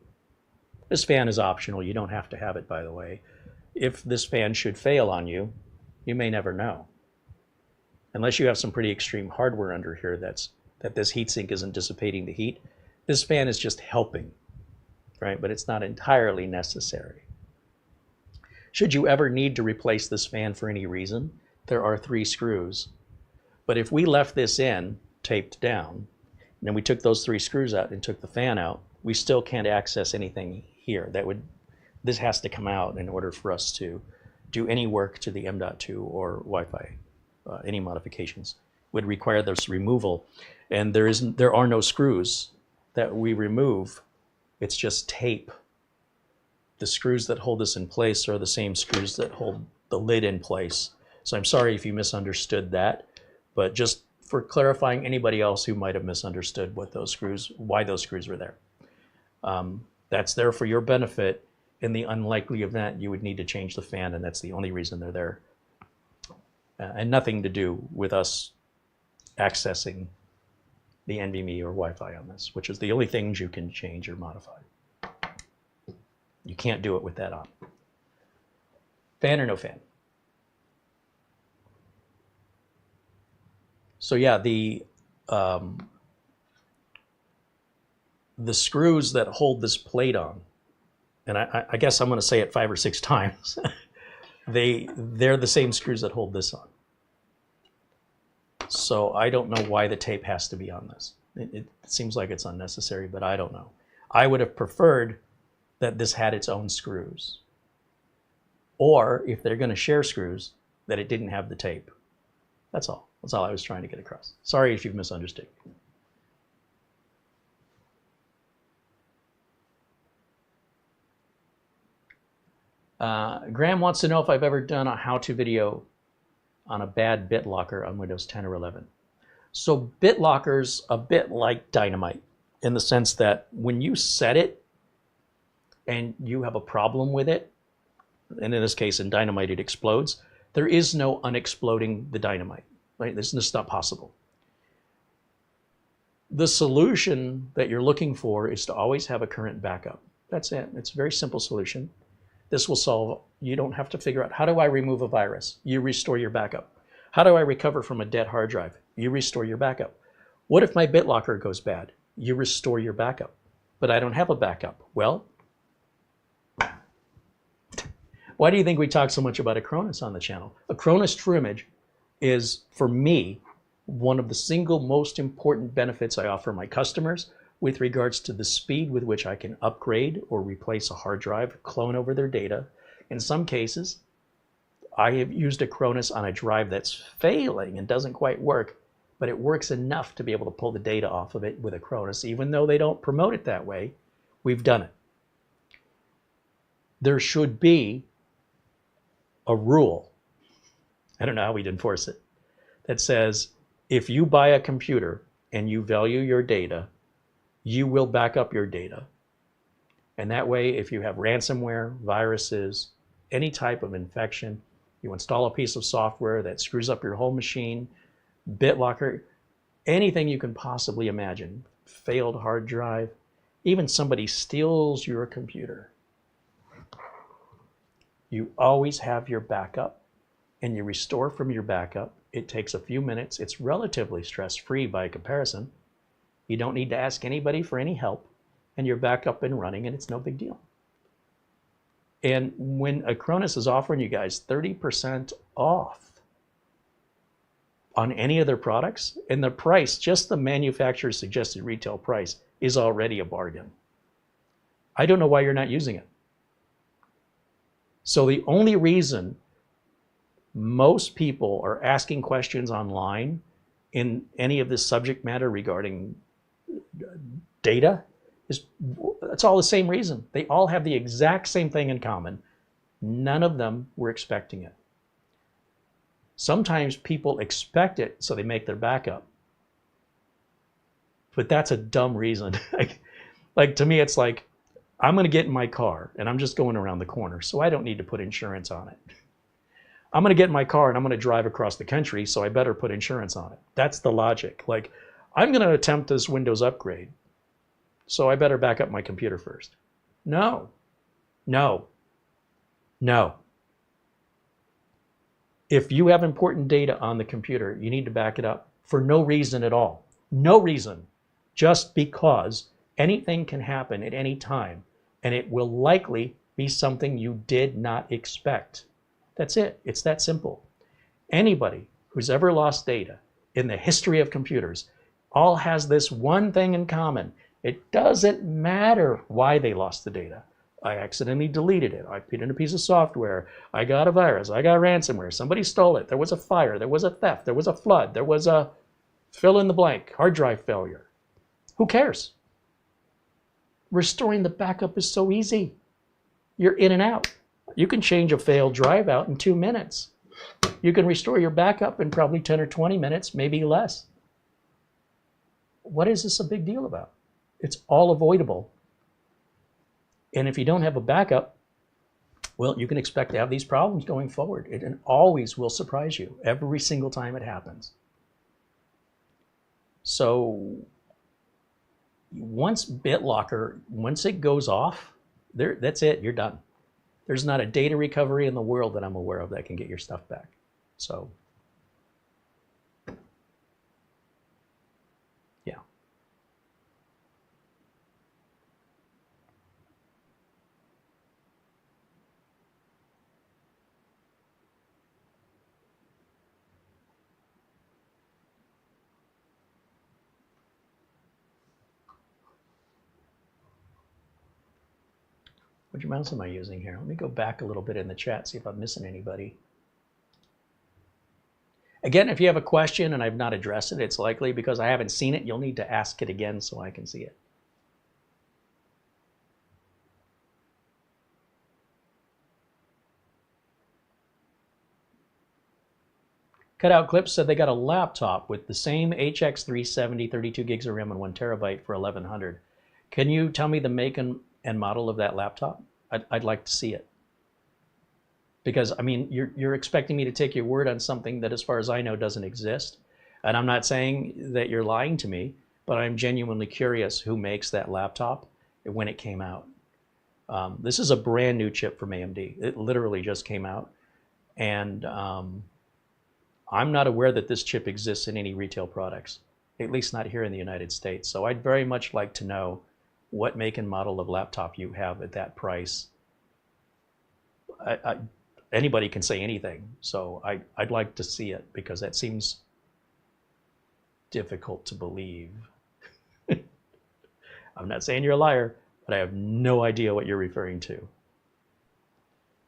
This fan is optional. You don't have to have it, by the way. If this fan should fail on you, you may never know. Unless you have some pretty extreme hardware under here that this heatsink isn't dissipating the heat. This fan is just helping, right? But it's not entirely necessary. Should you ever need to replace this fan for any reason, there are 3 screws. But if we left this in, taped down, and then we took those 3 screws out and took the fan out, we still can't access anything here. This has to come out in order for us to do any work to the M.2 or Wi-Fi. Any modifications would require this removal. And there are no screws that we remove. It's just tape. The screws that hold this in place are the same screws that hold the lid in place. So I'm sorry if you misunderstood that, but just for clarifying anybody else who might have misunderstood why those screws were there. That's there for your benefit in the unlikely event you would need to change the fan, and that's the only reason they're there. And nothing to do with us accessing the NVMe or Wi-Fi on this, which is the only things you can change or modify. You can't do it with that on. Fan or no fan? So yeah, the screws that hold this plate on, and I guess I'm going to say it 5 or 6 times, they're the same screws that hold this on. So I don't know why the tape has to be on this. It seems like it's unnecessary, but I don't know. I would have preferred that this had its own screws. Or if they're going to share screws, that it didn't have the tape. That's all. That's all I was trying to get across. Sorry if you've misunderstood. Graham wants to know if I've ever done a how-to video on a bad BitLocker on Windows 10 or 11. So BitLocker's a bit like dynamite in the sense that when you set it and you have a problem with it, and in this case in dynamite it explodes, there is no unexploding the dynamite. Right? This is not possible. The solution that you're looking for is to always have a current backup. That's it. It's a very simple solution. This will solve, you don't have to figure out, how do I remove a virus? You restore your backup. How do I recover from a dead hard drive? You restore your backup. What if my BitLocker goes bad? You restore your backup. But I don't have a backup. Well, why do you think we talk so much about Acronis on the channel? Acronis TrueImage is, for me, one of the single most important benefits I offer my customers with regards to the speed with which I can upgrade or replace a hard drive, clone over their data. In some cases, I have used Acronis on a drive that's failing and doesn't quite work, but it works enough to be able to pull the data off of it with Acronis. Even though they don't promote it that way, we've done it. There should be a rule, I don't know how we'd enforce it, that says if you buy a computer and you value your data, you will back up your data. And that way, if you have ransomware, viruses, any type of infection, you install a piece of software that screws up your whole machine, BitLocker, anything you can possibly imagine, failed hard drive, even somebody steals your computer, you always have your backup and you restore from your backup. It takes a few minutes. It's relatively stress-free by comparison. You don't need to ask anybody for any help, and you're back up and running, and it's no big deal. And when Acronis is offering you guys 30% off on any of their products, and the price, just the manufacturer's suggested retail price, is already a bargain. I don't know why you're not using it. So the only reason most people are asking questions online in any of this subject matter regarding data is, it's all the same reason. They all have the exact same thing in common. None of them were expecting it. Sometimes people expect it, so they make their backup. But that's a dumb reason. Like to me, it's like, I'm going to get in my car and I'm just going around the corner, so I don't need to put insurance on it. I'm going to get in my car and I'm going to drive across the country, so I better put insurance on it. That's the logic. Like, I'm going to attempt this Windows upgrade, so I better back up my computer first. No, no, no. If you have important data on the computer, you need to back it up for no reason at all. No reason. Just because anything can happen at any time, and it will likely be something you did not expect. That's it. It's that simple. Anybody who's ever lost data in the history of computers all has this one thing in common. It doesn't matter why they lost the data. I accidentally deleted it. I put in a piece of software. I got a virus. I got ransomware. Somebody stole it. There was a fire. There was a theft. There was a flood. There was a fill in the blank, hard drive failure. Who cares? Restoring the backup is so easy. You're in and out. You can change a failed drive out in 2 minutes. You can restore your backup in probably 10 or 20 minutes, maybe less. What is this a big deal about? It's all avoidable. And if you don't have a backup, well, you can expect to have these problems going forward. It always will surprise you every single time it happens. So once BitLocker, once it goes off, that's it, you're done. There's not a data recovery in the world that I'm aware of that can get your stuff back. So, yeah. Which mouse am I using here? Let me go back a little bit in the chat, see if I'm missing anybody. Again, if you have a question and I've not addressed it, it's likely because I haven't seen it. You'll need to ask it again so I can see it. Cutout Clips said they got a laptop with the same HX370, 32 gigs of RAM and 1 terabyte for $1,100. Can you tell me the make and model of that laptop? I'd like to see it. Because, I mean, you're expecting me to take your word on something that, as far as I know, doesn't exist. And I'm not saying that you're lying to me, but I'm genuinely curious who makes that laptop and when it came out. This is a brand new chip from AMD. It literally just came out. And I'm not aware that this chip exists in any retail products, at least not here in the United States. So I'd very much like to know what make and model of laptop you have at that price. Anybody can say anything, so I'd like to see it because that seems difficult to believe. I'm not saying you're a liar, but I have no idea what you're referring to.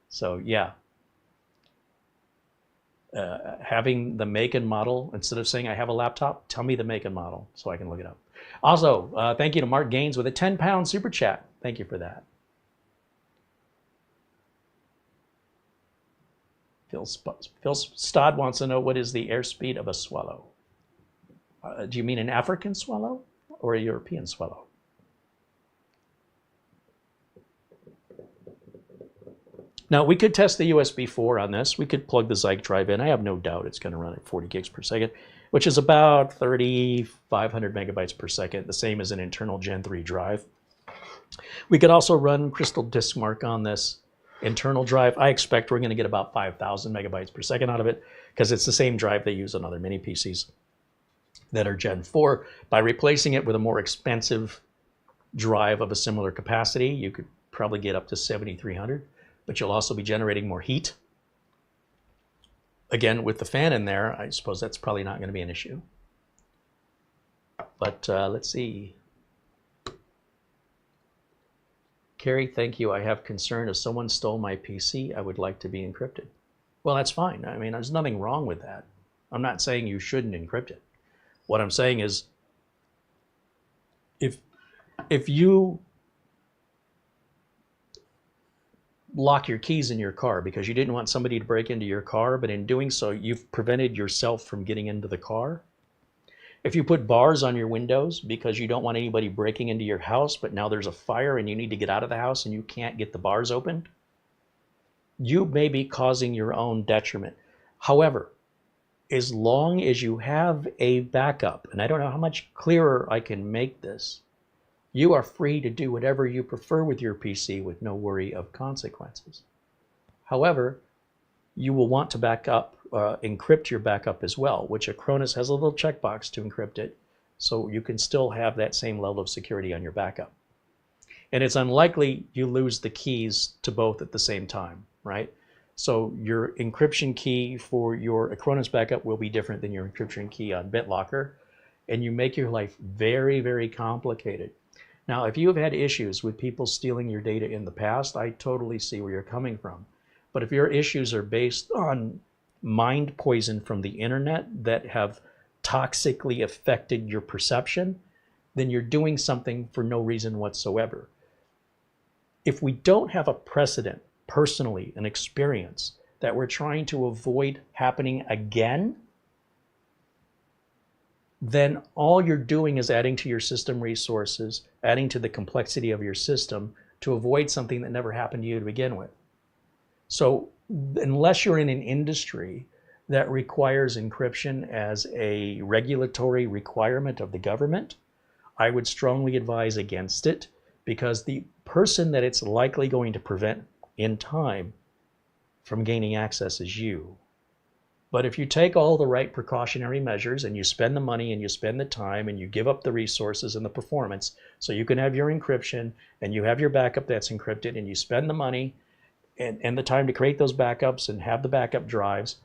So yeah, having the make and model, instead of saying I have a laptop, tell me the make and model so I can look it up. Also, thank you to Mark Gaines with a 10-pound super chat. Thank you for that. Phil Stodd wants to know, what is the airspeed of a swallow? Do you mean an African swallow or a European swallow? Now, we could test the USB 4 on this. We could plug the Xike drive in. I have no doubt it's going to run at 40 gigs per second, which is about 3,500 megabytes per second, the same as an internal Gen 3 drive. We could also run Crystal Disk Mark on this internal drive. I expect we're going to get about 5,000 megabytes per second out of it because it's the same drive they use on other mini PCs that are Gen 4. By replacing it with a more expensive drive of a similar capacity, you could probably get up to 7,300, but you'll also be generating more heat. Again, with the fan in there, I suppose that's probably not going to be an issue. But let's see. Carey, thank you. I have concern if someone stole my PC, I would like to be encrypted. Well, that's fine. I mean, there's nothing wrong with that. I'm not saying you shouldn't encrypt it. What I'm saying is, if you lock your keys in your car because you didn't want somebody to break into your car, but in doing so, you've prevented yourself from getting into the car, If you put bars on your windows because you don't want anybody breaking into your house, but now there's a fire and you need to get out of the house and you can't get the bars opened, you may be causing your own detriment. However, as long as you have a backup, and I don't know how much clearer I can make this, you are free to do whatever you prefer with your PC with no worry of consequences. However, you will want to encrypt your backup as well, which Acronis has a little checkbox to encrypt it, so you can still have that same level of security on your backup. And it's unlikely you lose the keys to both at the same time, right? So your encryption key for your Acronis backup will be different than your encryption key on BitLocker, and you make your life very, very complicated. Now, if you have had issues with people stealing your data in the past, I totally see where you're coming from. But if your issues are based on mind poison from the internet that have toxically affected your perception, then you're doing something for no reason whatsoever. If we don't have a precedent, personally, an experience that we're trying to avoid happening again, then all you're doing is adding to your system resources, adding to the complexity of your system to avoid something that never happened to you to begin with. So unless you're in an industry that requires encryption as a regulatory requirement of the government, I would strongly advise against it, because the person that it's likely going to prevent in time from gaining access is you. But if you take all the right precautionary measures and you spend the money and you spend the time and you give up the resources and the performance so you can have your encryption and you have your backup that's encrypted, and you spend the money and the time to create those backups and have the backup drives,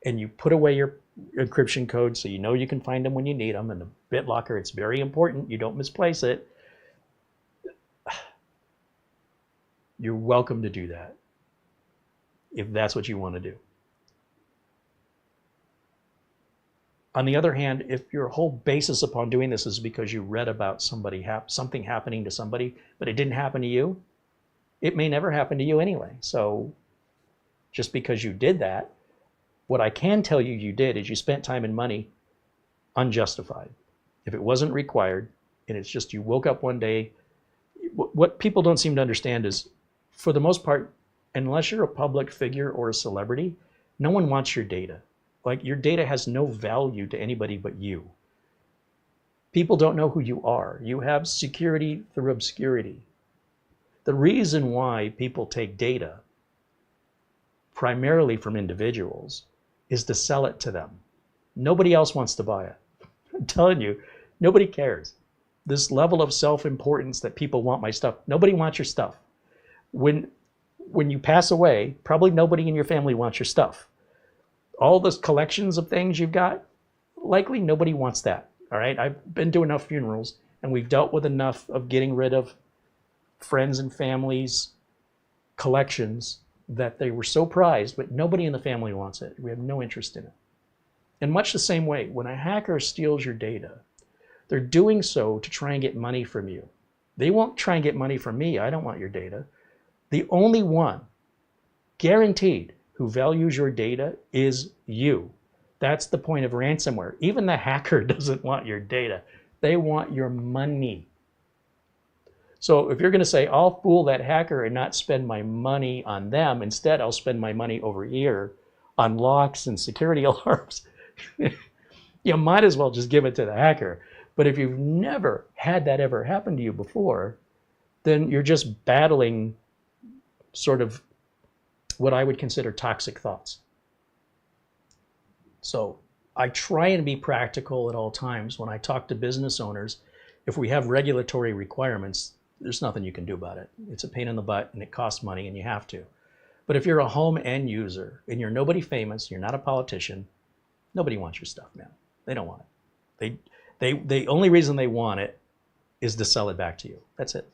and you put away your encryption code so you know you can find them when you need them, and the BitLocker, it's very important you don't misplace it, you're welcome to do that if that's what you want to do. On the other hand, if your whole basis upon doing this is because you read about something happening to somebody, but it didn't happen to you, it may never happen to you anyway. So just because you did that, what I can tell you you did is you spent time and money unjustified. If it wasn't required, and it's just you woke up one day, what people don't seem to understand is, for the most part, unless you're a public figure or a celebrity, no one wants your data. Like, your data has no value to anybody but you. People don't know who you are. You have security through obscurity. The reason why people take data, primarily from individuals, is to sell it to them. Nobody else wants to buy it. I'm telling you, nobody cares. This level of self-importance that people want my stuff, nobody wants your stuff. When you pass away, probably nobody in your family wants your stuff. All those collections of things you've got, likely nobody wants that. All right, I've been to enough funerals, and we've dealt with enough of getting rid of friends and families' collections that they were so prized, but nobody in the family wants it. We have no interest in it. In much the same way, when a hacker steals your data, they're doing so to try and get money from you. They won't try and get money from me. I don't want your data. The only one, guaranteed, who values your data is you. That's the point of ransomware. Even the hacker doesn't want your data. They want your money. So if you're going to say, I'll fool that hacker and not spend my money on them, instead I'll spend my money over here on locks and security alarms, you might as well just give it to the hacker. But if you've never had that ever happen to you before, then you're just battling sort of what I would consider toxic thoughts. So I try and be practical at all times when I talk to business owners. If we have regulatory requirements, there's nothing you can do about it. It's a pain in the butt and it costs money and you have to. But if you're a home end user and you're nobody famous, you're not a politician, nobody wants your stuff, man. They don't want it. The only reason they want it is to sell it back to you. That's it.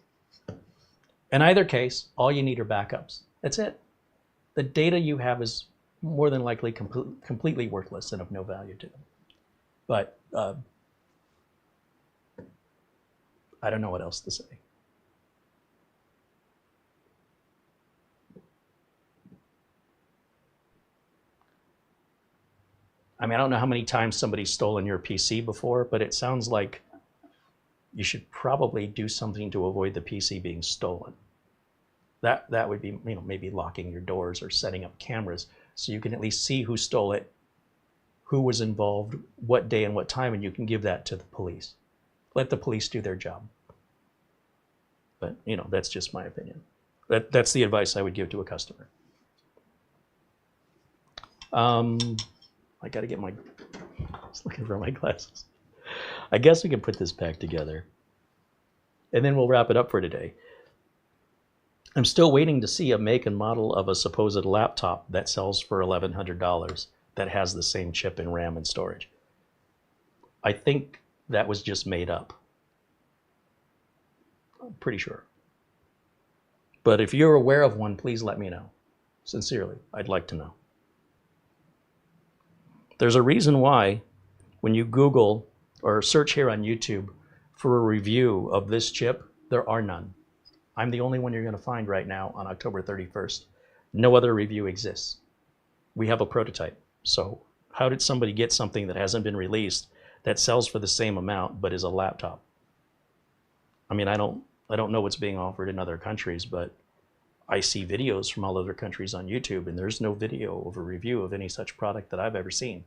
In either case, all you need are backups. That's it. The data you have is more than likely completely worthless and of no value to them. But I don't know what else to say. I mean, I don't know how many times somebody's stolen your PC before, but it sounds like you should probably do something to avoid the PC being stolen. That would be, maybe locking your doors or setting up cameras so you can at least see who stole it, who was involved, what day and what time, and you can give that to the police. Let the police do their job. But, that's just my opinion. That's the advice I would give to a customer. I got to get I was looking for my glasses. I guess we can put this back together. And then we'll wrap it up for today. I'm still waiting to see a make and model of a supposed laptop that sells for $1,100 that has the same chip in RAM and storage. I think that was just made up. I'm pretty sure. But if you're aware of one, please let me know. Sincerely, I'd like to know. There's a reason why when you Google or search here on YouTube for a review of this chip, there are none. I'm the only one you're going to find right now on October 31st. No other review exists. We have a prototype. So how did somebody get something that hasn't been released that sells for the same amount but is a laptop? I mean, I don't know what's being offered in other countries, but I see videos from all other countries on YouTube, and there's no video of a review of any such product that I've ever seen.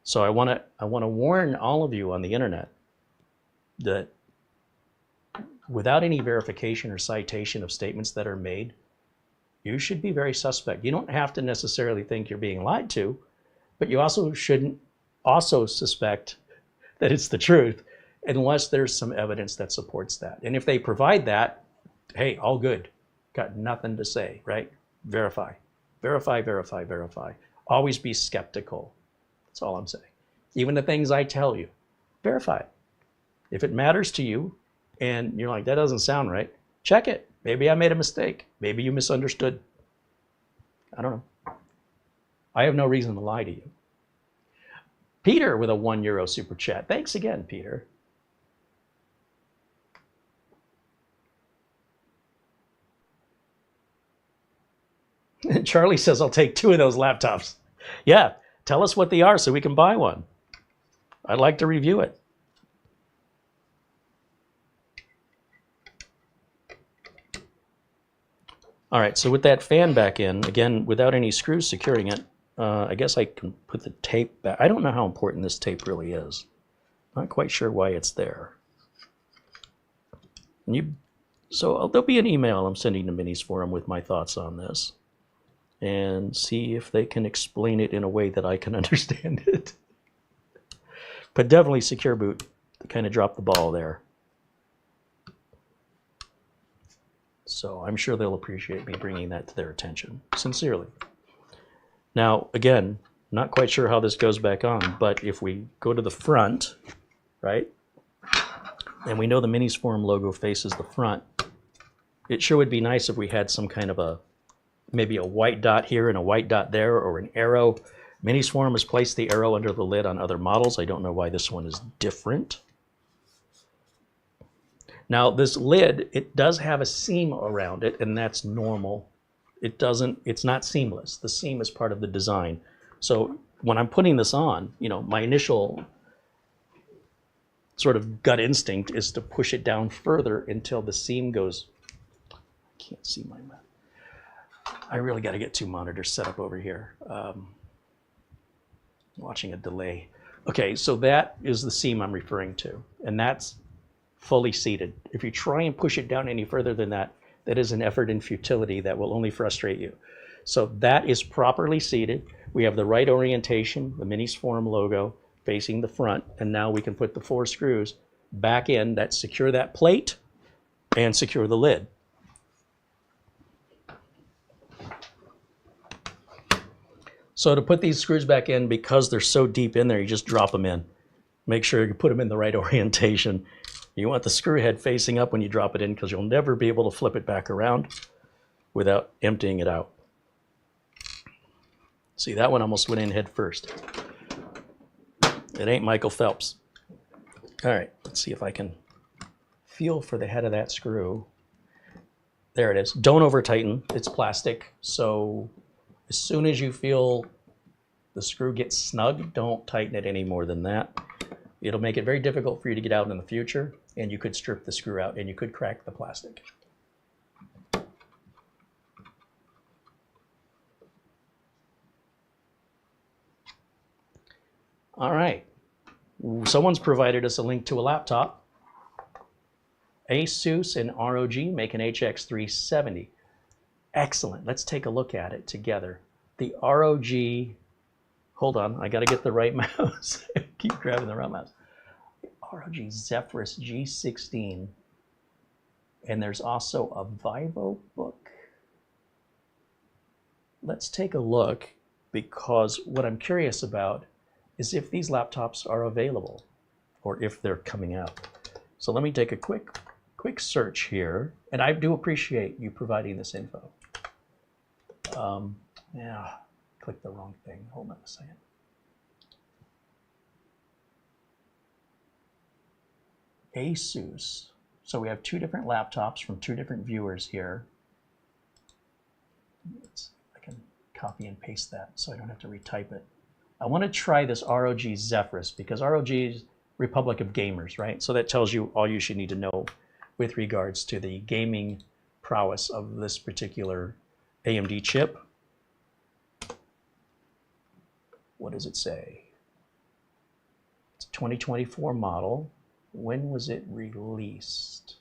So I want to warn all of you on the internet that without any verification or citation of statements that are made, you should be very suspect. You don't have to necessarily think you're being lied to, but you also shouldn't also suspect that it's the truth unless there's some evidence that supports that. And if they provide that, hey, all good. Got nothing to say, right? Verify. Verify, verify, verify. Always be skeptical. That's all I'm saying. Even the things I tell you, verify it. If it matters to you and you're like, that doesn't sound right, check it. Maybe I made a mistake. Maybe you misunderstood. I don't know. I have no reason to lie to you. Peter with a €1 super chat. Thanks again, Peter. Charlie says, I'll take 2 of those laptops. Yeah, tell us what they are so we can buy one. I'd like to review it. All right, so with that fan back in, again, without any screws securing it, I guess I can put the tape back. I don't know how important this tape really is. Not quite sure why it's there. So there'll be an email I'm sending to Minisforum with my thoughts on this, and see if they can explain it in a way that I can understand it. But definitely Secure Boot kind of dropped the ball there. So I'm sure they'll appreciate me bringing that to their attention, sincerely. Now, again, not quite sure how this goes back on, but if we go to the front, right, and we know the Minisforum logo faces the front, it sure would be nice if we had some kind of maybe a white dot here and a white dot there, or an arrow. Minisforum has placed the arrow under the lid on other models. I don't know why this one is different. Now this lid, it does have a seam around it, and that's normal. It's not seamless. The seam is part of the design. So when I'm putting this on, my initial sort of gut instinct is to push it down further until the seam goes. I can't see my map. I really got to get 2 monitors set up over here. Watching a delay. Okay, so that is the seam I'm referring to, and that's fully seated. If you try and push it down any further than that, that is an effort in futility that will only frustrate you. So that is properly seated. We have the right orientation, the Minisforum logo facing the front, and now we can put the 4 screws back in that secure that plate and secure the lid. So to put these screws back in, because they're so deep in there, you just drop them in. Make sure you put them in the right orientation. You want the screw head facing up when you drop it in, because you'll never be able to flip it back around without emptying it out. See, that one almost went in head first. It ain't Michael Phelps. All right, let's see if I can feel for the head of that screw. There it is. Don't over tighten. It's plastic, so as soon as you feel the screw gets snug, don't tighten it any more than that. It'll make it very difficult for you to get out in the future, and you could strip the screw out and you could crack the plastic. All right, someone's provided us a link to a laptop. Asus and ROG make an HX370. Excellent, let's take a look at it together. The ROG, hold on, I gotta get the right mouse. Keep grabbing the wrong mouse. The ROG Zephyrus G16. And there's also a Vivo book. Let's take a look, because what I'm curious about is if these laptops are available or if they're coming out. So let me take a quick search here, and I do appreciate you providing this info. Yeah, click the wrong thing. Hold on a second. Asus. So we have two different laptops from two different viewers here. I can copy and paste that so I don't have to retype it. I want to try this ROG Zephyrus because ROG is Republic of Gamers, right? So that tells you all you should need to know with regards to the gaming prowess of this particular AMD chip. What does it say? It's a 2024 model. When was it released?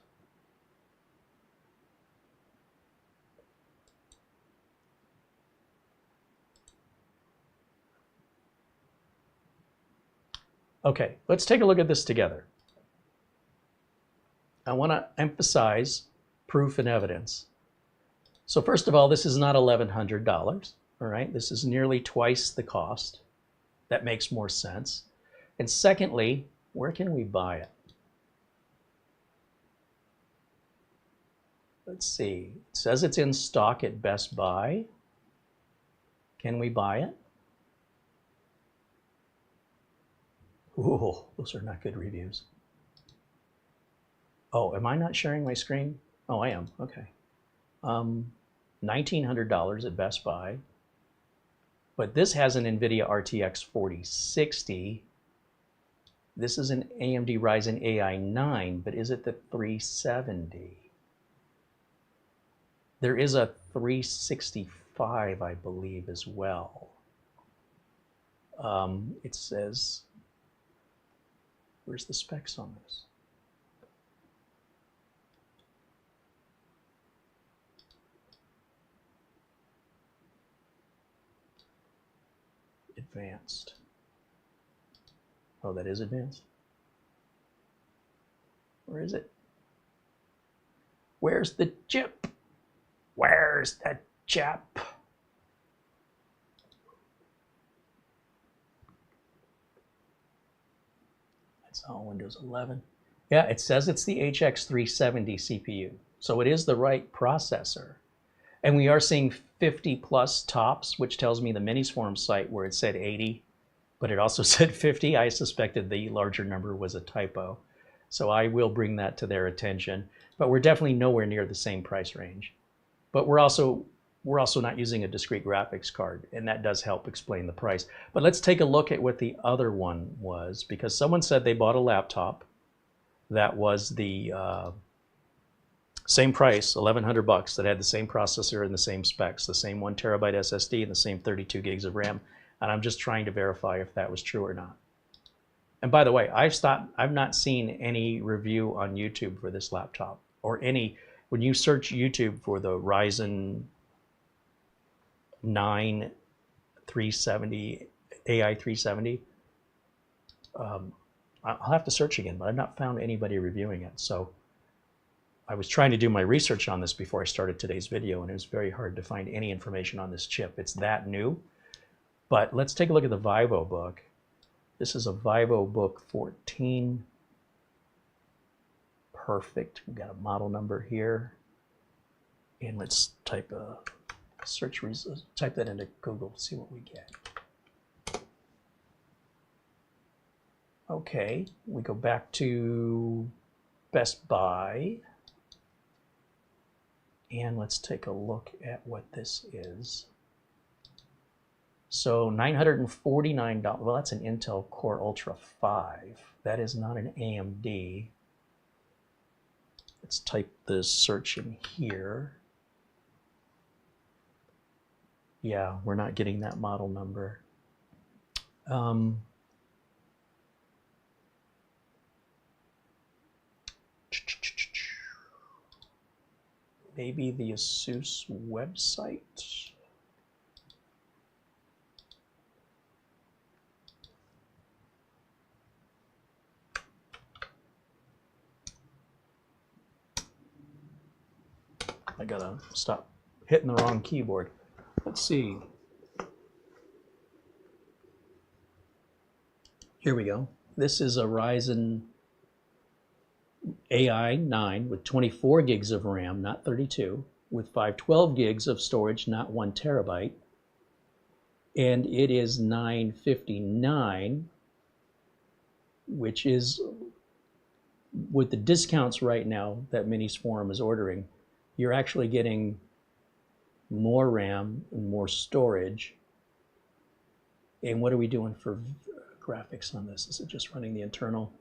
Okay, let's take a look at this together. I want to emphasize proof and evidence. So first of all, this is not $1,100, all right? This is nearly twice the cost. That makes more sense. And secondly, where can we buy it? Let's see, it says it's in stock at Best Buy. Can we buy it? Ooh, those are not good reviews. Oh, am I not sharing my screen? Oh, I am, okay. $1,900 at Best Buy. But this has an NVIDIA RTX 4060. This is an AMD Ryzen AI 9, but is it the 370? There is a 365, I believe, as well. It says, where's the specs on this? Advanced. Oh, that is advanced? Where is it? Where's the chip? Where's the chip? That's all Windows 11. Yeah, it says it's the HX370 CPU. So it is the right processor. And we are seeing 50 plus tops, which tells me the Minisforum site where it said 80, but it also said 50. I suspected the larger number was a typo. So I will bring that to their attention. But we're definitely nowhere near the same price range. But we're also not using a discrete graphics card, and that does help explain the price. But let's take a look at what the other one was, because someone said they bought a laptop that was the same price, $1,100, that had the same processor and the same specs, the same 1 terabyte SSD and the same 32 gigs of RAM. And I'm just trying to verify if that was true or not. And by the way, I've not seen any review on YouTube for this laptop, or any, when you search YouTube for the Ryzen 9 370, AI370, I'll have to search again, but I've not found anybody reviewing it. So I was trying to do my research on this before I started today's video, and it was very hard to find any information on this chip. It's that new. But let's take a look at the Vivo book. This is a Vivo book 14. Perfect. We've got a model number here. And let's type a search result, type that into Google, see what we get. Okay, we go back to Best Buy. And let's take a look at what this is. So $949, well, that's an Intel Core Ultra 5. That is not an AMD. Let's type the search in here. Yeah, we're not getting that model number. Maybe the ASUS website. I gotta stop hitting the wrong keyboard. Let's see. Here we go. This is a Ryzen AI 9 with 24 gigs of RAM, not 32, with 512 gigs of storage, not 1 terabyte. And it is $959, which is, with the discounts right now that Minisforum is ordering, you're actually getting more RAM and more storage. And what are we doing for graphics on this? Is it just running the internal?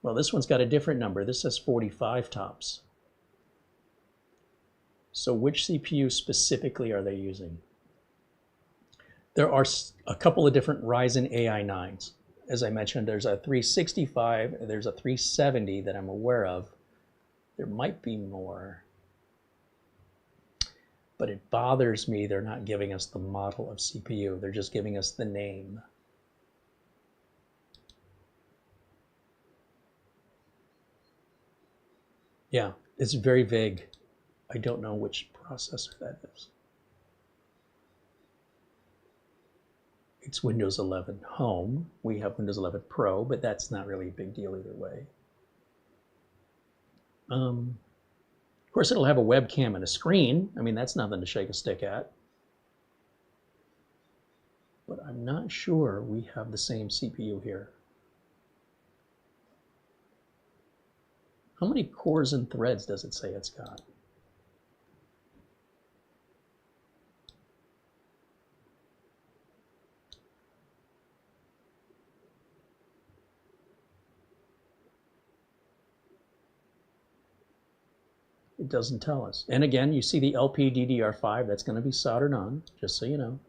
Well, this one's got a different number. This says 45 tops. So which CPU specifically are they using? There are a couple of different Ryzen AI 9s. As I mentioned, there's a 365, there's a 370 that I'm aware of. There might be more. But it bothers me they're not giving us the model of CPU. They're just giving us the name. Yeah, it's very vague. I don't know which processor that is. It's Windows 11 Home. We have Windows 11 Pro, but that's not really a big deal either way. Of course, it'll have a webcam and a screen. I mean, that's nothing to shake a stick at. But I'm not sure we have the same CPU here. How many cores and threads does it say it's got? It doesn't tell us. And again, you see the LPDDR5, that's going to be soldered on, just so you know.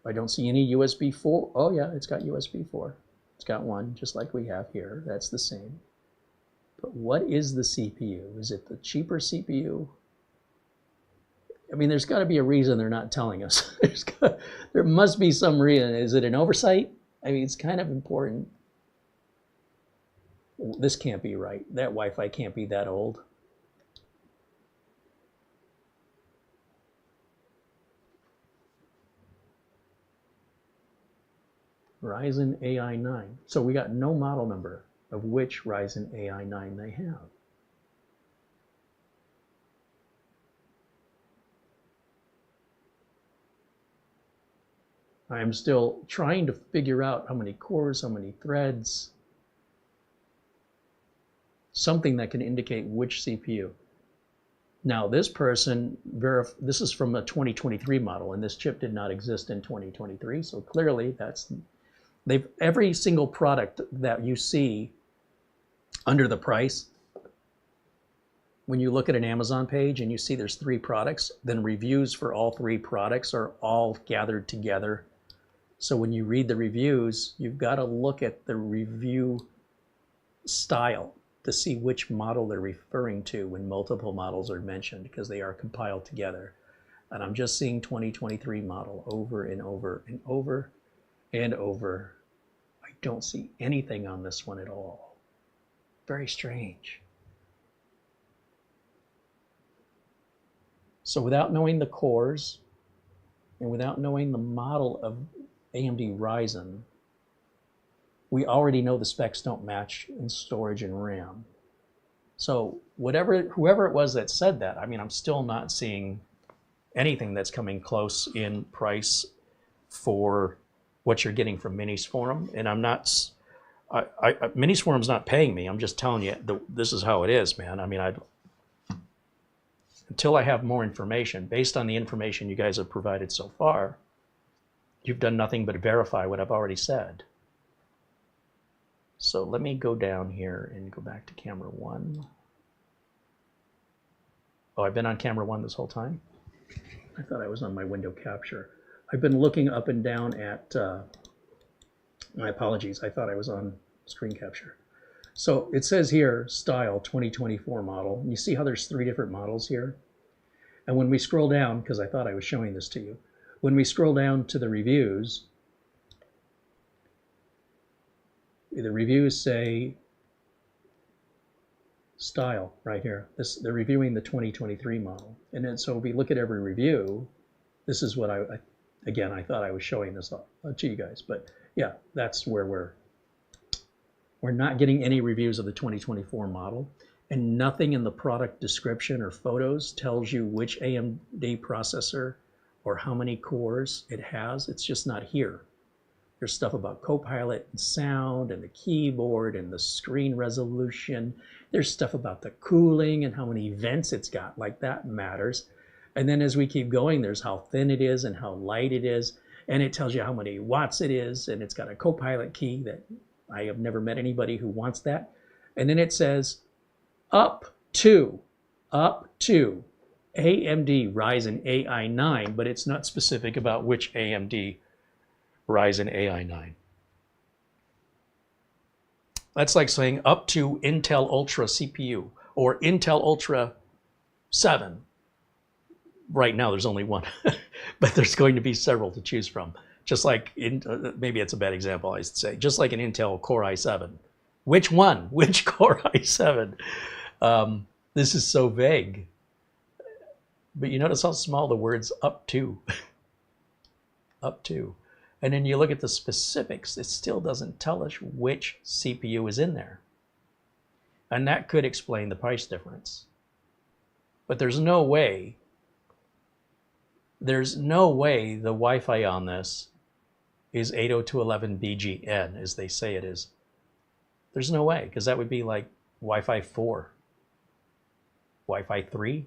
I don't see any USB 4. Oh yeah, it's got USB 4. It's got one, just like we have here. That's the same. But what is the CPU? Is it the cheaper CPU? I mean, there's got to be a reason they're not telling us. There must be some reason. Is it an oversight? I mean, it's kind of important. This can't be right. That Wi-Fi can't be that old. Ryzen AI 9. So we got no model number of which Ryzen AI 9 they have. I'm still trying to figure out how many cores, how many threads, something that can indicate which CPU. Now this person, this is from a 2023 model, and this chip did not exist in 2023, so clearly every single product that you see under the price, when you look at an Amazon page and you see there's 3 products, then reviews for all 3 products are all gathered together. So when you read the reviews, you've got to look at the review style to see which model they're referring to when multiple models are mentioned, because they are compiled together. And I'm just seeing 2023 model over and over and over and over. I don't see anything on this one at all. Very strange. So without knowing the cores and without knowing the model of AMD Ryzen, we already know the specs don't match in storage and RAM. So whoever it was that said that, I mean, I'm still not seeing anything that's coming close in price for what you're getting from Minisforum, and I'm Minisforum's not paying me. I'm just telling you, this is how it is, man. I mean, until I have more information, based on the information you guys have provided so far, you've done nothing but verify what I've already said. So let me go down here and go back to camera 1. Oh, I've been on camera 1 this whole time? I thought I was on my window capture. I've been looking up and down at, my apologies, I thought I was on screen capture. So it says here, style 2024 model. And you see how there's 3 different models here? And when we scroll down, because I thought I was showing this to you, when we scroll down to the reviews say style right here. They're reviewing the 2023 model. And then so if we look at every review, this is what again, I thought I was showing this to you guys. But yeah, that's where we're not getting any reviews of the 2024 model. And nothing in the product description or photos tells you which AMD processor or how many cores it has. It's just not here. There's stuff about Copilot and sound and the keyboard and the screen resolution. There's stuff about the cooling and how many vents it's got, like that matters. And then as we keep going, there's how thin it is and how light it is. And it tells you how many watts it is. And it's got a Copilot key that I have never met anybody who wants that. And then it says up to AMD Ryzen AI 9, but it's not specific about which AMD Ryzen AI 9. That's like saying up to Intel Ultra CPU or Intel Ultra 7. Right now there's only one, but there's going to be several to choose from. Just like, maybe it's a bad example, I should say, just like an Intel Core i7. Which one? Which Core i7? This is so vague. But you notice how small the words up to. Up to. And then you look at the specifics, it still doesn't tell us which CPU is in there. And that could explain the price difference. But there's no way the Wi-Fi on this is 802.11bgn, as they say it is. There's no way, because that would be like Wi-Fi 4, Wi-Fi 3.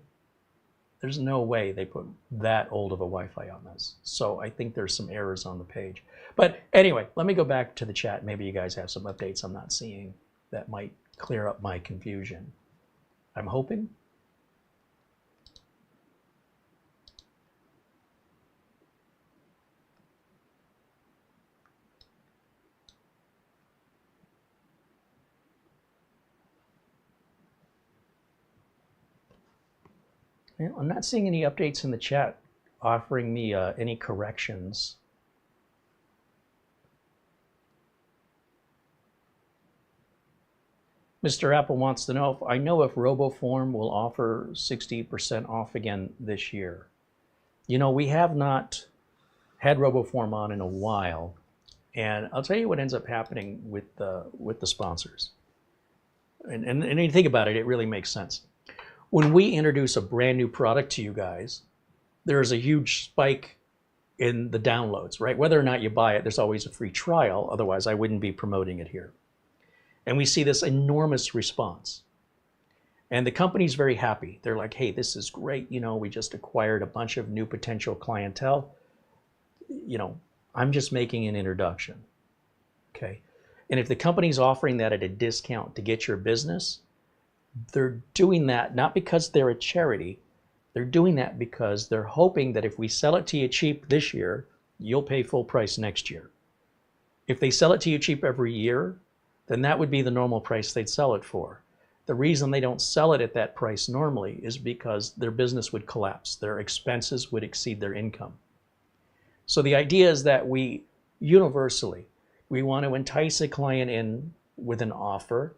There's no way they put that old of a Wi-Fi on this. So I think there's some errors on the page. But anyway, let me go back to the chat. Maybe you guys have some updates I'm not seeing that might clear up my confusion. I'm hoping. I'm not seeing any updates in the chat offering me any corrections. Mr. Apple wants to know if I know if RoboForm will offer 60% off again this year. You know, we have not had RoboForm on in a while, and I'll tell you what ends up happening with the sponsors. And you think about it, it really makes sense. When we introduce a brand new product to you guys, there's a huge spike in the downloads, right? Whether or not you buy it, there's always a free trial. Otherwise, I wouldn't be promoting it here. And we see this enormous response. And the company's very happy. They're like, hey, this is great. You know, we just acquired a bunch of new potential clientele. You know, I'm just making an introduction. Okay. And if the company's offering that at a discount to get your business, they're doing that not because they're a charity. They're doing that because they're hoping that if we sell it to you cheap this year, you'll pay full price next year. If they sell it to you cheap every year, then that would be the normal price they'd sell it for. The reason they don't sell it at that price normally is because their business would collapse. Their expenses would exceed their income. So the idea is that we universally, we want to entice a client in with an offer.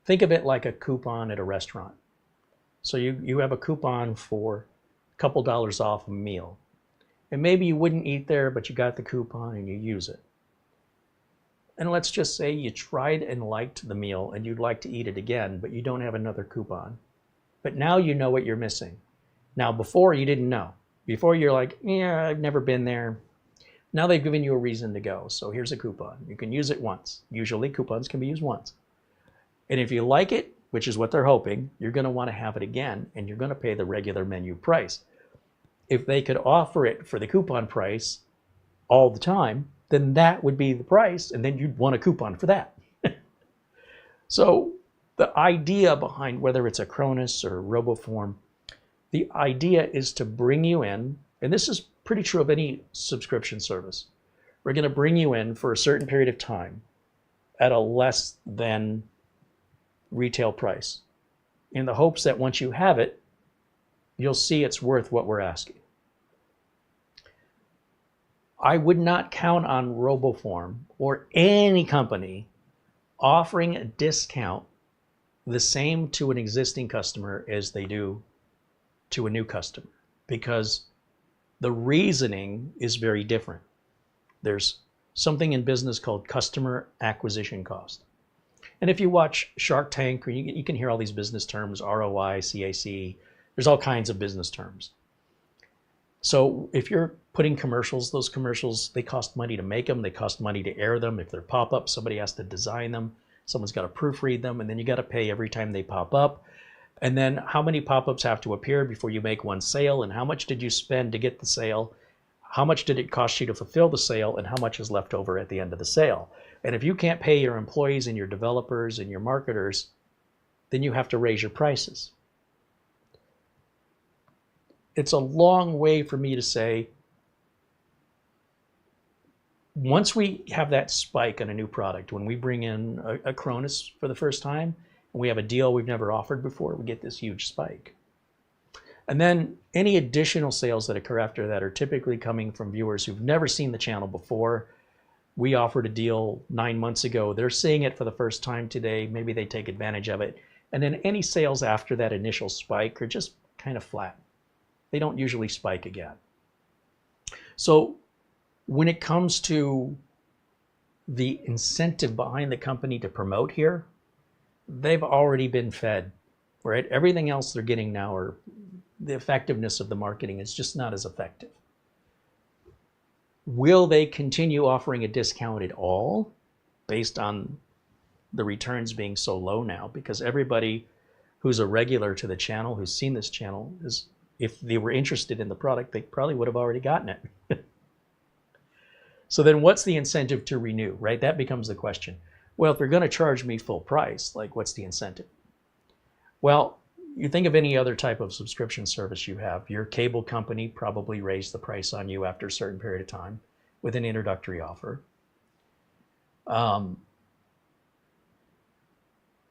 Think of it like a coupon at a restaurant. So you have a coupon for a couple dollars off a meal. And maybe you wouldn't eat there, but you got the coupon and you use it. And let's just say you tried and liked the meal and you'd like to eat it again, but you don't have another coupon. But now you know what you're missing. Now before you didn't know. Before you're like, yeah, I've never been there. Now they've given you a reason to go. So here's a coupon. You can use it once. Usually coupons can be used once. And if you like it, which is what they're hoping, you're going to want to have it again, and you're going to pay the regular menu price. If they could offer it for the coupon price all the time, then that would be the price, and then you'd want a coupon for that. So the idea behind whether it's Acronis or RoboForm, the idea is to bring you in, and this is pretty true of any subscription service. We're going to bring you in for a certain period of time at a less than retail price, in the hopes that once you have it, you'll see it's worth what we're asking. I would not count on RoboForm or any company offering a discount the same to an existing customer as they do to a new customer, because the reasoning is very different. There's something in business called customer acquisition cost. And if you watch Shark Tank, or you can hear all these business terms, ROI, CAC, there's all kinds of business terms. So if you're putting commercials, those commercials, they cost money to make them, they cost money to air them. If they're pop-ups, somebody has to design them, someone's got to proofread them, and then you got to pay every time they pop up. And then how many pop-ups have to appear before you make one sale, and how much did you spend to get the sale? How much did it cost you to fulfill the sale, and how much is left over at the end of the sale? And if you can't pay your employees and your developers and your marketers, then you have to raise your prices. It's a long way for me to say, once we have that spike on a new product, when we bring in a Acronis for the first time, and we have a deal we've never offered before, we get this huge spike. And then any additional sales that occur after that are typically coming from viewers who've never seen the channel before. We offered a deal 9 months ago. They're seeing it for the first time today. Maybe they take advantage of it. And then any sales after that initial spike are just kind of flat. They don't usually spike again. So when it comes to the incentive behind the company to promote here, they've already been fed, right? Everything else they're getting now, or the effectiveness of the marketing is just not as effective. Will they continue offering a discount at all based on the returns being so low now? Because everybody who's a regular to the channel, who's seen this channel, is, if they were interested in the product, they probably would have already gotten it. So then what's the incentive to renew, right? That becomes the question. Well, if they're going to charge me full price, like, what's the incentive? Well, you think of any other type of subscription service you have. Your cable company probably raised the price on you after a certain period of time with an introductory offer.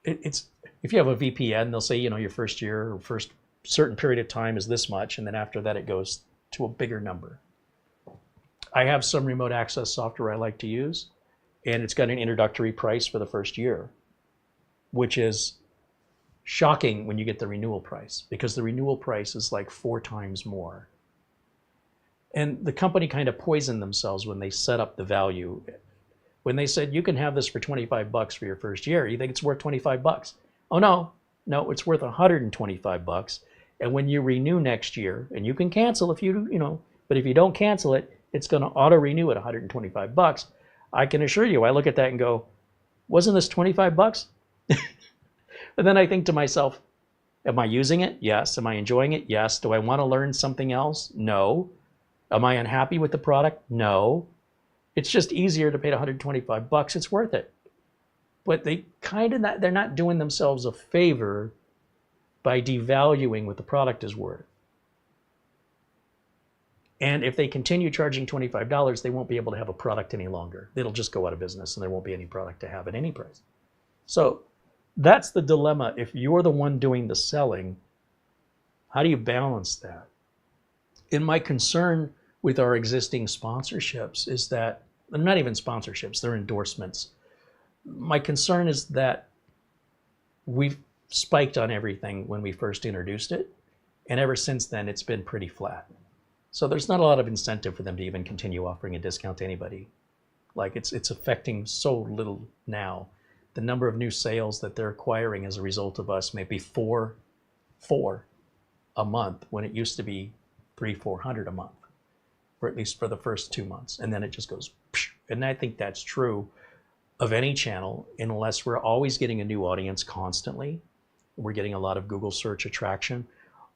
If you have a VPN, they'll say, your first year or first certain period of time is this much, and then after that it goes to a bigger number. I have some remote access software I like to use, and it's got an introductory price for the first year, which is shocking when you get the renewal price, because the renewal price is like 4 times more. And the company kind of poisoned themselves when they set up the value. When they said, you can have this for $25 for your first year, you think it's worth $25. Oh, no, it's worth $125. And when you renew next year, and you can cancel if but if you don't cancel it, it's going to auto renew at $125. I can assure you, I look at that and go, wasn't this $25? And then I think to myself, am I using it? Yes. Am I enjoying it? Yes. Do I want to learn something else? No. Am I unhappy with the product? No. It's just easier to pay $125. It's worth it. But they're not doing themselves a favor by devaluing what the product is worth. And if they continue charging $25, they won't be able to have a product any longer. It'll just go out of business, and there won't be any product to have at any price. So that's the dilemma. If you're the one doing the selling, how do you balance that? And my concern with our existing sponsorships is that, they're not even sponsorships, they're endorsements. My concern is that we've spiked on everything when we first introduced it, and ever since then it's been pretty flat. So there's not a lot of incentive for them to even continue offering a discount to anybody. Like, it's affecting so little now. The number of new sales that they're acquiring as a result of us may be four a month, when it used to be 300-400 a month. or at least for the first 2 months, and then it just goes. And I think that's true of any channel, unless we're always getting a new audience constantly. We're getting a lot of Google search attraction,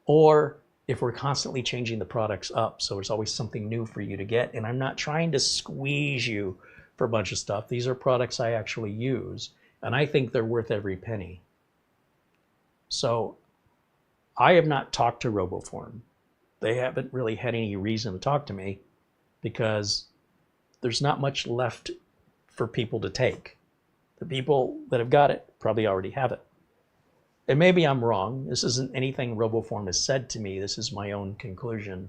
or if we're constantly changing the products up, so there's always something new for you to get. And I'm not trying to squeeze you for a bunch of stuff. These are products I actually use, and I think they're worth every penny. So I have not talked to RoboForm. They haven't really had any reason to talk to me because there's not much left for people to take. The people that have got it probably already have it. And maybe I'm wrong. This isn't anything RoboForm has said to me. This is my own conclusion.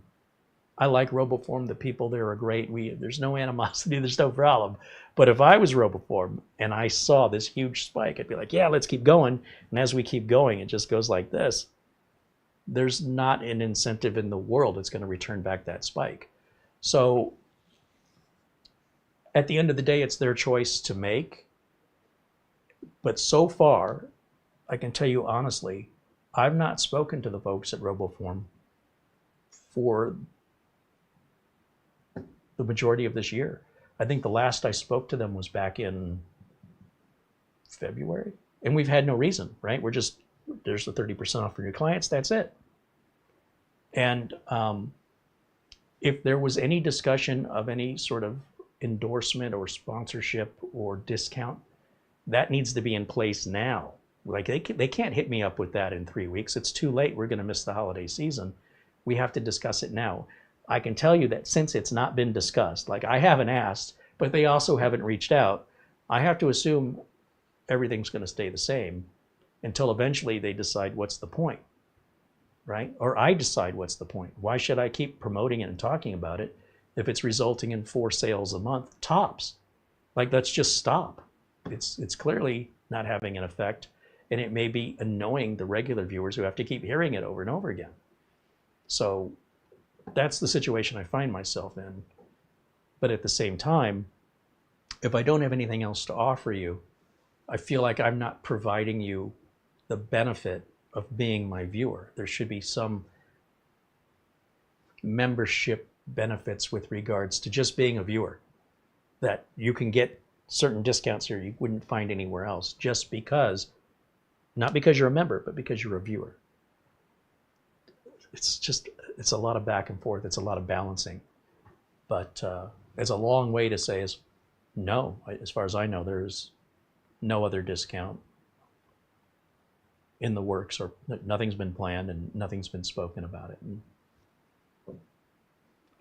I like RoboForm. The people there are great. There's no animosity. There's no problem. But if I was RoboForm and I saw this huge spike, I'd be like, yeah, let's keep going. And as we keep going, it just goes like this. There's not an incentive in the world that's going to return back that spike. So at the end of the day, it's their choice to make. But so far, I can tell you honestly, I've not spoken to the folks at RoboForm for the majority of this year. I think the last I spoke to them was back in February, and we've had no reason, right? We're just, there's the 30% off for new clients, that's it. And if there was any discussion of any sort of endorsement or sponsorship or discount, that needs to be in place now. Like they can't hit me up with that in 3 weeks. It's too late. We're going to miss the holiday season. We have to discuss it now. I can tell you that since it's not been discussed, like I haven't asked, but they also haven't reached out, I have to assume everything's going to stay the same until eventually they decide what's the point, right? Or I decide what's the point. Why should I keep promoting it and talking about it if it's resulting in 4 sales a month tops? Like, let's just stop. It's clearly not having an effect. And it may be annoying the regular viewers who have to keep hearing it over and over again. So that's the situation I find myself in. But at the same time, if I don't have anything else to offer you, I feel like I'm not providing you the benefit of being my viewer. There should be some membership benefits with regards to just being a viewer, that you can get certain discounts here you wouldn't find anywhere else, just because, not because you're a member, but because you're a viewer. It's a lot of back and forth. It's a lot of balancing. But it's a long way to say is no. As far as I know, there's no other discount in the works, or nothing's been planned and nothing's been spoken about it. And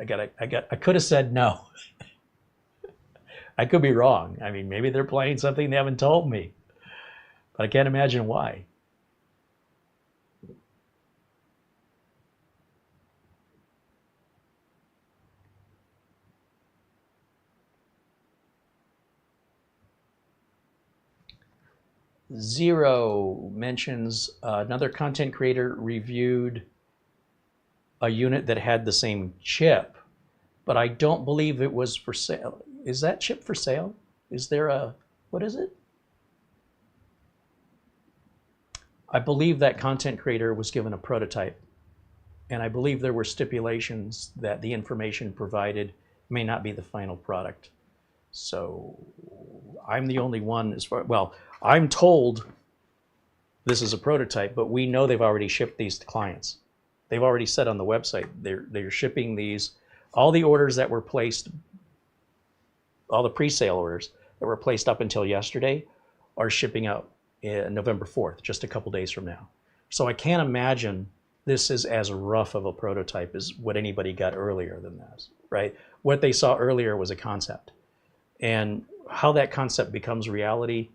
I could have said no. I could be wrong. I mean, maybe they're planning something they haven't told me, but I can't imagine why. Zero mentions another content creator reviewed a unit that had the same chip, but I don't believe it was for sale. Is that chip for sale? Is there a, what is it? I believe that content creator was given a prototype, and I believe there were stipulations that the information provided may not be the final product. So I'm the only one as far, well, I'm told this is a prototype, but we know they've already shipped these to clients. They've already said on the website they're shipping these. All the orders that were placed, all the pre-sale orders that were placed up until yesterday are shipping out November 4th, just a couple days from now. So I can't imagine this is as rough of a prototype as what anybody got earlier than this, right? What they saw earlier was a concept. And how that concept becomes reality,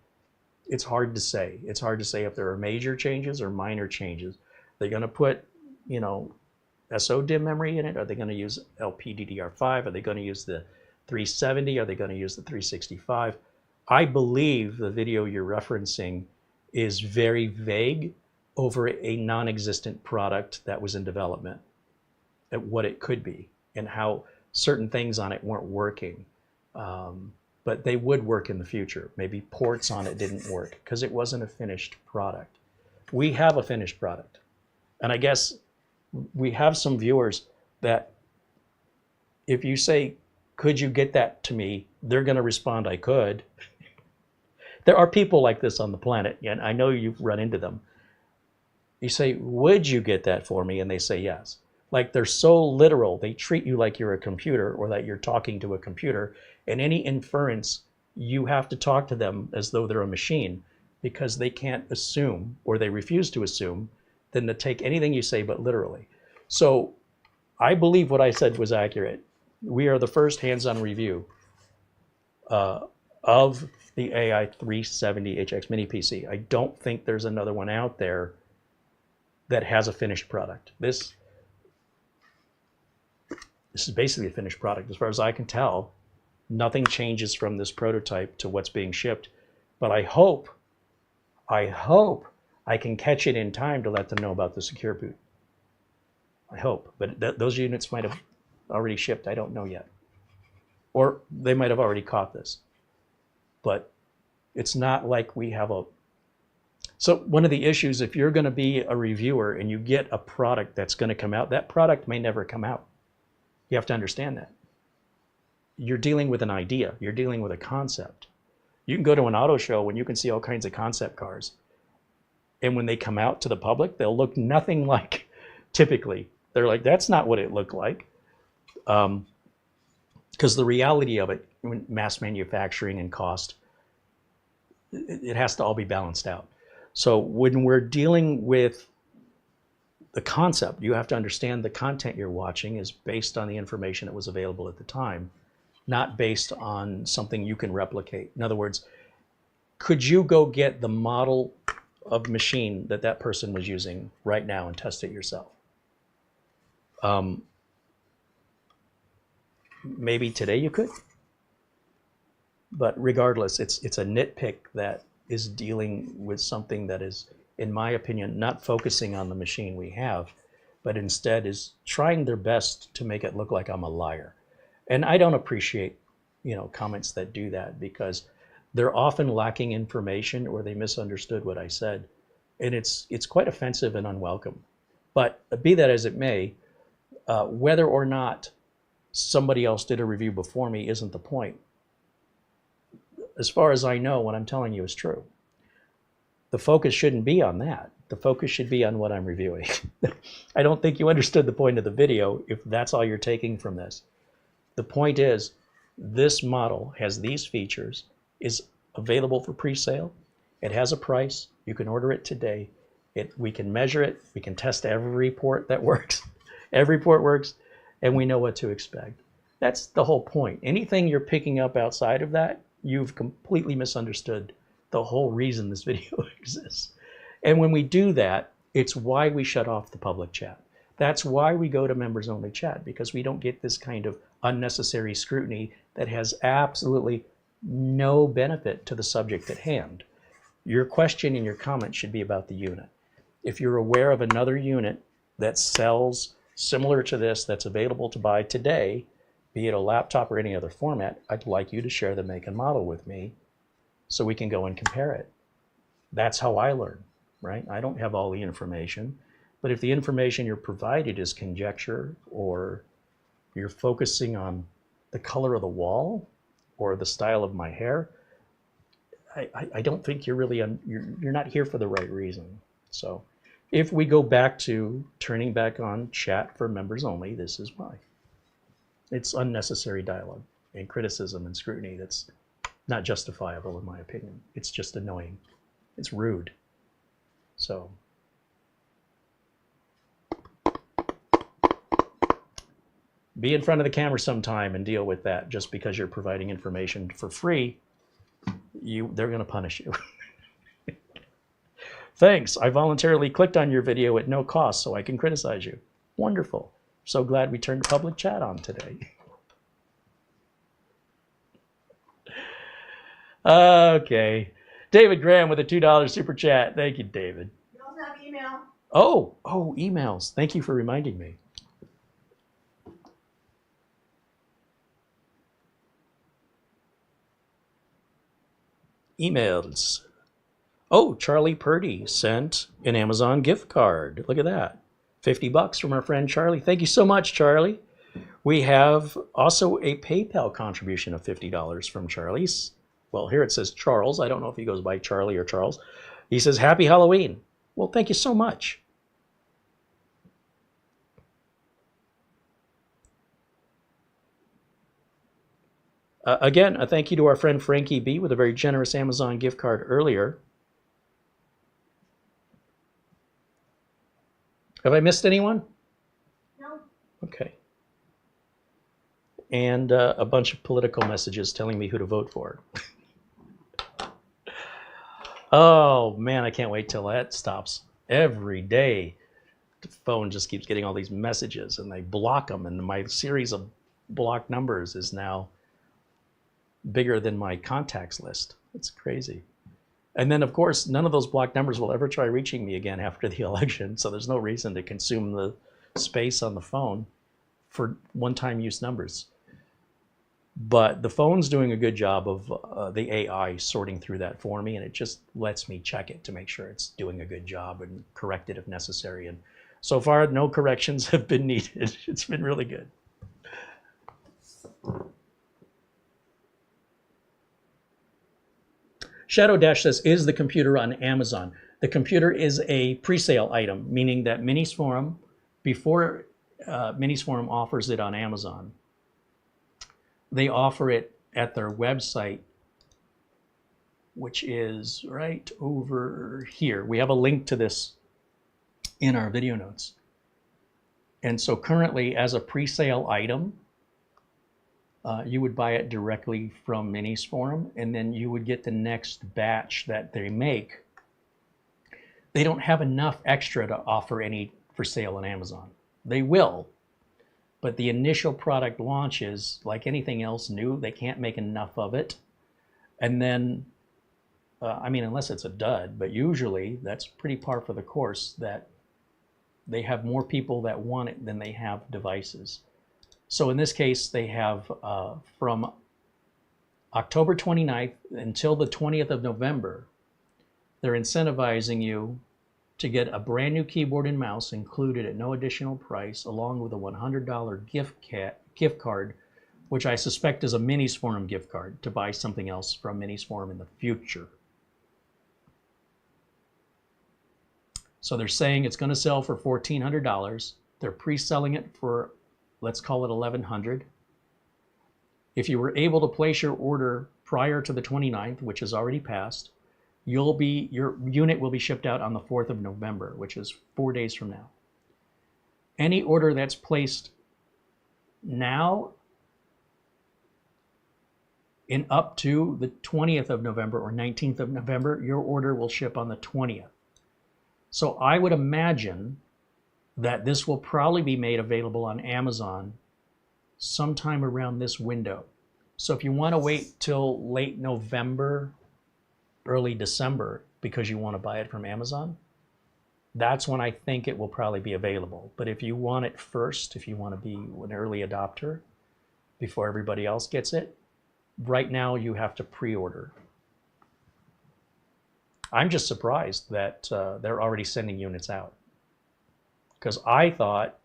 it's hard to say. It's hard to say if there are major changes or minor changes. They're going to put, you know, SO-DIMM memory in it? Are they going to use LPDDR5? Are they going to use the 370? Are they going to use the 365? I believe the video you're referencing is very vague over a non-existent product that was in development, at what it could be and how certain things on it weren't working. But they would work in the future. Maybe ports on it didn't work because it wasn't a finished product. We have a finished product. And I guess we have some viewers that if you say, could you get that to me? They're going to respond, I could. There are people like this on the planet, and I know you've run into them. You say, would you get that for me? And they say yes. Like they're so literal. They treat you like you're a computer or that you're talking to a computer. And any inference, you have to talk to them as though they're a machine because they can't assume, or they refuse to assume, then to take anything you say but literally. So I believe what I said was accurate. We are the first hands-on review of the AI370 HX Mini PC. I don't think there's another one out there that has a finished product. This is basically a finished product. As far as I can tell, nothing changes from this prototype to what's being shipped. But I hope I can catch it in time to let them know about the secure boot. I hope. But those units might have already shipped. I don't know yet. Or they might have already caught this. But it's not like we have a... So one of the issues, if you're going to be a reviewer and you get a product that's going to come out, that product may never come out. You have to understand that. You're dealing with an idea. You're dealing with a concept. You can go to an auto show when you can see all kinds of concept cars. And when they come out to the public, they'll look nothing like typically. They're like, that's not what it looked like. Because the reality of it, mass manufacturing and cost, it has to all be balanced out. So when we're dealing with the concept, you have to understand the content you're watching is based on the information that was available at the time, not based on something you can replicate. In other words, could you go get the model of machine that that person was using right now and test it yourself? Maybe today you could. But regardless, it's a nitpick that is dealing with something that is, in my opinion, not focusing on the machine we have, but instead is trying their best to make it look like I'm a liar. And I don't appreciate, comments that do that because they're often lacking information or they misunderstood what I said. And it's quite offensive and unwelcome. But be that as it may, whether or not somebody else did a review before me isn't the point. As far as I know, what I'm telling you is true. The focus shouldn't be on that. The focus should be on what I'm reviewing. I don't think you understood the point of the video if that's all you're taking from this. The point is, this model has these features, is available for pre-sale. It has a price. You can order it today. We can measure it. We can test every port that works. Every port works, and we know what to expect. That's the whole point. Anything you're picking up outside of that, you've completely misunderstood the whole reason this video exists. And when we do that, it's why we shut off the public chat. That's why we go to members only chat, because we don't get this kind of unnecessary scrutiny that has absolutely no benefit to the subject at hand. Your question and your comment should be about the unit. If you're aware of another unit that sells similar to this that's available to buy today, be it a laptop or any other format, I'd like you to share the make and model with me so we can go and compare it. That's how I learn, right? I don't have all the information, but if the information you're provided is conjecture or you're focusing on the color of the wall or the style of my hair, I don't think you're really, you're not here for the right reason. So if we go back to turning back on chat for members only, this is why. It's unnecessary dialogue and criticism and scrutiny that's not justifiable in my opinion. It's just annoying. It's rude. So be in front of the camera sometime and deal with that. Just because you're providing information for free, they're going to punish you. Thanks. I voluntarily clicked on your video at no cost so I can criticize you. Wonderful. So glad we turned public chat on today. Okay. David Graham with a $2 super chat. Thank you, David. You also have email. Oh, emails. Thank you for reminding me. Emails. Oh, Charlie Purdy sent an Amazon gift card. Look at that. $50 from our friend Charlie. Thank you so much, Charlie. We have also a PayPal contribution of $50 from Charlie's. Well, here it says Charles. I don't know if he goes by Charlie or Charles. He says, Happy Halloween. Well, thank you so much. Again, a thank you to our friend Frankie B with a very generous Amazon gift card earlier. Have I missed anyone? No. Okay. And a bunch of political messages telling me who to vote for. Oh, man, I can't wait till that stops. Every day, the phone just keeps getting all these messages, and they block them, and my series of blocked numbers is now bigger than my contacts list. It's crazy. And then, of course, none of those blocked numbers will ever try reaching me again after the election, so there's no reason to consume the space on the phone for one-time use numbers. But the phone's doing a good job of the AI sorting through that for me, and it just lets me check it to make sure it's doing a good job and correct it if necessary. And so far, no corrections have been needed. It's been really good. Shadow Dash says, is the computer on Amazon? The computer is a pre-sale item, meaning that Minisforum, before Minisforum offers it on Amazon, they offer it at their website, which is right over here. We have a link to this in our video notes. And so currently, as a pre-sale item, you would buy it directly from Minisforum, and then you would get the next batch that they make. They don't have enough extra to offer any for sale on Amazon. They will, but the initial product launches, like anything else new, they can't make enough of it. And then, I mean, unless it's a dud, but usually that's pretty par for the course that they have more people that want it than they have devices. So in this case, they have from October 29th until the 20th of November, they're incentivizing you to get a brand new keyboard and mouse included at no additional price, along with a $100 gift card, which I suspect is a Minisforum gift card to buy something else from Minisforum in the future. So they're saying it's going to sell for $1,400. They're pre-selling it for, let's call it $1,100. If you were able to place your order prior to the 29th, which has already passed, your unit will be shipped out on the 4th of November, which is 4 days from now. Any order that's placed now in up to the 20th of November or 19th of November, your order will ship on the 20th. So I would imagine that this will probably be made available on Amazon sometime around this window. So if you want to wait till late November, early December, because you want to buy it from Amazon, that's when I think it will probably be available. But if you want it first, if you want to be an early adopter before everybody else gets it, right now you have to pre-order. I'm just surprised that they're already sending units out, because I thought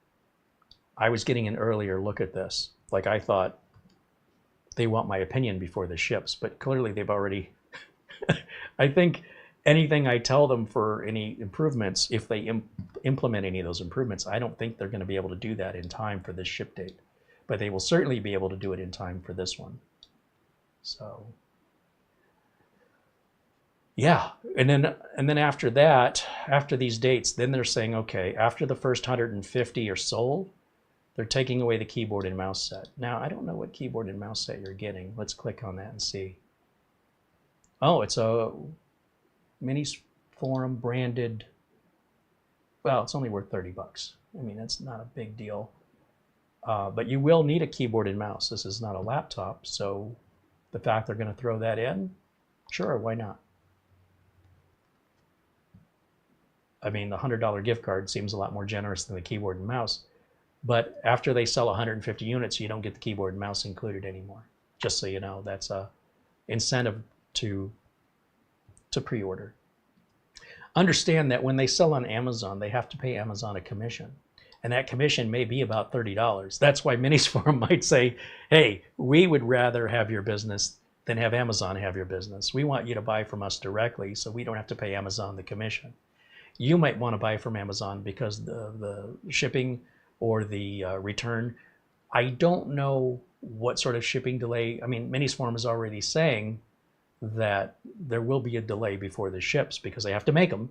I was getting an earlier look at this. Like, I thought they want my opinion before this ships, but clearly they've already I think anything I tell them for any improvements, if they implement any of those improvements, I don't think they're going to be able to do that in time for this ship date, but they will certainly be able to do it in time for this one. So yeah, and then after that, after these dates, then they're saying, okay, after the first 150 are sold, they're taking away the keyboard and mouse set. Now, I don't know what keyboard and mouse set you're getting. Let's click on that and see. Oh, it's a Minisforum branded. Well, it's only worth 30 bucks. I mean, that's not a big deal. But you will need a keyboard and mouse. This is not a laptop, so the fact they're going to throw that in, sure, why not? I mean, the $100 gift card seems a lot more generous than the keyboard and mouse. But after they sell 150 units, you don't get the keyboard and mouse included anymore. Just so you know, that's a incentive to pre-order. Understand that when they sell on Amazon, they have to pay Amazon a commission. And that commission may be about $30. That's why Minisforum might say, hey, we would rather have your business than have Amazon have your business. We want you to buy from us directly so we don't have to pay Amazon the commission. You might want to buy from Amazon because the shipping or the return, I don't know what sort of shipping delay. I mean, Minisforum is already saying that there will be a delay before this ships because they have to make them.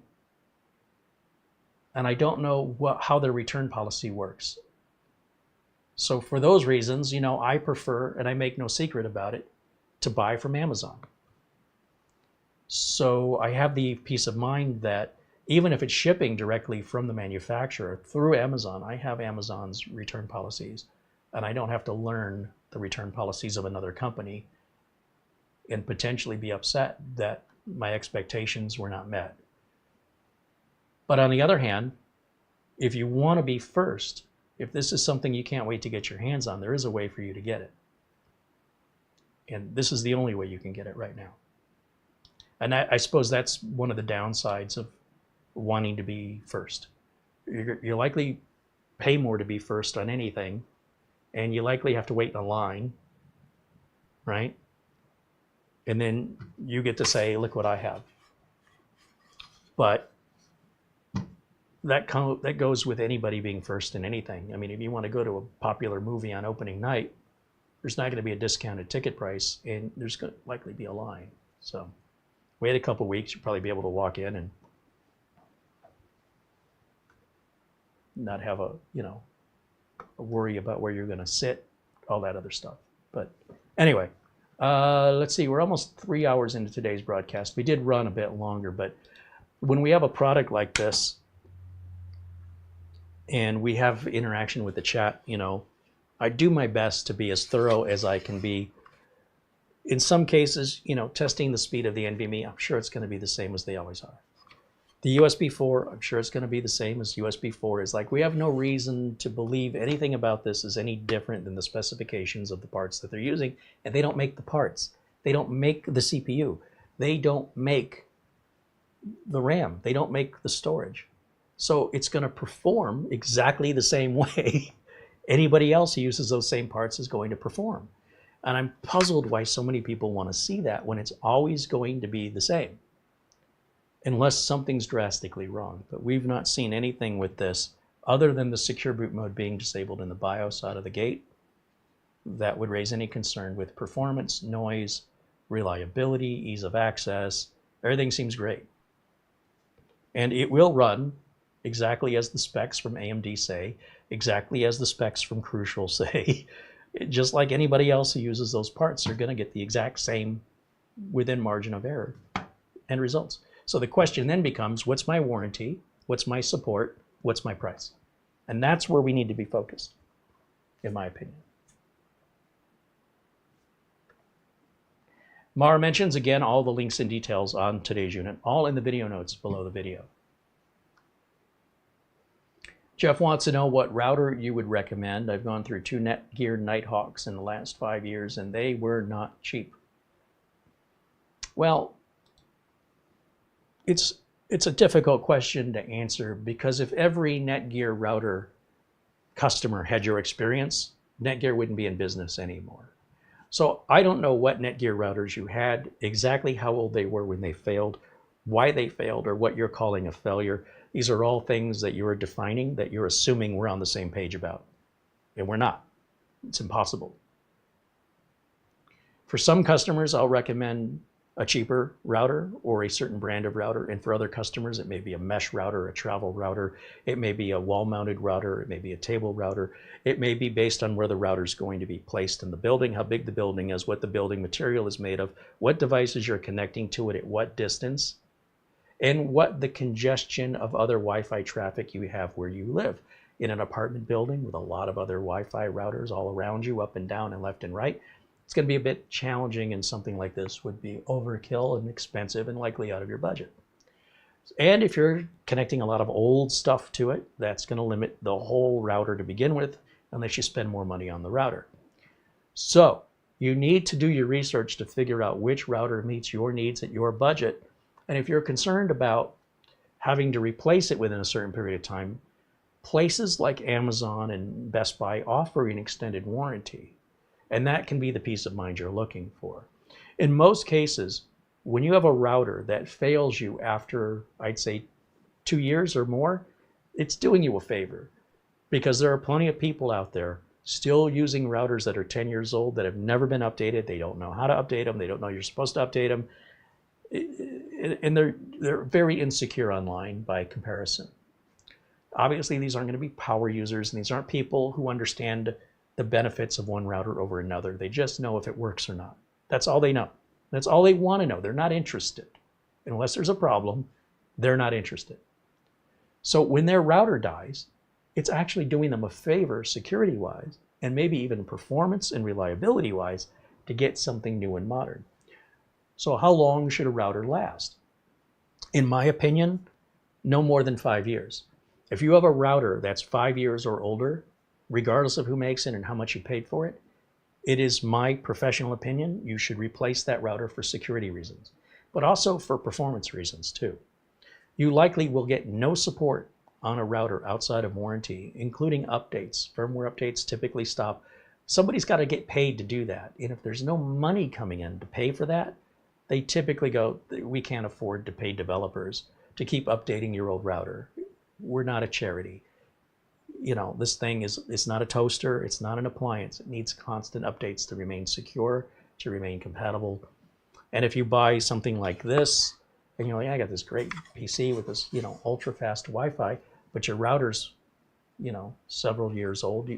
And I don't know how their return policy works. So for those reasons, I prefer, and I make no secret about it, to buy from Amazon. So I have the peace of mind that even if it's shipping directly from the manufacturer through Amazon, I have Amazon's return policies, and I don't have to learn the return policies of another company and potentially be upset that my expectations were not met. But on the other hand, if you want to be first, if this is something you can't wait to get your hands on, there is a way for you to get it. And this is the only way you can get it right now. And I suppose that's one of the downsides of wanting to be first. You're likely pay more to be first on anything, and you likely have to wait in a line, right? And then you get to say, look what I have. But that goes with anybody being first in anything. I mean, if you want to go to a popular movie on opening night, there's not going to be a discounted ticket price, and there's going to likely be a line. So wait a couple weeks, you'll probably be able to walk in and not have a worry about where you're going to sit, all that other stuff. But anyway, let's see, we're almost 3 hours into today's broadcast. We did run a bit longer, but when we have a product like this and we have interaction with the chat, I do my best to be as thorough as I can be. In some cases, testing the speed of the NVMe, I'm sure it's going to be the same as they always are. The USB 4, I'm sure it's going to be the same as USB 4 is. Like, we have no reason to believe anything about this is any different than the specifications of the parts that they're using. And they don't make the parts. They don't make the CPU. They don't make the RAM. They don't make the storage. So it's going to perform exactly the same way anybody else who uses those same parts is going to perform. And I'm puzzled why so many people want to see that when it's always going to be the same, unless something's drastically wrong. But we've not seen anything with this other than the secure boot mode being disabled in the BIOS out of the gate that would raise any concern with performance, noise, reliability, ease of access. Everything seems great. And it will run exactly as the specs from AMD say, exactly as the specs from Crucial say. Just like anybody else who uses those parts, they're going to get the exact same within margin of error end results. So the question then becomes, what's my warranty? What's my support? What's my price? And that's where we need to be focused, in my opinion. Mara mentions, again, all the links and details on today's unit, all in the video notes below the video. Jeff wants to know what router you would recommend. I've gone through 2 Netgear Nighthawks in the last 5 years, and they were not cheap. Well, it's a difficult question to answer, because if every Netgear router customer had your experience, Netgear wouldn't be in business anymore. So I don't know what Netgear routers you had, exactly how old they were when they failed, why they failed, or what you're calling a failure. These are all things that you're defining, that you're assuming we're on the same page about. And we're not. It's impossible. For some customers, I'll recommend a cheaper router or a certain brand of router. And for other customers, it may be a mesh router, a travel router. It may be a wall-mounted router. It may be a table router. It may be based on where the router is going to be placed in the building, how big the building is, what the building material is made of, what devices you're connecting to it at what distance, and what the congestion of other Wi-Fi traffic you have where you live. In an apartment building with a lot of other Wi-Fi routers all around you, up and down and left and right, it's going to be a bit challenging, and something like this would be overkill and expensive and likely out of your budget. And if you're connecting a lot of old stuff to it, that's going to limit the whole router to begin with, unless you spend more money on the router. So you need to do your research to figure out which router meets your needs at your budget. And if you're concerned about having to replace it within a certain period of time, places like Amazon and Best Buy offer an extended warranty, and that can be the peace of mind you're looking for. In most cases, when you have a router that fails you after, I'd say, 2 years or more, it's doing you a favor, because there are plenty of people out there still using routers that are 10 years old that have never been updated. They don't know how to update them. They don't know you're supposed to update them. And they're very insecure online by comparison. Obviously, these aren't going to be power users, and these aren't people who understand the benefits of one router over another. They just know if it works or not. That's all they know. That's all they want to know. They're not interested. Unless there's a problem, they're not interested. So when their router dies, it's actually doing them a favor security-wise, and maybe even performance and reliability-wise, to get something new and modern. So how long should a router last? In my opinion, no more than 5 years. If you have a router that's 5 years or older, regardless of who makes it and how much you paid for it, it is my professional opinion you should replace that router for security reasons, but also for performance reasons too. You likely will get no support on a router outside of warranty, including updates. Firmware updates typically stop. Somebody's got to get paid to do that. And if there's no money coming in to pay for that, they typically go, we can't afford to pay developers to keep updating your old router. We're not a charity. You know, this thing it's not a toaster. It's not an appliance. It needs constant updates to remain secure, to remain compatible. And if you buy something like this, and you're like, I got this great PC with this, ultra fast Wi-Fi, but your router's, several years old,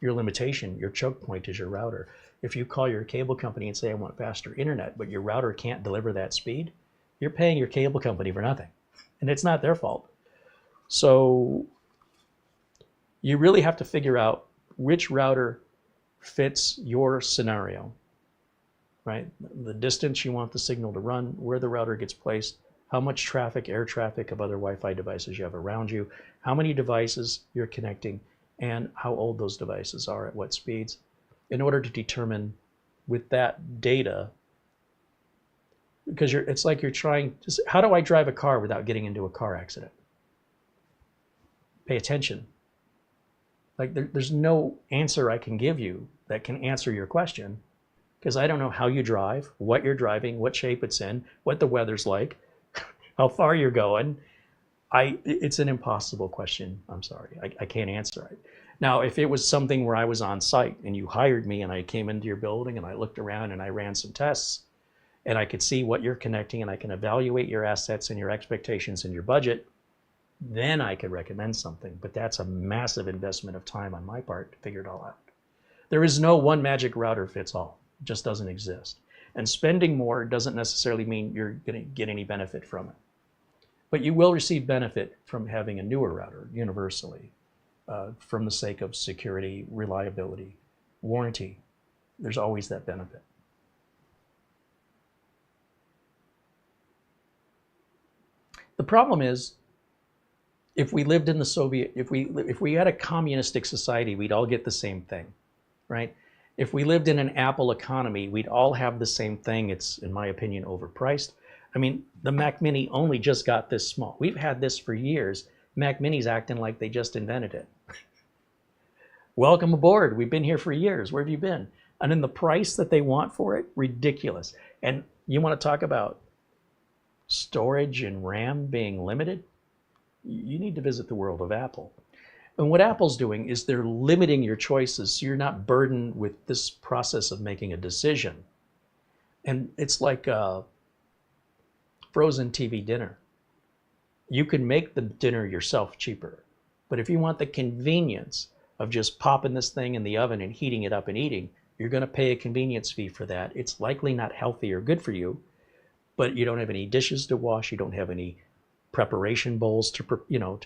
your limitation, your choke point is your router. If you call your cable company and say, I want faster internet, but your router can't deliver that speed, you're paying your cable company for nothing. And it's not their fault. So you really have to figure out which router fits your scenario, right? The distance you want the signal to run, where the router gets placed, how much traffic, air traffic of other Wi-Fi devices you have around you, how many devices you're connecting, and how old those devices are at what speeds, in order to determine with that data, because it's like you're trying to, how do I drive a car without getting into a car accident? Pay attention. Like there's no answer I can give you that can answer your question, because I don't know how you drive, what you're driving, what shape it's in, what the weather's like, how far you're going. It's an impossible question. I'm sorry, I can't answer it. Now, if it was something where I was on site and you hired me and I came into your building and I looked around and I ran some tests and I could see what you're connecting and I can evaluate your assets and your expectations and your budget, then I could recommend something. But that's a massive investment of time on my part to figure it all out. There is no one magic router fits all. It just doesn't exist. And spending more doesn't necessarily mean you're going to get any benefit from it. But you will receive benefit from having a newer router universally, from the sake of security, reliability, warranty. There's always that benefit. The problem is, if we lived in the Soviet, if we had a communistic society, we'd all get the same thing, right? If we lived in an Apple economy, we'd all have the same thing. It's, in my opinion, overpriced. I mean, the Mac Mini only just got this small. We've had this for years. Mac Mini's acting like they just invented it. Welcome aboard. We've been here for years. Where have you been? And then the price that they want for it, ridiculous. And you want to talk about storage and RAM being limited? You need to visit the world of Apple. And what Apple's doing is they're limiting your choices so you're not burdened with this process of making a decision. And it's like a frozen TV dinner. You can make the dinner yourself cheaper. But if you want the convenience of just popping this thing in the oven and heating it up and eating, you're going to pay a convenience fee for that. It's likely not healthy or good for you, but you don't have any dishes to wash. You don't have any preparation bowls to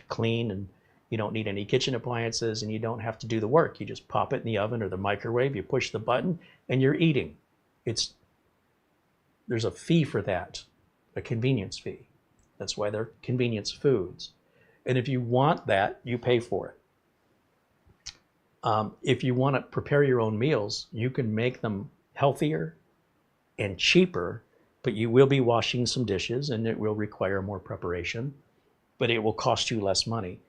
clean, and you don't need any kitchen appliances, and you don't have to do the work. You just pop it in the oven or the microwave, you push the button, and you're eating. There's a fee for that, a convenience fee. That's why they're convenience foods. And if you want that, you pay for it. If you want to prepare your own meals, you can make them healthier and cheaper, but you will be washing some dishes and it will require more preparation, but it will cost you less money.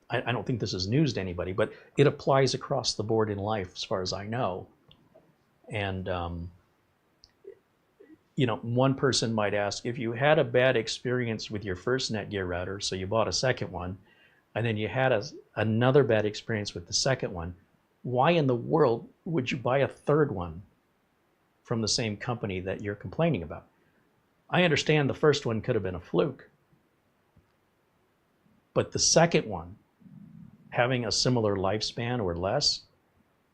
I don't think this is news to anybody, but it applies across the board in life as far as I know. And, you know, one person might ask, if you had a bad experience with your first Netgear router, so you bought a second one, and then you had another bad experience with the second one, why in the world would you buy a third one from the same company that you're complaining about? I understand the first one could have been a fluke, but the second one, having a similar lifespan or less,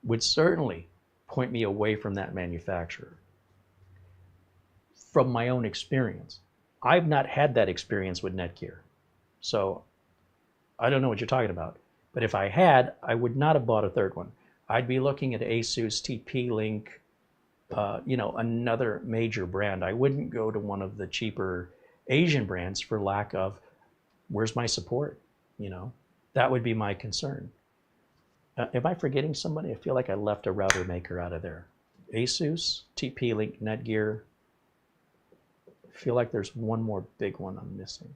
would certainly point me away from that manufacturer. From my own experience, I've not had that experience with Netgear, so I don't know what you're talking about. But if I had, I would not have bought a third one. I'd be looking at Asus, TP-Link, you know, another major brand. I wouldn't go to one of the cheaper Asian brands for lack of, where's my support? You know, that would be my concern. Am I forgetting somebody? I feel like I left a router maker out of there. Asus, TP-Link, Netgear. I feel like there's one more big one I'm missing.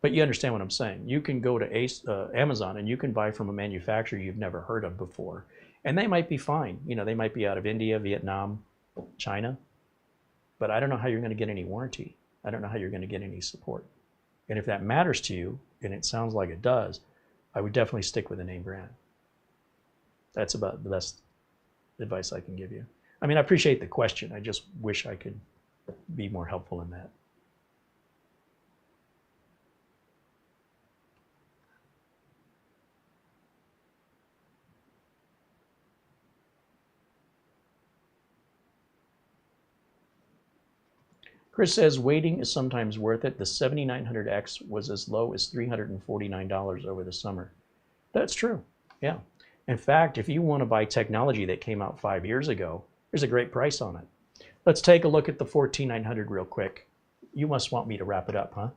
But you understand what I'm saying. You can go to Amazon and you can buy from a manufacturer you've never heard of before. And they might be fine. You know, they might be out of India, Vietnam, China. But I don't know how you're going to get any warranty. I don't know how you're going to get any support. And if that matters to you, and it sounds like it does, I would definitely stick with a name brand. That's about the best advice I can give you. I mean, I appreciate the question. I just wish I could be more helpful in that. Chris says, waiting is sometimes worth it. The 7900X was as low as $349 over the summer. That's true, yeah. In fact, if you want to buy technology that came out 5 years ago, there's a great price on it. Let's take a look at the 14900 real quick. You must want me to wrap it up, huh?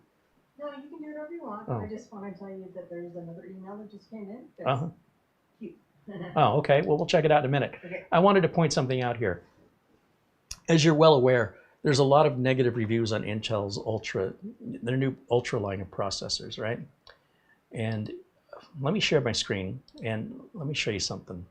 No, you can do whatever you want. Oh. I just want to tell you that there's another email that just came in. That's cute. Oh, okay. Well, we'll check it out in a minute. Okay. I wanted to point something out here. As you're well aware, there's a lot of negative reviews on Intel's their new Ultra line of processors, right? And let me share my screen and let me show you something.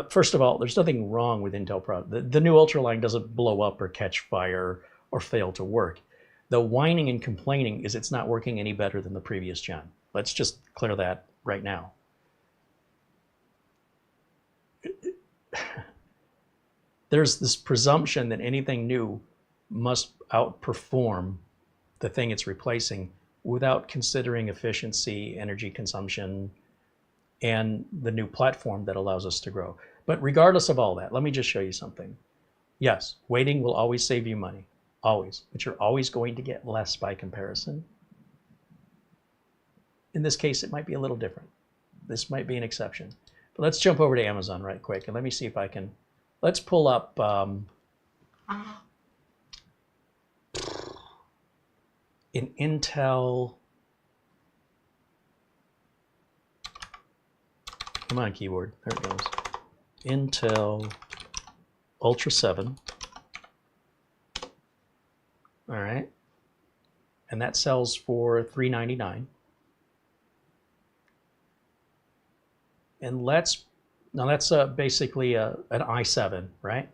First of all, there's nothing wrong with Intel products. The new Ultra line doesn't blow up or catch fire or fail to work. The whining and complaining is it's not working any better than the previous gen. Let's just clear that right now. There's this presumption that anything new must outperform the thing it's replacing without considering efficiency, energy consumption, and the new platform that allows us to grow. But regardless of all that, let me just show you something. Yes, waiting will always save you money, always, but you're always going to get less by comparison. In this case, it might be a little different. This might be an exception. But let's jump over to Amazon right quick and let me see if I can, let's pull up an Intel, come on keyboard, there it goes. Intel Ultra 7. All right. And that sells for $399. And now that's basically an i7, right?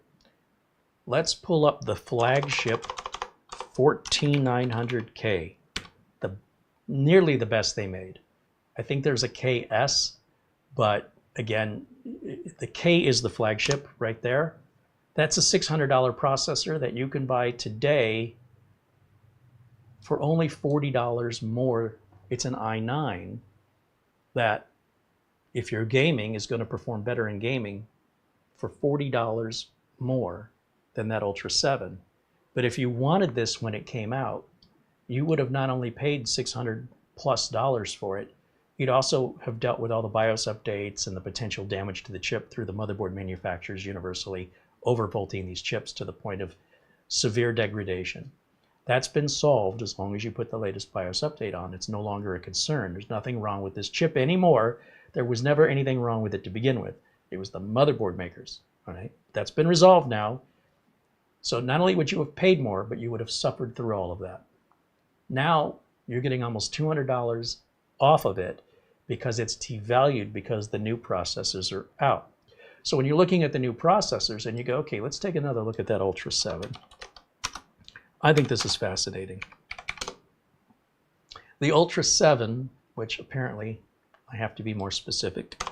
Let's pull up the flagship 14900K, nearly the best they made. I think there's a KS, but again, the K is the flagship right there. That's a $600 processor that you can buy today for only $40 more. It's an i9 that, if you're gaming, is going to perform better in gaming for $40 more than that Ultra 7. But if you wanted this when it came out, you would have not only paid $600+ for it, you'd also have dealt with all the BIOS updates and the potential damage to the chip through the motherboard manufacturers universally overvolting these chips to the point of severe degradation. That's been solved as long as you put the latest BIOS update on. It's no longer a concern. There's nothing wrong with this chip anymore. There was never anything wrong with it to begin with. It was the motherboard makers, all right? That's been resolved now. So not only would you have paid more, but you would have suffered through all of that. Now you're getting almost $200 off of it because it's devalued because the new processors are out. So when you're looking at the new processors and you go, okay, let's take another look at that Ultra 7. I think this is fascinating. The Ultra 7, which apparently I have to be more specific,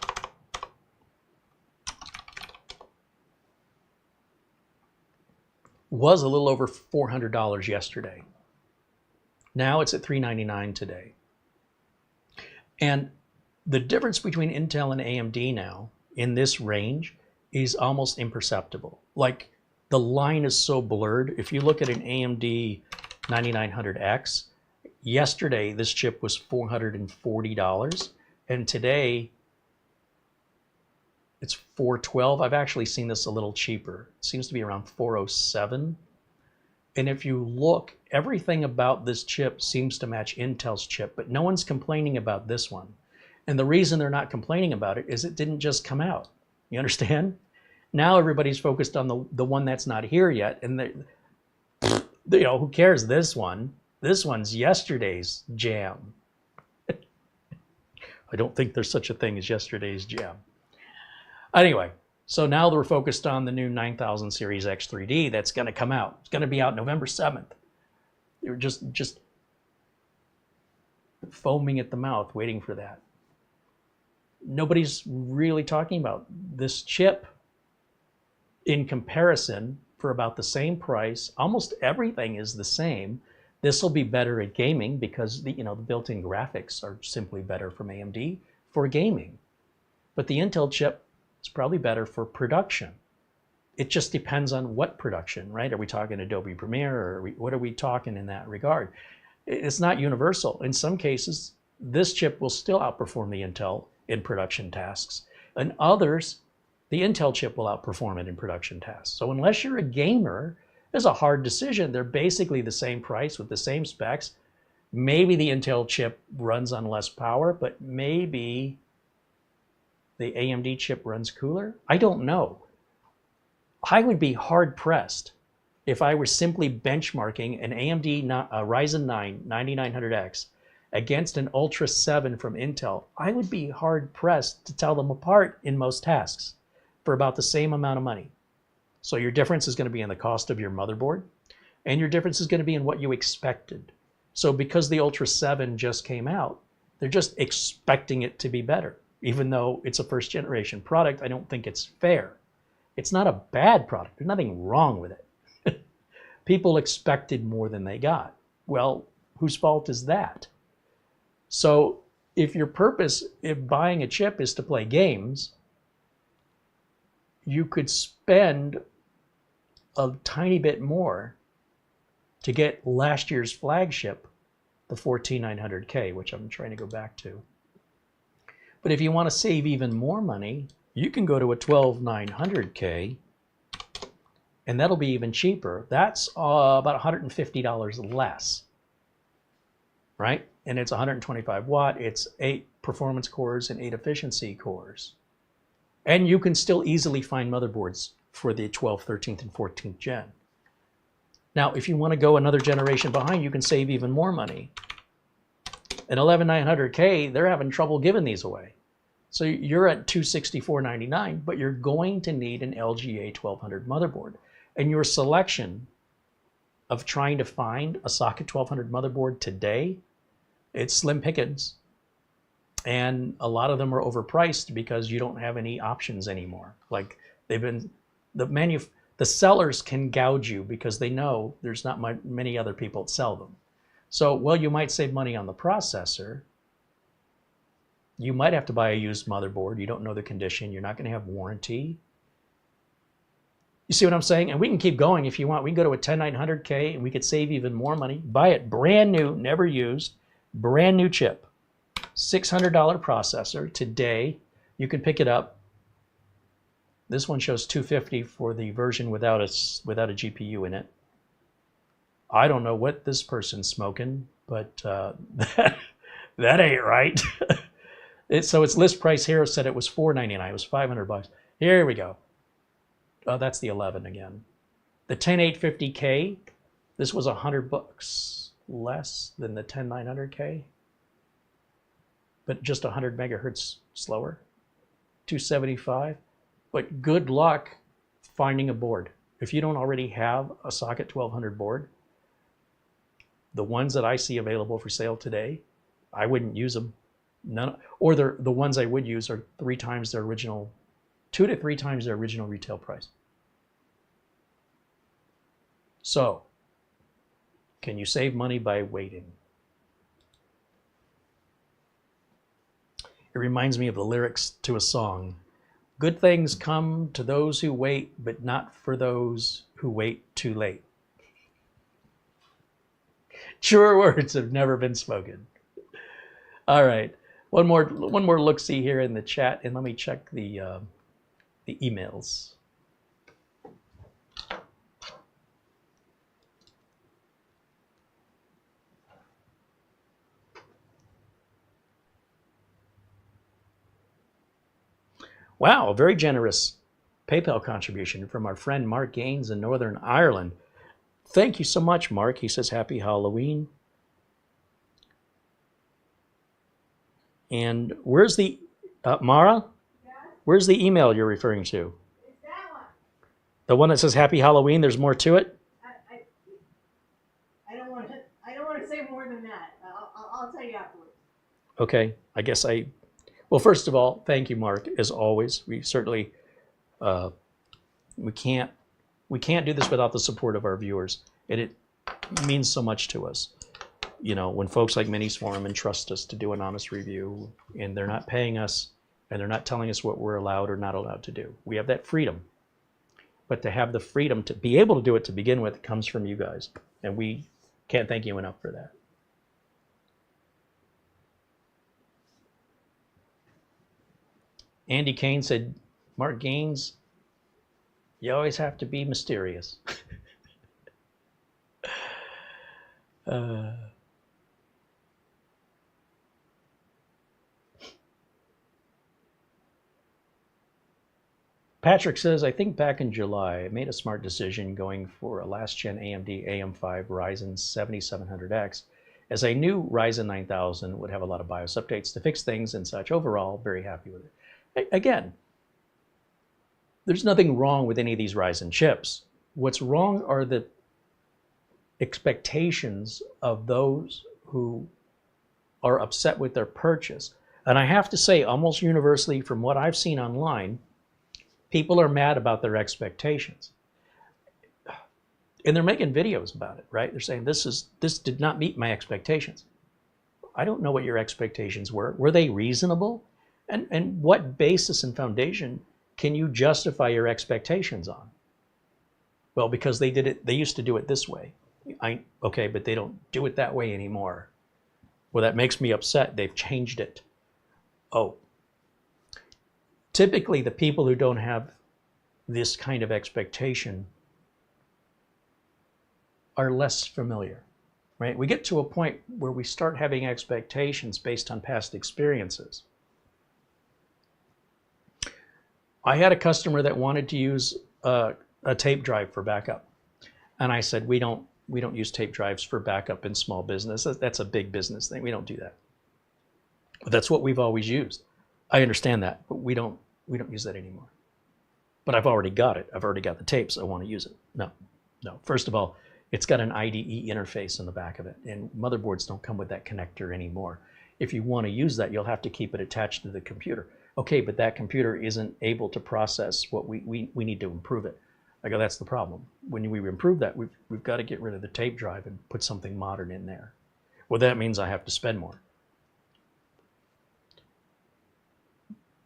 was a little over $400 yesterday. Now it's at $399 today. And the difference between Intel and AMD now in this range is almost imperceptible. Like, the line is so blurred. If you look at an AMD 9900X, yesterday this chip was $440, and today it's $412. I've actually seen this a little cheaper. It seems to be around $407. And if you look, everything about this chip seems to match Intel's chip, but no one's complaining about this one. And the reason they're not complaining about it is it didn't just come out. You understand? Now everybody's focused on the one that's not here yet, and you know, who cares this one? This one's yesterday's jam. I don't think there's such a thing as yesterday's jam. Anyway, so now we're focused on the new 9000 series X3D that's going to come out. It's going to be out November 7th. You're just foaming at the mouth waiting for that. Nobody's really talking about this chip in comparison for about the same price. Almost everything is the same. This will be better at gaming because the built-in graphics are simply better from AMD for gaming. But the Intel chip is probably better for production. It just depends on what production, right? Are we talking Adobe Premiere, or what are we talking in that regard? It's not universal. In some cases, this chip will still outperform the Intel in production tasks. In others, the Intel chip will outperform it in production tasks. So unless you're a gamer, it's a hard decision. They're basically the same price with the same specs. Maybe the Intel chip runs on less power, but maybe the AMD chip runs cooler. I don't know. I would be hard pressed if I were simply benchmarking an AMD Ryzen 9 9900X against an Ultra 7 from Intel. I would be hard pressed to tell them apart in most tasks for about the same amount of money. So your difference is going to be in the cost of your motherboard, and your difference is going to be in what you expected. So because the Ultra 7 just came out, they're just expecting it to be better. Even though it's a first generation product, I don't think it's fair. It's not a bad product. There's nothing wrong with it. People expected more than they got. Well, whose fault is that? So if your purpose in buying a chip is to play games, you could spend a tiny bit more to get last year's flagship, the 14900K, which I'm trying to go back to. But if you want to save even more money, you can go to a 12900K, and that'll be even cheaper. That's about $150 less, right? And it's 125 watt, it's 8 performance cores and 8 efficiency cores. And you can still easily find motherboards for the 12th, 13th, and 14th gen. Now, if you want to go another generation behind, you can save even more money. An 11900K, they're having trouble giving these away. So you're at $264.99, but you're going to need an LGA 1200 motherboard. And your selection of trying to find a socket 1200 motherboard today, it's slim pickings. And a lot of them are overpriced because you don't have any options anymore. Like they've been, the sellers can gouge you because they know there's not many other people that sell them. So while you might save money on the processor, you might have to buy a used motherboard. You don't know the condition. You're not going to have warranty. You see what I'm saying? And we can keep going if you want. We can go to a 10900K and we could save even more money. Buy it brand new, never used, brand new chip. $600 processor. Today, you can pick it up. This one shows $250 for the version without a GPU in it. I don't know what this person's smoking, but that ain't right. So its list price here said it was $499. It was $500. Here we go. Oh, that's the 11 again. The 10850K, this was $100. less than the 10900K, but just 100 megahertz slower, 275. But good luck finding a board. If you don't already have a socket 1200 board, the ones that I see available for sale today, I wouldn't use them. None, or the ones I would use are 3 times their original, 2 to 3 times their original retail price. So, can you save money by waiting? It reminds me of the lyrics to a song. Good things come to those who wait, but not for those who wait too late. Truer words have never been spoken. All right, one more look-see here in the chat, and let me check the emails. Wow, a very generous PayPal contribution from our friend Mark Gaines in Northern Ireland. Thank you so much, Mark. He says, Happy Halloween. And where's the, Mara? Yeah? Where's the email you're referring to? It's that one. The one that says Happy Halloween, there's more to it? I don't want to say more than that. I'll tell you afterwards. Okay, I guess well, first of all, thank you, Mark, as always. We certainly, we can't do this without the support of our viewers. And it means so much to us. You know, when folks like Minisforum entrust us to do an honest review, and they're not paying us, and they're not telling us what we're allowed or not allowed to do. We have that freedom. But to have the freedom to be able to do it to begin with comes from you guys. And we can't thank you enough for that. Andy Kane said, Mark Gaines, you always have to be mysterious. Patrick says, I think back in July, I made a smart decision going for a last-gen AMD AM5 Ryzen 7700X, as I knew Ryzen 9000 would have a lot of BIOS updates to fix things and such. Overall, very happy with it. Again, there's nothing wrong with any of these Ryzen chips. What's wrong are the expectations of those who are upset with their purchase. And I have to say, almost universally, from what I've seen online, people are mad about their expectations. And they're making videos about it, right? They're saying, this did not meet my expectations. I don't know what your expectations were. Were they reasonable? And what basis and foundation can you justify your expectations on? Well, because they did it, they used to do it this way. Okay, but they don't do it that way anymore. Well, that makes me upset. They've changed it. Oh. Typically, the people who don't have this kind of expectation are less familiar, right? We get to a point where we start having expectations based on past experiences. I had a customer that wanted to use a tape drive for backup. And I said, we don't use tape drives for backup in small business. That's a big business thing. We don't do that. But that's what we've always used. I understand that, but we don't use that anymore. But I've already got it. I've already got the tapes. I want to use it. No. First of all, it's got an IDE interface in the back of it, and motherboards don't come with that connector anymore. If you want to use that, you'll have to keep it attached to the computer. Okay, but that computer isn't able to process what we need to improve it. I go, that's the problem. When we improve that, we've got to get rid of the tape drive and put something modern in there. Well, that means I have to spend more.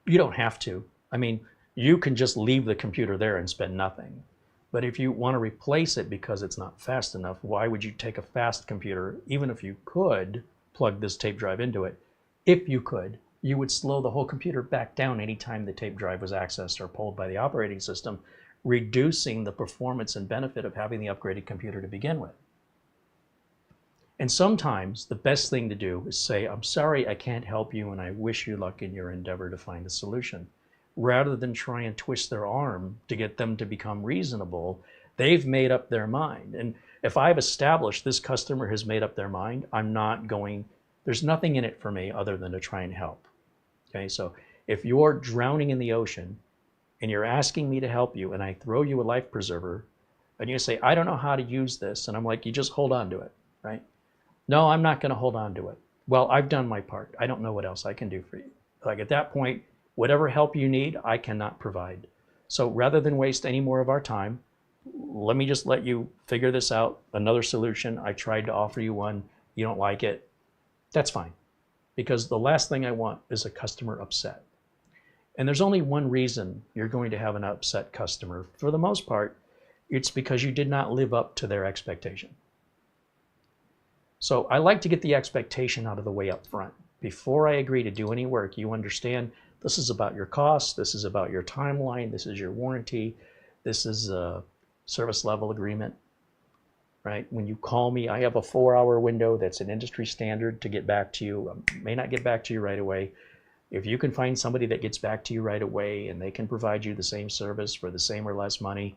You don't have to. I mean, you can just leave the computer there and spend nothing. But if you want to replace it because it's not fast enough, why would you take a fast computer, even if you could plug this tape drive into it? If you could, you would slow the whole computer back down anytime the tape drive was accessed or pulled by the operating system, reducing the performance and benefit of having the upgraded computer to begin with. And sometimes the best thing to do is say, I'm sorry I can't help you and I wish you luck in your endeavor to find a solution. Rather than try and twist their arm to get them to become reasonable, they've made up their mind. And if I've established this customer has made up their mind, I'm not going, there's nothing in it for me other than to try and help. Okay, so if you're drowning in the ocean and you're asking me to help you and I throw you a life preserver and you say, I don't know how to use this, and I'm like, you just hold on to it, right? No, I'm not going to hold on to it. Well, I've done my part. I don't know what else I can do for you. Like at that point, whatever help you need, I cannot provide. So rather than waste any more of our time, let me just let you figure this out. Another solution. I tried to offer you one. You don't like it. That's fine. Because the last thing I want is a customer upset. And there's only one reason you're going to have an upset customer. For the most part, it's because you did not live up to their expectation. So I like to get the expectation out of the way up front. Before I agree to do any work, you understand this is about your costs, this is about your timeline, this is your warranty, this is a service level agreement, right? When you call me, I have a 4-hour window that's an industry standard to get back to you. I may not get back to you right away. If you can find somebody that gets back to you right away and they can provide you the same service for the same or less money,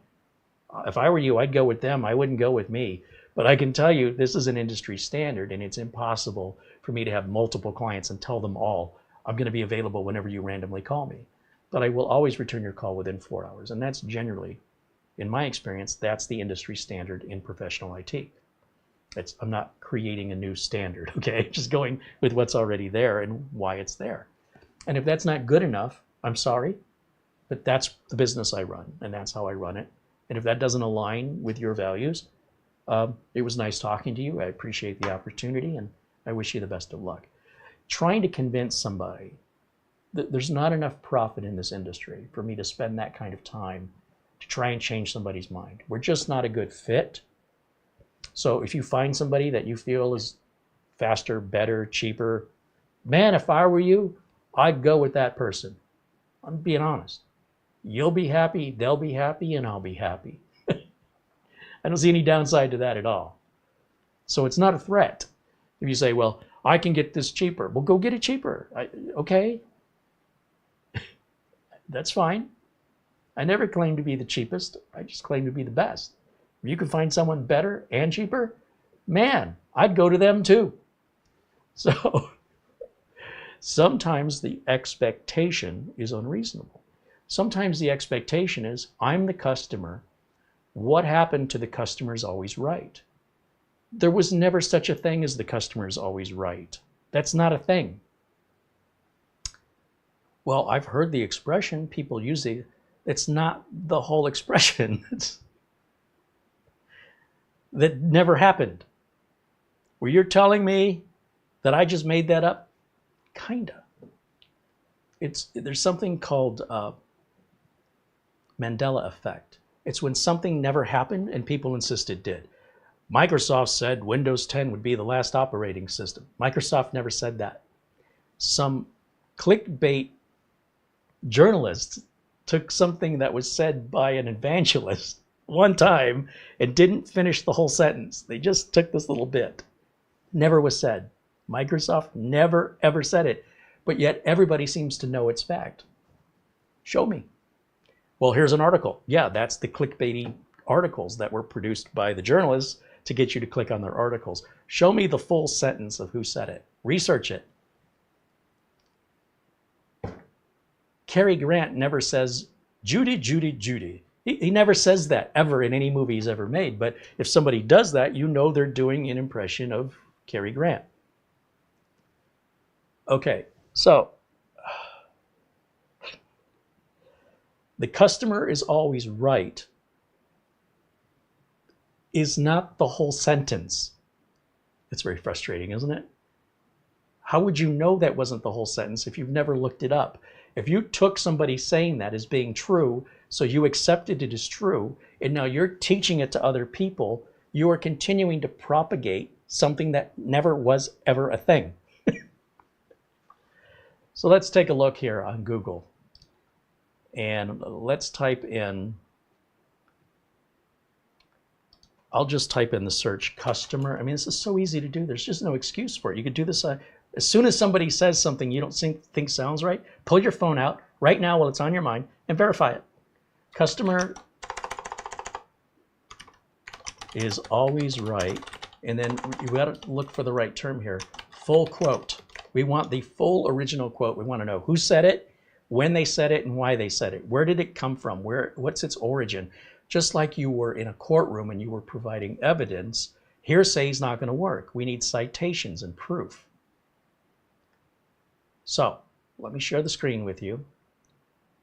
if I were you, I'd go with them. I wouldn't go with me. But I can tell you this is an industry standard and it's impossible for me to have multiple clients and tell them all, I'm going to be available whenever you randomly call me. But I will always return your call within 4 hours. And that's generally, in my experience, that's the industry standard in professional IT. I'm not creating a new standard, okay? Just going with what's already there and why it's there. And if that's not good enough, I'm sorry, but that's the business I run and that's how I run it. And if that doesn't align with your values, it was nice talking to you. I appreciate the opportunity and I wish you the best of luck. Trying to convince somebody that there's not enough profit in this industry for me to spend that kind of time to try and change somebody's mind. We're just not a good fit. So if you find somebody that you feel is faster, better, cheaper, man, if I were you, I'd go with that person. I'm being honest. You'll be happy, they'll be happy, and I'll be happy. I don't see any downside to that at all. So it's not a threat. If you say, well, I can get this cheaper, well, go get it cheaper. Okay. That's fine. I never claim to be the cheapest. I just claim to be the best. If you can find someone better and cheaper, man, I'd go to them too. So sometimes the expectation is unreasonable. Sometimes the expectation is, I'm the customer. What happened to the customer is always right. There was never such a thing as the customer is always right. That's not a thing. Well, I've heard the expression, people use it. It's not the whole expression. That never happened. Were you telling me that I just made that up? Kinda. There's something called Mandela effect. It's when something never happened and people insist it did. Microsoft said Windows 10 would be the last operating system. Microsoft never said that. Some clickbait journalists took something that was said by an evangelist one time and didn't finish the whole sentence. They just took this little bit. Never was said. Microsoft never ever said it, but yet everybody seems to know it's fact. Show me. Well, here's an article. Yeah, that's the clickbaity articles that were produced by the journalists to get you to click on their articles. Show me the full sentence of who said it. Research it. Cary Grant never says, Judy, Judy, Judy. He never says that ever in any movie he's ever made. But if somebody does that, you know they're doing an impression of Cary Grant. Okay, so the customer is always right is not the whole sentence. It's very frustrating, isn't it? How would you know that wasn't the whole sentence if you've never looked it up? If you took somebody saying that as being true, so you accepted it as true, and now you're teaching it to other people, you are continuing to propagate something that never was ever a thing. So let's take a look here on Google. And let's type in, I'll just type in the search customer. I mean, this is so easy to do. There's just no excuse for it. You could do this. As soon as somebody says something you don't think sounds right, pull your phone out right now while it's on your mind and verify it. Customer is always right. And then we got to look for the right term here. Full quote. We want the full original quote. We want to know who said it, when they said it, and why they said it. Where did it come from? What's its origin? Just like you were in a courtroom and you were providing evidence, hearsay is not going to work. We need citations and proof. So let me share the screen with you.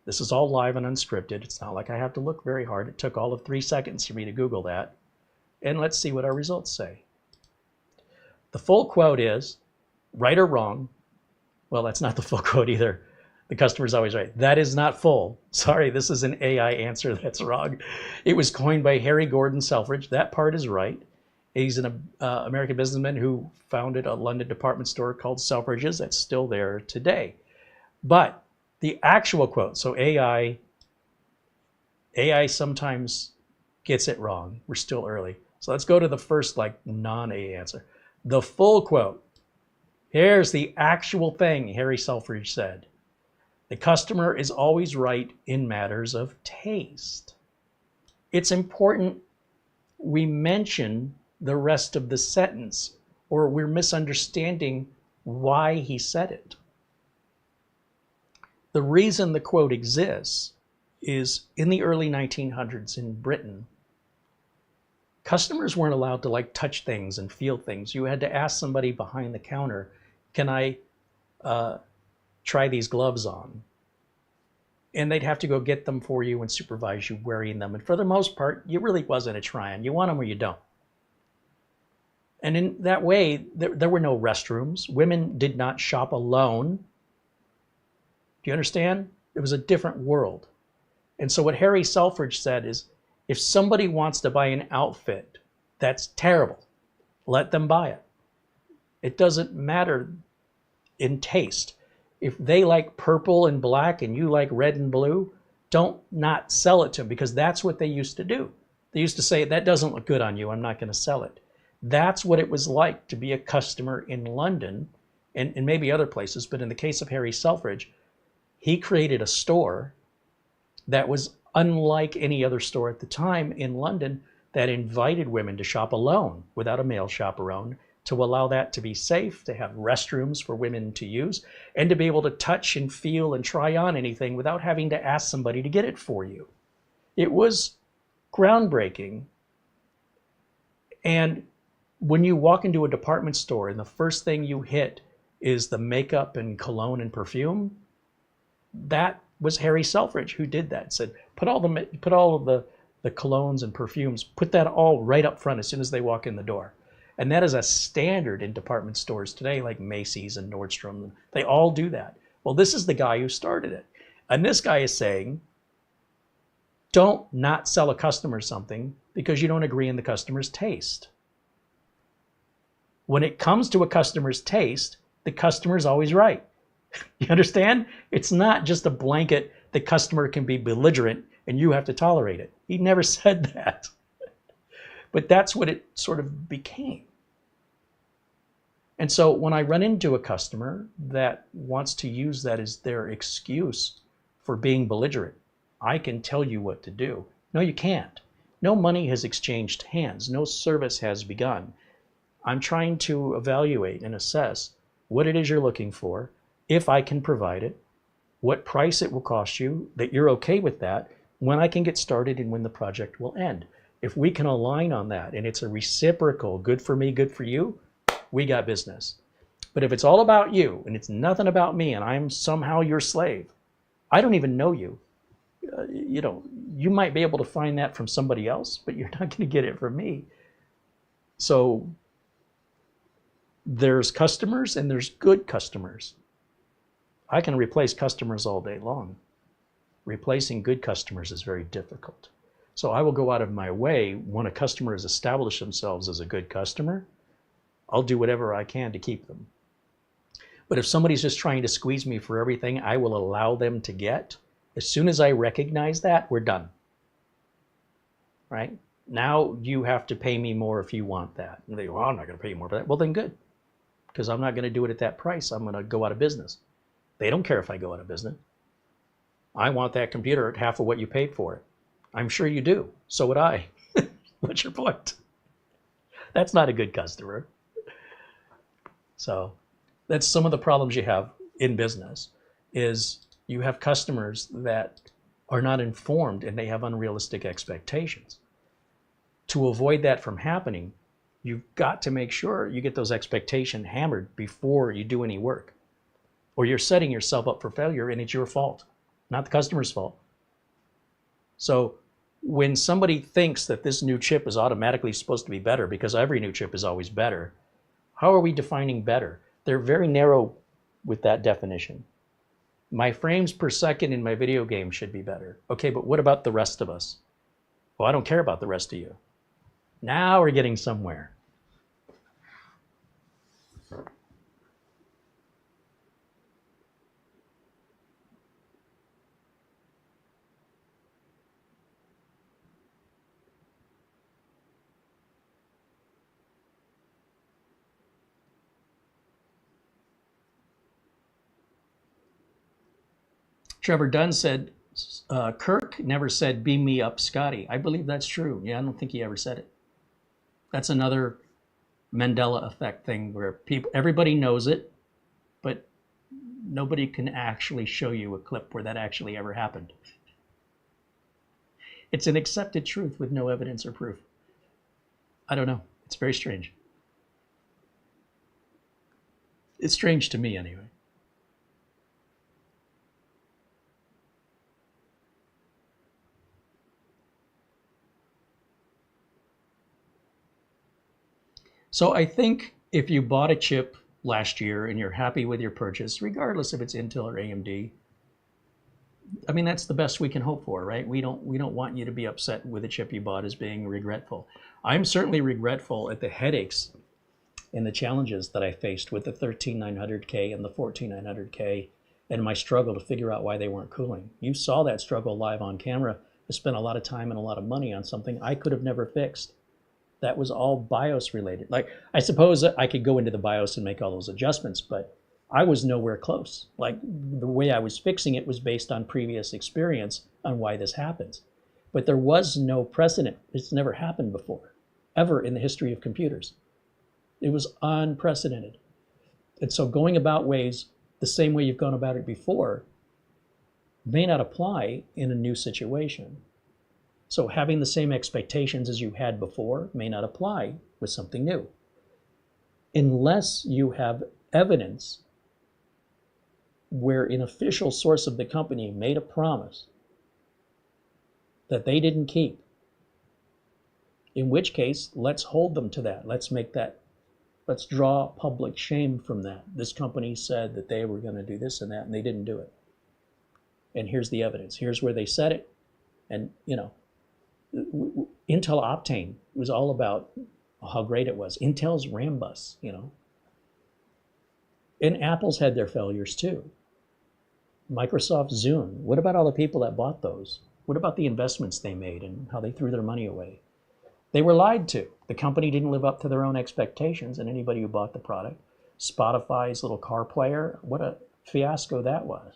This is all live and unscripted. It's not like I have to look very hard. It took all of 3 seconds for me to Google that. And let's see what our results say. The full quote is, right or wrong. Well, that's not the full quote either. The customer's always right. That is not full. Sorry, this is an AI answer that's wrong. It was coined by Harry Gordon Selfridge. That part is right. He's an American businessman who founded a London department store called Selfridge's that's still there today. But the actual quote, so AI sometimes gets it wrong. We're still early. So let's go to the first non-AI answer. The full quote. Here's the actual thing Harry Selfridge said. The customer is always right in matters of taste. It's important we mention the rest of the sentence or we're misunderstanding why he said it. The reason the quote exists is in the early 1900s in Britain, customers weren't allowed to touch things and feel things. You had to ask somebody behind the counter, can I try these gloves on? And they'd have to go get them for you and supervise you wearing them. And for the most part, you really wasn't a try-on. You want them or you don't. And in that way, there were no restrooms. Women did not shop alone. Do you understand? It was a different world. And so what Harry Selfridge said is, if somebody wants to buy an outfit that's terrible, let them buy it. It doesn't matter in taste. If they like purple and black and you like red and blue, don't not sell it to them, because that's what they used to do. They used to say, that doesn't look good on you, I'm not going to sell it. That's what it was like to be a customer in London and maybe other places. But in the case of Harry Selfridge, he created a store that was unlike any other store at the time in London that invited women to shop alone without a male chaperone, to allow that to be safe, to have restrooms for women to use, and to be able to touch and feel and try on anything without having to ask somebody to get it for you. It was groundbreaking. And when you walk into a department store and the first thing you hit is the makeup and cologne and perfume, that was Harry Selfridge who did that. Said, put all of the colognes and perfumes, put that all right up front as soon as they walk in the door. And that is a standard in department stores today, like Macy's and Nordstrom. They all do that. Well, this is the guy who started it. And this guy is saying, don't not sell a customer something because you don't agree in the customer's taste. When it comes to a customer's taste, the customer is always right. You understand? It's not just a blanket, the customer can be belligerent and you have to tolerate it. He never said that. But that's what it sort of became. And so when I run into a customer that wants to use that as their excuse for being belligerent, I can tell you what to do. No, you can't. No money has exchanged hands. No service has begun. I'm trying to evaluate and assess what it is you're looking for, if I can provide it, what price it will cost you, that you're okay with that, when I can get started and when the project will end. If we can align on that and it's a reciprocal, good for me, good for you, we got business. But if it's all about you and it's nothing about me and I'm somehow your slave, I don't even know you. You might be able to find that from somebody else, but you're not going to get it from me. So there's customers and there's good customers. I can replace customers all day long. Replacing good customers is very difficult. So I will go out of my way when a customer has established themselves as a good customer. I'll do whatever I can to keep them. But if somebody's just trying to squeeze me for everything I will allow them to get, as soon as I recognize that, we're done. Right? Now you have to pay me more if you want that. And they go, well, I'm not going to pay you more for that. Well, then good. Because I'm not going to do it at that price. I'm going to go out of business. They don't care if I go out of business. I want that computer at half of what you paid for it. I'm sure you do. So would I. What's your point? That's not a good customer. So that's some of the problems you have in business, is you have customers that are not informed and they have unrealistic expectations. To avoid that from happening, you've got to make sure you get those expectations hammered before you do any work, or you're setting yourself up for failure and it's your fault, not the customer's fault. So when somebody thinks that this new chip is automatically supposed to be better, because every new chip is always better, how are we defining better? They're very narrow with that definition. My frames per second in my video game should be better. Okay, but what about the rest of us? Well, I don't care about the rest of you. Now we're getting somewhere. Trevor Dunn said, Kirk never said, beam me up, Scotty. I believe that's true. Yeah, I don't think he ever said it. That's another Mandela effect thing where everybody knows it, but nobody can actually show you a clip where that actually ever happened. It's an accepted truth with no evidence or proof. I don't know. It's very strange. It's strange to me anyway. So I think if you bought a chip last year and you're happy with your purchase, regardless if it's Intel or AMD, I mean, that's the best we can hope for, right? We don't want you to be upset with a chip you bought as being regretful. I'm certainly regretful at the headaches and the challenges that I faced with the 13900K and the 14900K and my struggle to figure out why they weren't cooling. You saw that struggle live on camera. I spent a lot of time and a lot of money on something I could have never fixed. That was all BIOS related. Like, I suppose I could go into the BIOS and make all those adjustments, but I was nowhere close. Like, the way I was fixing it was based on previous experience on why this happens. But there was no precedent. It's never happened before, ever in the history of computers. It was unprecedented. And so going about ways the same way you've gone about it before may not apply in a new situation. So having the same expectations as you had before may not apply with something new, unless you have evidence where an official source of the company made a promise that they didn't keep, in which case, let's hold them to that. Let's draw public shame from that. This company said that they were going to do this and that, and they didn't do it. And here's the evidence. Here's where they said it. And, you know, Intel Optane was all about how great it was. Intel's RAM bus, you know. And Apple's had their failures too. Microsoft Zune. What about all the people that bought those? What about the investments they made and how they threw their money away? They were lied to. The company didn't live up to their own expectations, and anybody who bought the product. Spotify's little car player, what a fiasco that was.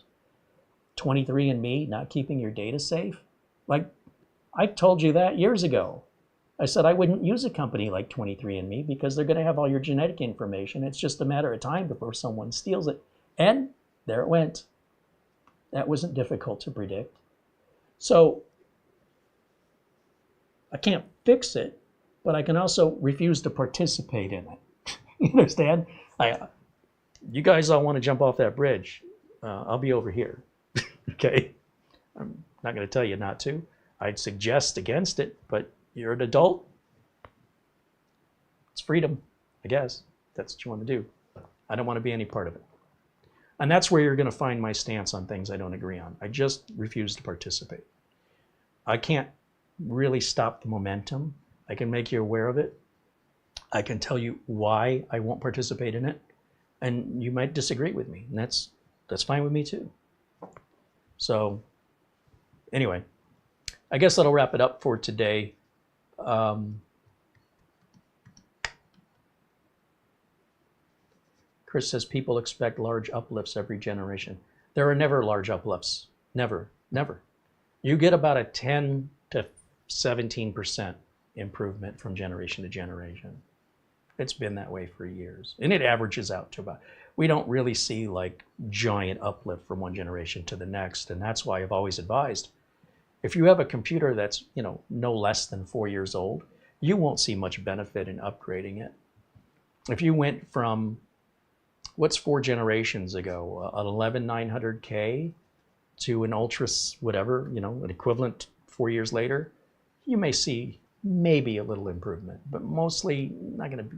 23andMe, not keeping your data safe. Like, I told you that years ago. I said I wouldn't use a company like 23andMe because they're going to have all your genetic information. It's just a matter of time before someone steals it. And there it went. That wasn't difficult to predict. So I can't fix it, but I can also refuse to participate in it. You understand? You guys all want to jump off that bridge. I'll be over here. Okay? I'm not going to tell you not to. I'd suggest against it, but you're an adult. It's freedom, I guess. That's what you want to do. I don't want to be any part of it. And that's where you're going to find my stance on things I don't agree on. I just refuse to participate. I can't really stop the momentum. I can make you aware of it. I can tell you why I won't participate in it. And you might disagree with me, and that's fine with me too. So anyway, I guess that'll wrap it up for today. Chris says people expect large uplifts every generation. There are never large uplifts. Never, never. You get about a 10 to 17% improvement from generation to generation. It's been that way for years. And it averages out to about, we don't really see like giant uplift from one generation to the next. And that's why I've always advised, if you have a computer that's, no less than 4 years old, you won't see much benefit in upgrading it. If you went from, what's 4 generations ago, an 11900K to an Ultra whatever, an equivalent 4 years later, you may see maybe a little improvement, but mostly not going to be.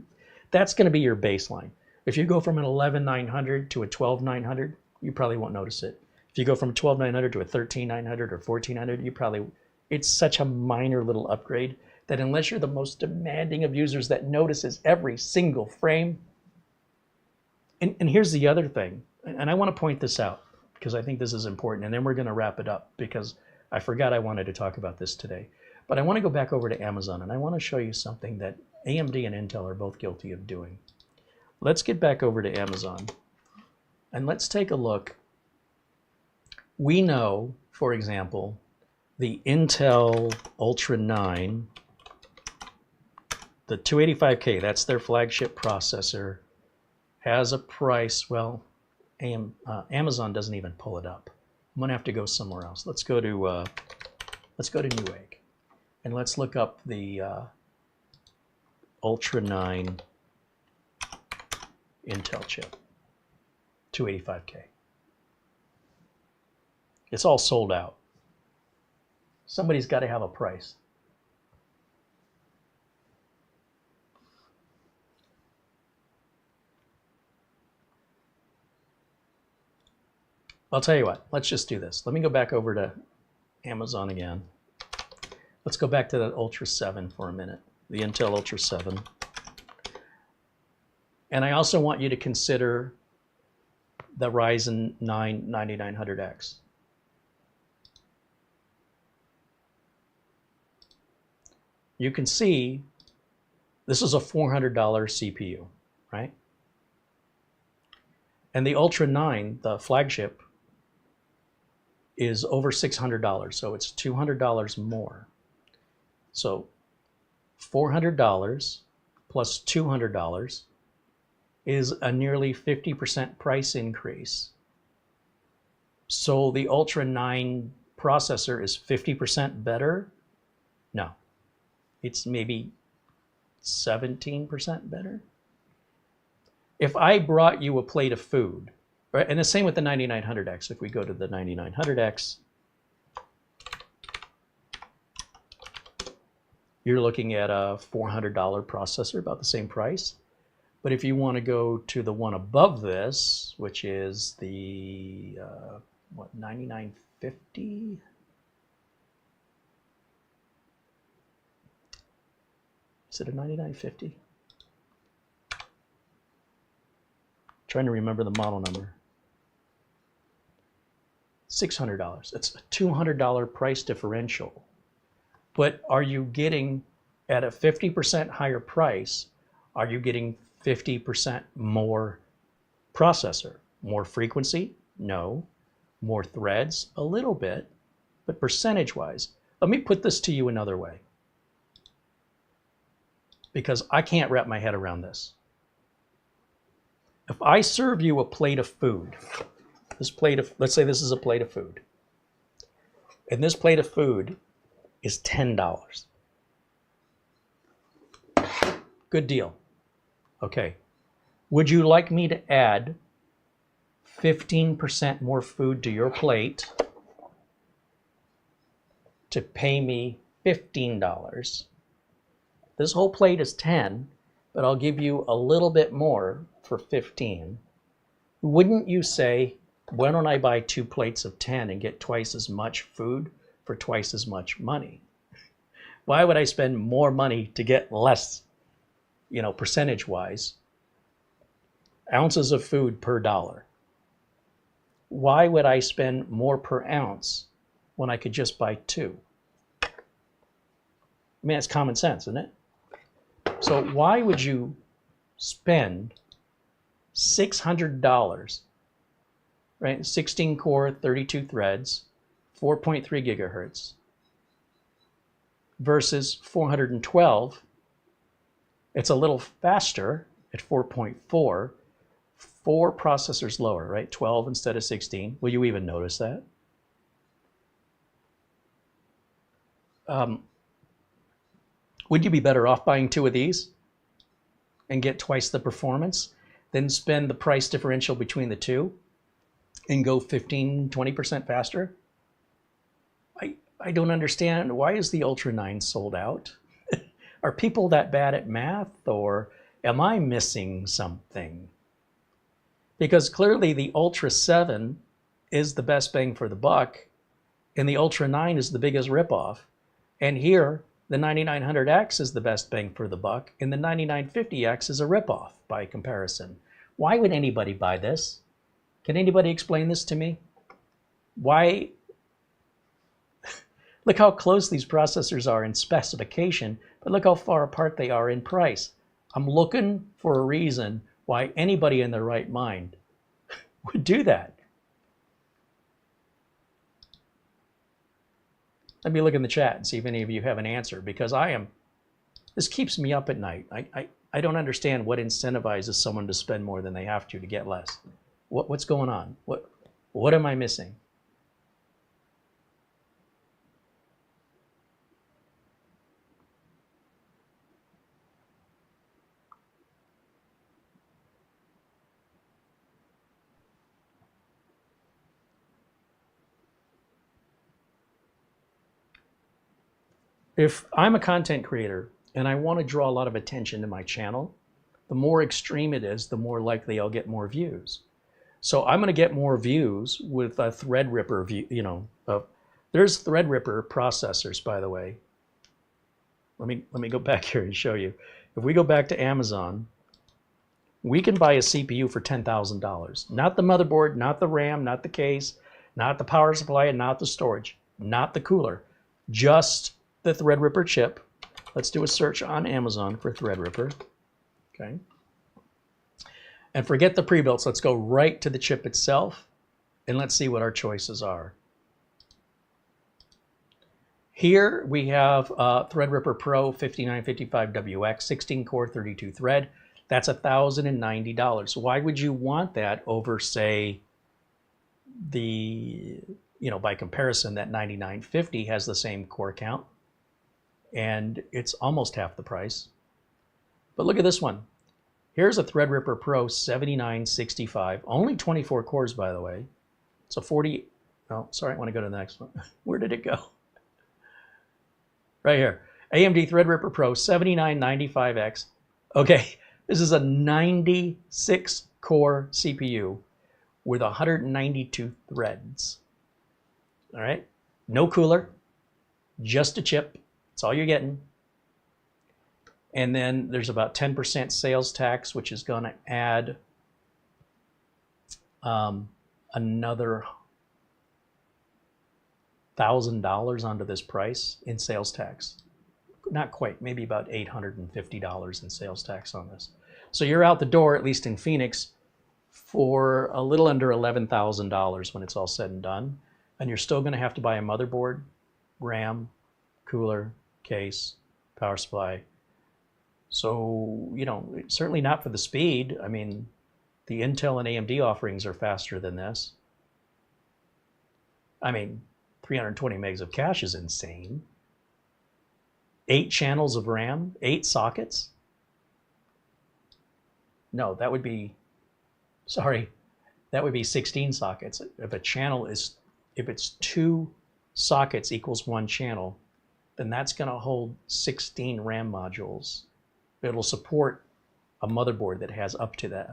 That's going to be your baseline. If you go from an 11900 to a 12900, you probably won't notice it. If you go from 12900 to a 13900 or 1400, it's such a minor little upgrade that unless you're the most demanding of users that notices every single frame. And here's the other thing, and I want to point this out because I think this is important, and then we're going to wrap it up because I forgot I wanted to talk about this today. But I want to go back over to Amazon, and I want to show you something that AMD and Intel are both guilty of doing. Let's get back over to Amazon, and let's take a look. We know, for example, the Intel Ultra 9, the 285K, that's their flagship processor, has a price, well, Amazon doesn't even pull it up. I'm gonna have to go somewhere else. Let's go to Newegg, and let's look up the Ultra 9 Intel chip, 285K. It's all sold out. Somebody's got to have a price. I'll tell you what, let's just do this. Let me go back over to Amazon again. Let's go back to that Ultra 7 for a minute, the Intel Ultra 7. And I also want you to consider the Ryzen 9 9900X. You can see this is a $400 CPU, right? And the Ultra 9, the flagship, is over $600, so it's $200 more. So $400 plus $200 is a nearly 50% price increase. So the Ultra 9 processor is 50% better? No, it's maybe 17% better. If I brought you a plate of food, right, and the same with the 9900X, if we go to the 9900X, you're looking at a $400 processor, about the same price. But if you want to go to the one above this, which is the, 9950? Is it a 9950? Trying to remember the model number. $600. It's a $200 price differential. But are you getting, at a 50% higher price, are you getting 50% more processor? More frequency? No. More threads? A little bit. But percentage-wise, let me put this to you another way, because I can't wrap my head around this. If I serve you a plate of food, let's say this is a plate of food, and this plate of food is $10. Good deal. Okay. Would you like me to add 15% more food to your plate to pay me $15? This whole plate is $10, but I'll give you a little bit more for $15. Wouldn't you say, why don't I buy 2 plates of 10 and get twice as much food for twice as much money? Why would I spend more money to get less, percentage-wise, ounces of food per dollar? Why would I spend more per ounce when I could just buy 2? I mean, it's common sense, isn't it? So why would you spend $600, right? 16 core, 32 threads, 4.3 gigahertz versus 412 It's a little faster at 4.4, 4 processors lower, right? 12 instead of 16. Will you even notice that? Would you be better off buying 2 of these and get twice the performance than spend the price differential between the 2 and go 15, 20% faster? I don't understand. Why is the Ultra 9 sold out? Are people that bad at math, or am I missing something? Because clearly the Ultra 7 is the best bang for the buck, and the Ultra 9 is the biggest ripoff. And here, the 9900X is the best bang for the buck, and the 9950X is a ripoff by comparison. Why would anybody buy this? Can anybody explain this to me? Why? Look how close these processors are in specification, but look how far apart they are in price. I'm looking for a reason why anybody in their right mind would do that. Let me look in the chat and see if any of you have an answer, because this keeps me up at night. I don't understand what incentivizes someone to spend more than they have to get less. What's going on? What am I missing? If I'm a content creator and I want to draw a lot of attention to my channel, the more extreme it is, the more likely I'll get more views. So I'm going to get more views with a Threadripper view. There's Threadripper processors, by the way. Let me go back here and show you. If we go back to Amazon, we can buy a CPU for $10,000. Not the motherboard, not the RAM, not the case, not the power supply, and not the storage, not the cooler, just the Threadripper chip. Let's do a search on Amazon for Threadripper. Okay. And forget the pre-builts. Let's go right to the chip itself, and let's see what our choices are. Here we have Threadripper Pro 5955WX, 16-core, 32-thread. That's $1,090. Why would you want that over, say, by comparison, that 9950 has the same core count, and it's almost half the price. But look at this one. Here's a Threadripper Pro 7965, only 24 cores, by the way. It's a 40, oh, sorry, I want to go to the next one. Where did it go? Right here. AMD Threadripper Pro 7995X. Okay, this is a 96-core CPU with 192 threads. All right, no cooler, just a chip. That's all you're getting. And then there's about 10% sales tax, which is going to add another $1,000 onto this price in sales tax. Not quite, maybe about $850 in sales tax on this. So you're out the door, at least in Phoenix, for a little under $11,000 when it's all said and done. And you're still going to have to buy a motherboard, RAM, cooler, case, power supply. So, certainly not for the speed. I mean, the Intel and AMD offerings are faster than this. I mean, 320 megs of cache is insane. 8 channels of RAM, 8 sockets. No, that would be 16 sockets. If it's 2 sockets equals 1 channel, then that's going to hold 16 RAM modules. It'll support a motherboard that has up to that.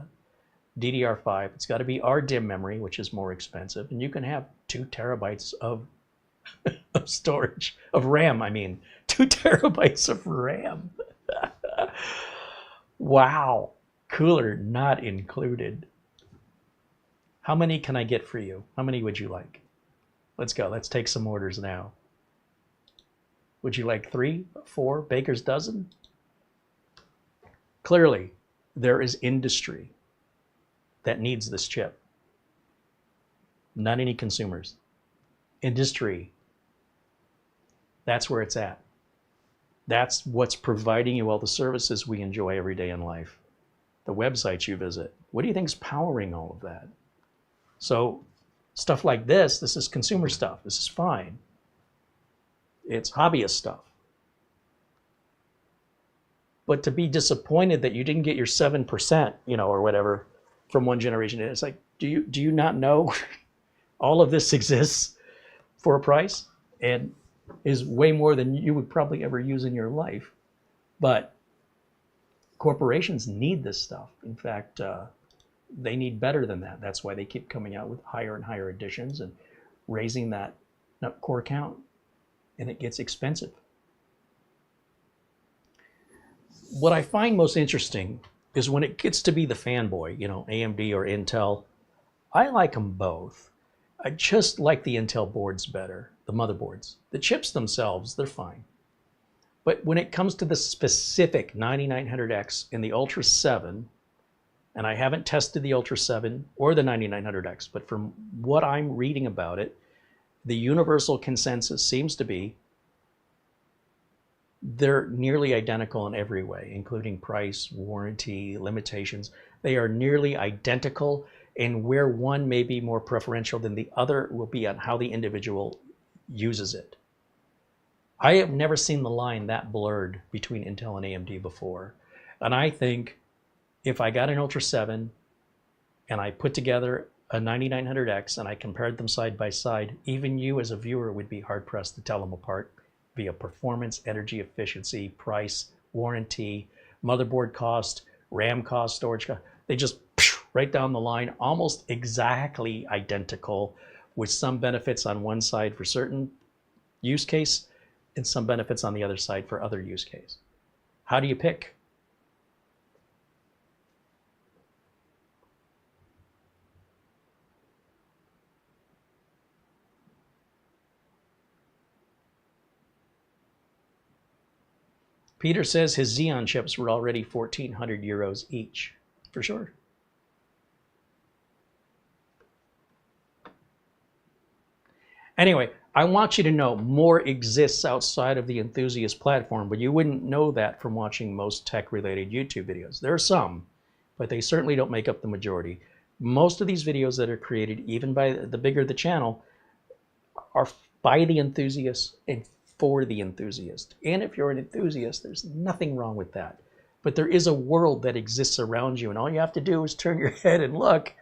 DDR5, it's got to be RDIMM memory, which is more expensive, and you can have 2 terabytes of storage, of RAM, 2 terabytes of RAM. Wow, cooler not included. How many can I get for you? How many would you like? Let's go, let's take some orders now. Would you like 3, 4, baker's dozen? Clearly, there is industry that needs this chip. Not any consumers. Industry. That's where it's at. That's what's providing you all the services we enjoy every day in life. The websites you visit. What do you think is powering all of that? So stuff like this is consumer stuff. This is fine. It's hobbyist stuff. But to be disappointed that you didn't get your 7%, or whatever from one generation, it's like, do you not know all of this exists for a price and is way more than you would probably ever use in your life? But corporations need this stuff. In fact, they need better than that. That's why they keep coming out with higher and higher editions and raising that core count, and it gets expensive. What I find most interesting is when it gets to be the fanboy, AMD or Intel. I like them both. I just like the Intel boards better, the motherboards. The chips themselves, they're fine. But when it comes to the specific 9900X and the Ultra 7, and I haven't tested the Ultra 7 or the 9900X, but from what I'm reading about it, the universal consensus seems to be they're nearly identical in every way, including price, warranty, limitations. They are nearly identical, and where one may be more preferential than the other will be on how the individual uses it. I have never seen the line that blurred between Intel and AMD before. And I think if I got an Ultra 7 and I put together a 9900X and I compared them side by side, even you as a viewer would be hard pressed to tell them apart via performance, energy efficiency, price, warranty, motherboard cost, RAM cost, storage cost. They just right down the line, almost exactly identical, with some benefits on one side for certain use case and some benefits on the other side for other use case. How do you pick? Peter says his Xeon chips were already 1,400 euros each. For sure. Anyway, I want you to know more exists outside of the enthusiast platform, but you wouldn't know that from watching most tech-related YouTube videos. There are some, but they certainly don't make up the majority. Most of these videos that are created, even by the bigger the channel, are by the enthusiast and for the enthusiast. And if you're an enthusiast, there's nothing wrong with that. But there is a world that exists around you, and all you have to do is turn your head and look,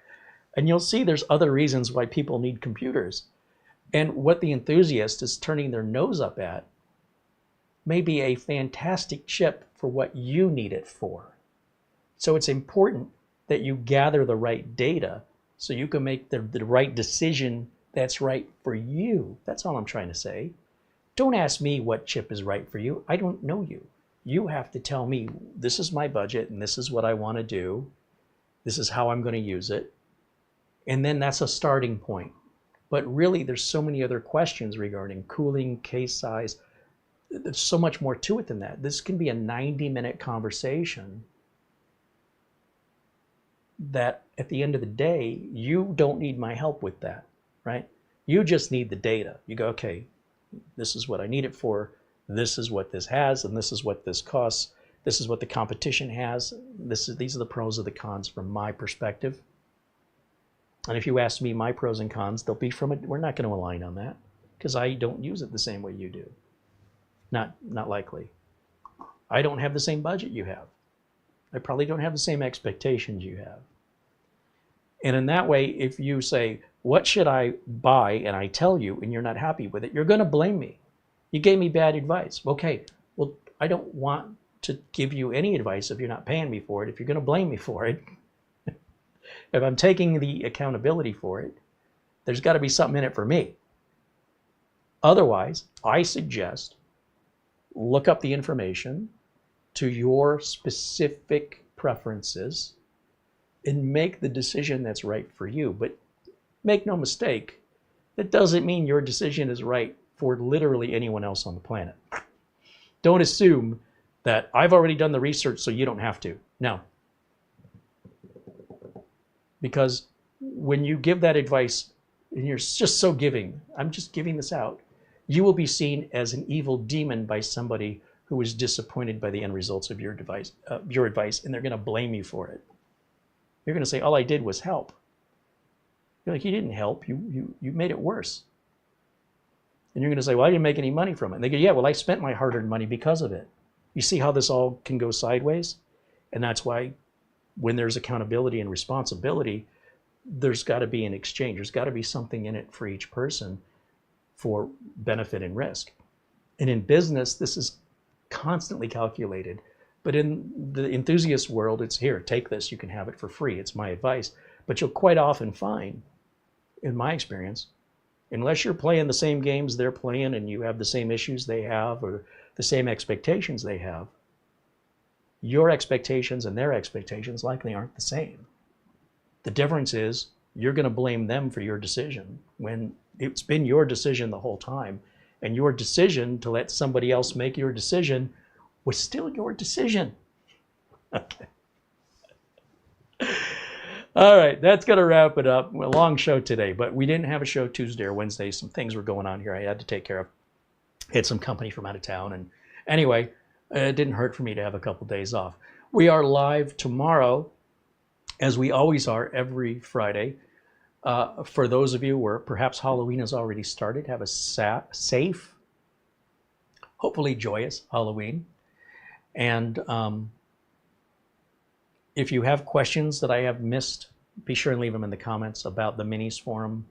and you'll see there's other reasons why people need computers. And what the enthusiast is turning their nose up at may be a fantastic chip for what you need it for. So it's important that you gather the right data so you can make the right decision that's right for you. That's all I'm trying to say. Don't ask me what chip is right for you. I don't know you. You have to tell me, this is my budget and this is what I want to do. This is how I'm going to use it. And then that's a starting point. But really, there's so many other questions regarding cooling, case size. There's so much more to it than that. This can be a 90-minute conversation that at the end of the day, you don't need my help with that, right? You just need the data. You go, okay, this is what I need it for. This is what this has, and this is what this costs. This is what the competition has. These are the pros and the cons from my perspective. And if you ask me my pros and cons, they'll be from it. We're not going to align on that because I don't use it the same way you do. Not likely. I don't have the same budget you have. I probably don't have the same expectations you have. And in that way, if you say, what should I buy? And I tell you, and you're not happy with it, you're going to blame me. You gave me bad advice. Okay, well, I don't want to give you any advice if you're not paying me for it. If you're going to blame me for it, if I'm taking the accountability for it, there's got to be something in it for me. Otherwise, I suggest look up the information to your specific preferences and make the decision that's right for you. But make no mistake, that doesn't mean your decision is right for literally anyone else on the planet. Don't assume that I've already done the research so you don't have to. No. Because when you give that advice, and you're just so giving, I'm just giving this out, you will be seen as an evil demon by somebody who was disappointed by the end results of your advice, and they're going to blame you for it. You're going to say, all I did was help. You're like, you didn't help. You made it worse. And you're going to say, well, I didn't make any money from it. And they go, yeah, well, I spent my hard-earned money because of it. You see how this all can go sideways? And that's why when there's accountability and responsibility, there's got to be an exchange. There's got to be something in it for each person for benefit and risk. And in business, this is constantly calculated. But in the enthusiast world, it's here, take this, you can have it for free. It's my advice. But you'll quite often find, in my experience, unless you're playing the same games they're playing and you have the same issues they have or the same expectations they have, your expectations and their expectations likely aren't the same. The difference is you're going to blame them for your decision when it's been your decision the whole time, and your decision to let somebody else make your decision was still your decision. Okay. All right, that's going to wrap it up. A long show today, but we didn't have a show Tuesday or Wednesday. Some things were going on here I had to take care of. Had some company from out of town. And anyway, it didn't hurt for me to have a couple days off. We are live tomorrow, as we always are every Friday. For those of you where perhaps Halloween has already started, have a safe, hopefully joyous Halloween. And if you have questions that I have missed, be sure and leave them in the comments about the Minisforum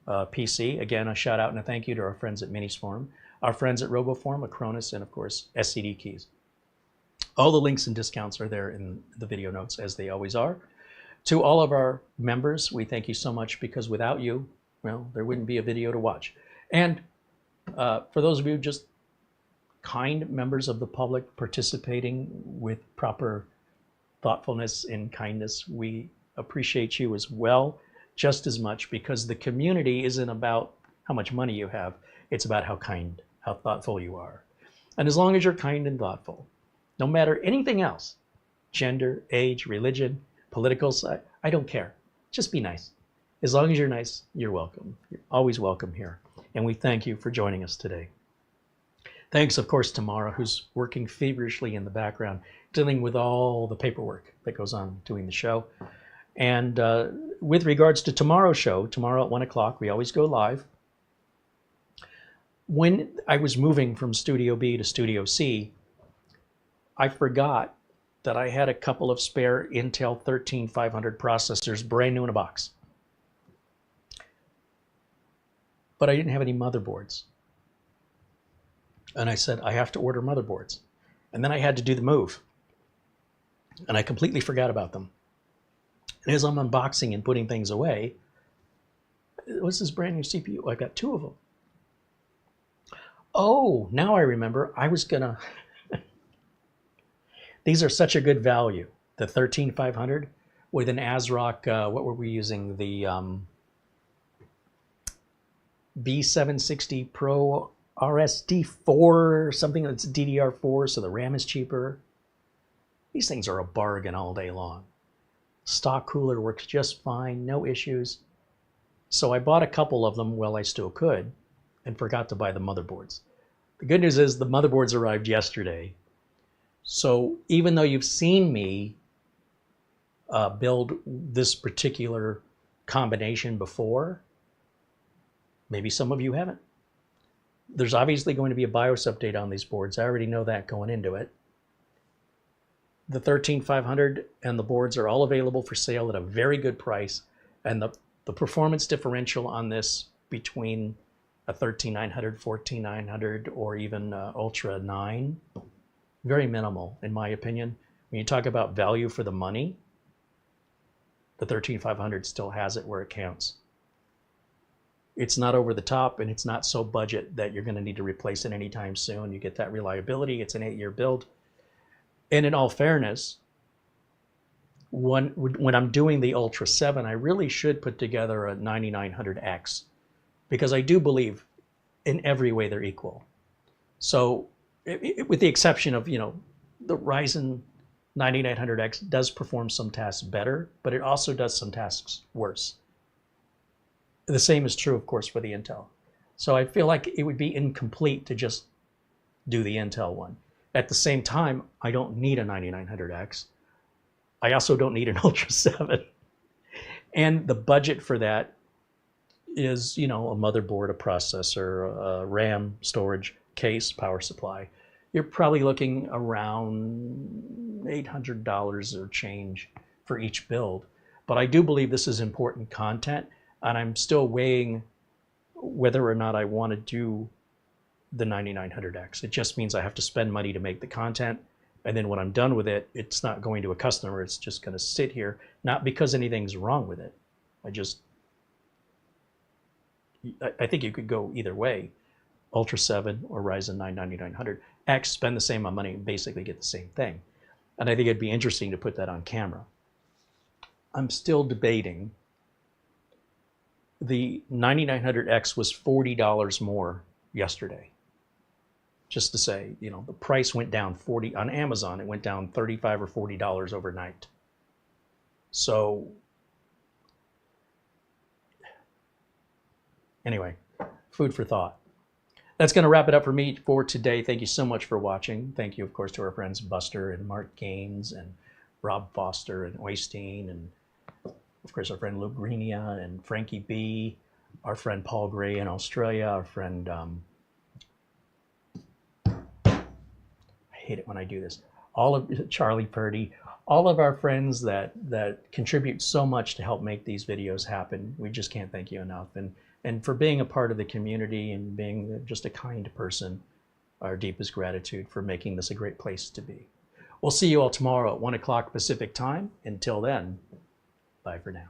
PC. Again, a shout out and a thank you to our friends at Minisforum, our friends at RoboForum, Acronis, and of course, Scdkey. All the links and discounts are there in the video notes, as they always are. To all of our members, we thank you so much, because without you, well, there wouldn't be a video to watch. And for those of you just kind members of the public participating with proper thoughtfulness and kindness, we appreciate you as well, just as much, because the community isn't about how much money you have. It's about how kind, how thoughtful you are. And as long as you're kind and thoughtful, no matter anything else, gender, age, religion, political side, I don't care. Just be nice. As long as you're nice, you're welcome. You're always welcome here. And we thank you for joining us today. Thanks, of course, to Mara, who's working feverishly in the background, dealing with all the paperwork that goes on doing the show. And with regards to tomorrow's show, tomorrow at 1 o'clock, we always go live. When I was moving from Studio B to Studio C, I forgot that I had a couple of spare Intel 13500 processors, brand new in a box. But I didn't have any motherboards. And I said, I have to order motherboards. And then I had to do the move. And I completely forgot about them. And as I'm unboxing and putting things away, what's this brand new CPU? I got two of them. Oh, now I remember. I was gonna, these are such a good value. The 13500 with an ASRock, what were we using? The B760 Pro RSD4, something that's DDR4, so the RAM is cheaper. These things are a bargain all day long. Stock cooler works just fine, no issues. So I bought a couple of them while I still could and forgot to buy the motherboards. The good news is the motherboards arrived yesterday. So even though you've seen me build this particular combination before, maybe some of you haven't. There's obviously going to be a BIOS update on these boards. I already know that going into it. The 13500 and the boards are all available for sale at a very good price. And the performance differential on this between a 13900, 14900, or even Ultra 9, very minimal in my opinion. When you talk about value for the money, the 13500 still has it where it counts. It's not over the top, and it's not so budget that you're going to need to replace it anytime soon. You get that reliability. It's an 8-year build. And in all fairness, when I'm doing the Ultra 7, I really should put together a 9900X, because I do believe in every way they're equal. So with the exception of, the Ryzen 9900X does perform some tasks better, but it also does some tasks worse. The same is true, of course, for the Intel. So I feel like it would be incomplete to just do the Intel one. At the same time, I don't need a 9900X. I also don't need an Ultra 7. And the budget for that is, you know, a motherboard, a processor, a RAM, storage, case, power supply. You're probably looking around $800 or change for each build. But I do believe this is important content, and I'm still weighing whether or not I want to do the 9900X. It just means I have to spend money to make the content, and then when I'm done with it, it's not going to a customer. It's just going to sit here, not because anything's wrong with it. I think you could go either way, Ultra 7 or Ryzen 9 9900X, spend the same amount of money and basically get the same thing. And I think it'd be interesting to put that on camera. I'm still debating. The 9900X was $40 more yesterday. Just to say, you know, the price went down 40 on Amazon. It went down $35 or $40 overnight. So anyway, food for thought. That's going to wrap it up for me for today. Thank you so much for watching. Thank you, of course, to our friends Buster and Mark Gaines and Rob Foster and Oystein, and of course our friend Luke Greenia and Frankie B, our friend Paul Gray in Australia, our friend I hate it when I do this, all of Charlie Purdy, all of our friends that contribute so much to help make these videos happen. We just can't thank you enough. And for being a part of the community and being just a kind person, our deepest gratitude for making this a great place to be. We'll see you all tomorrow at 1 o'clock Pacific time. Until then, bye for now.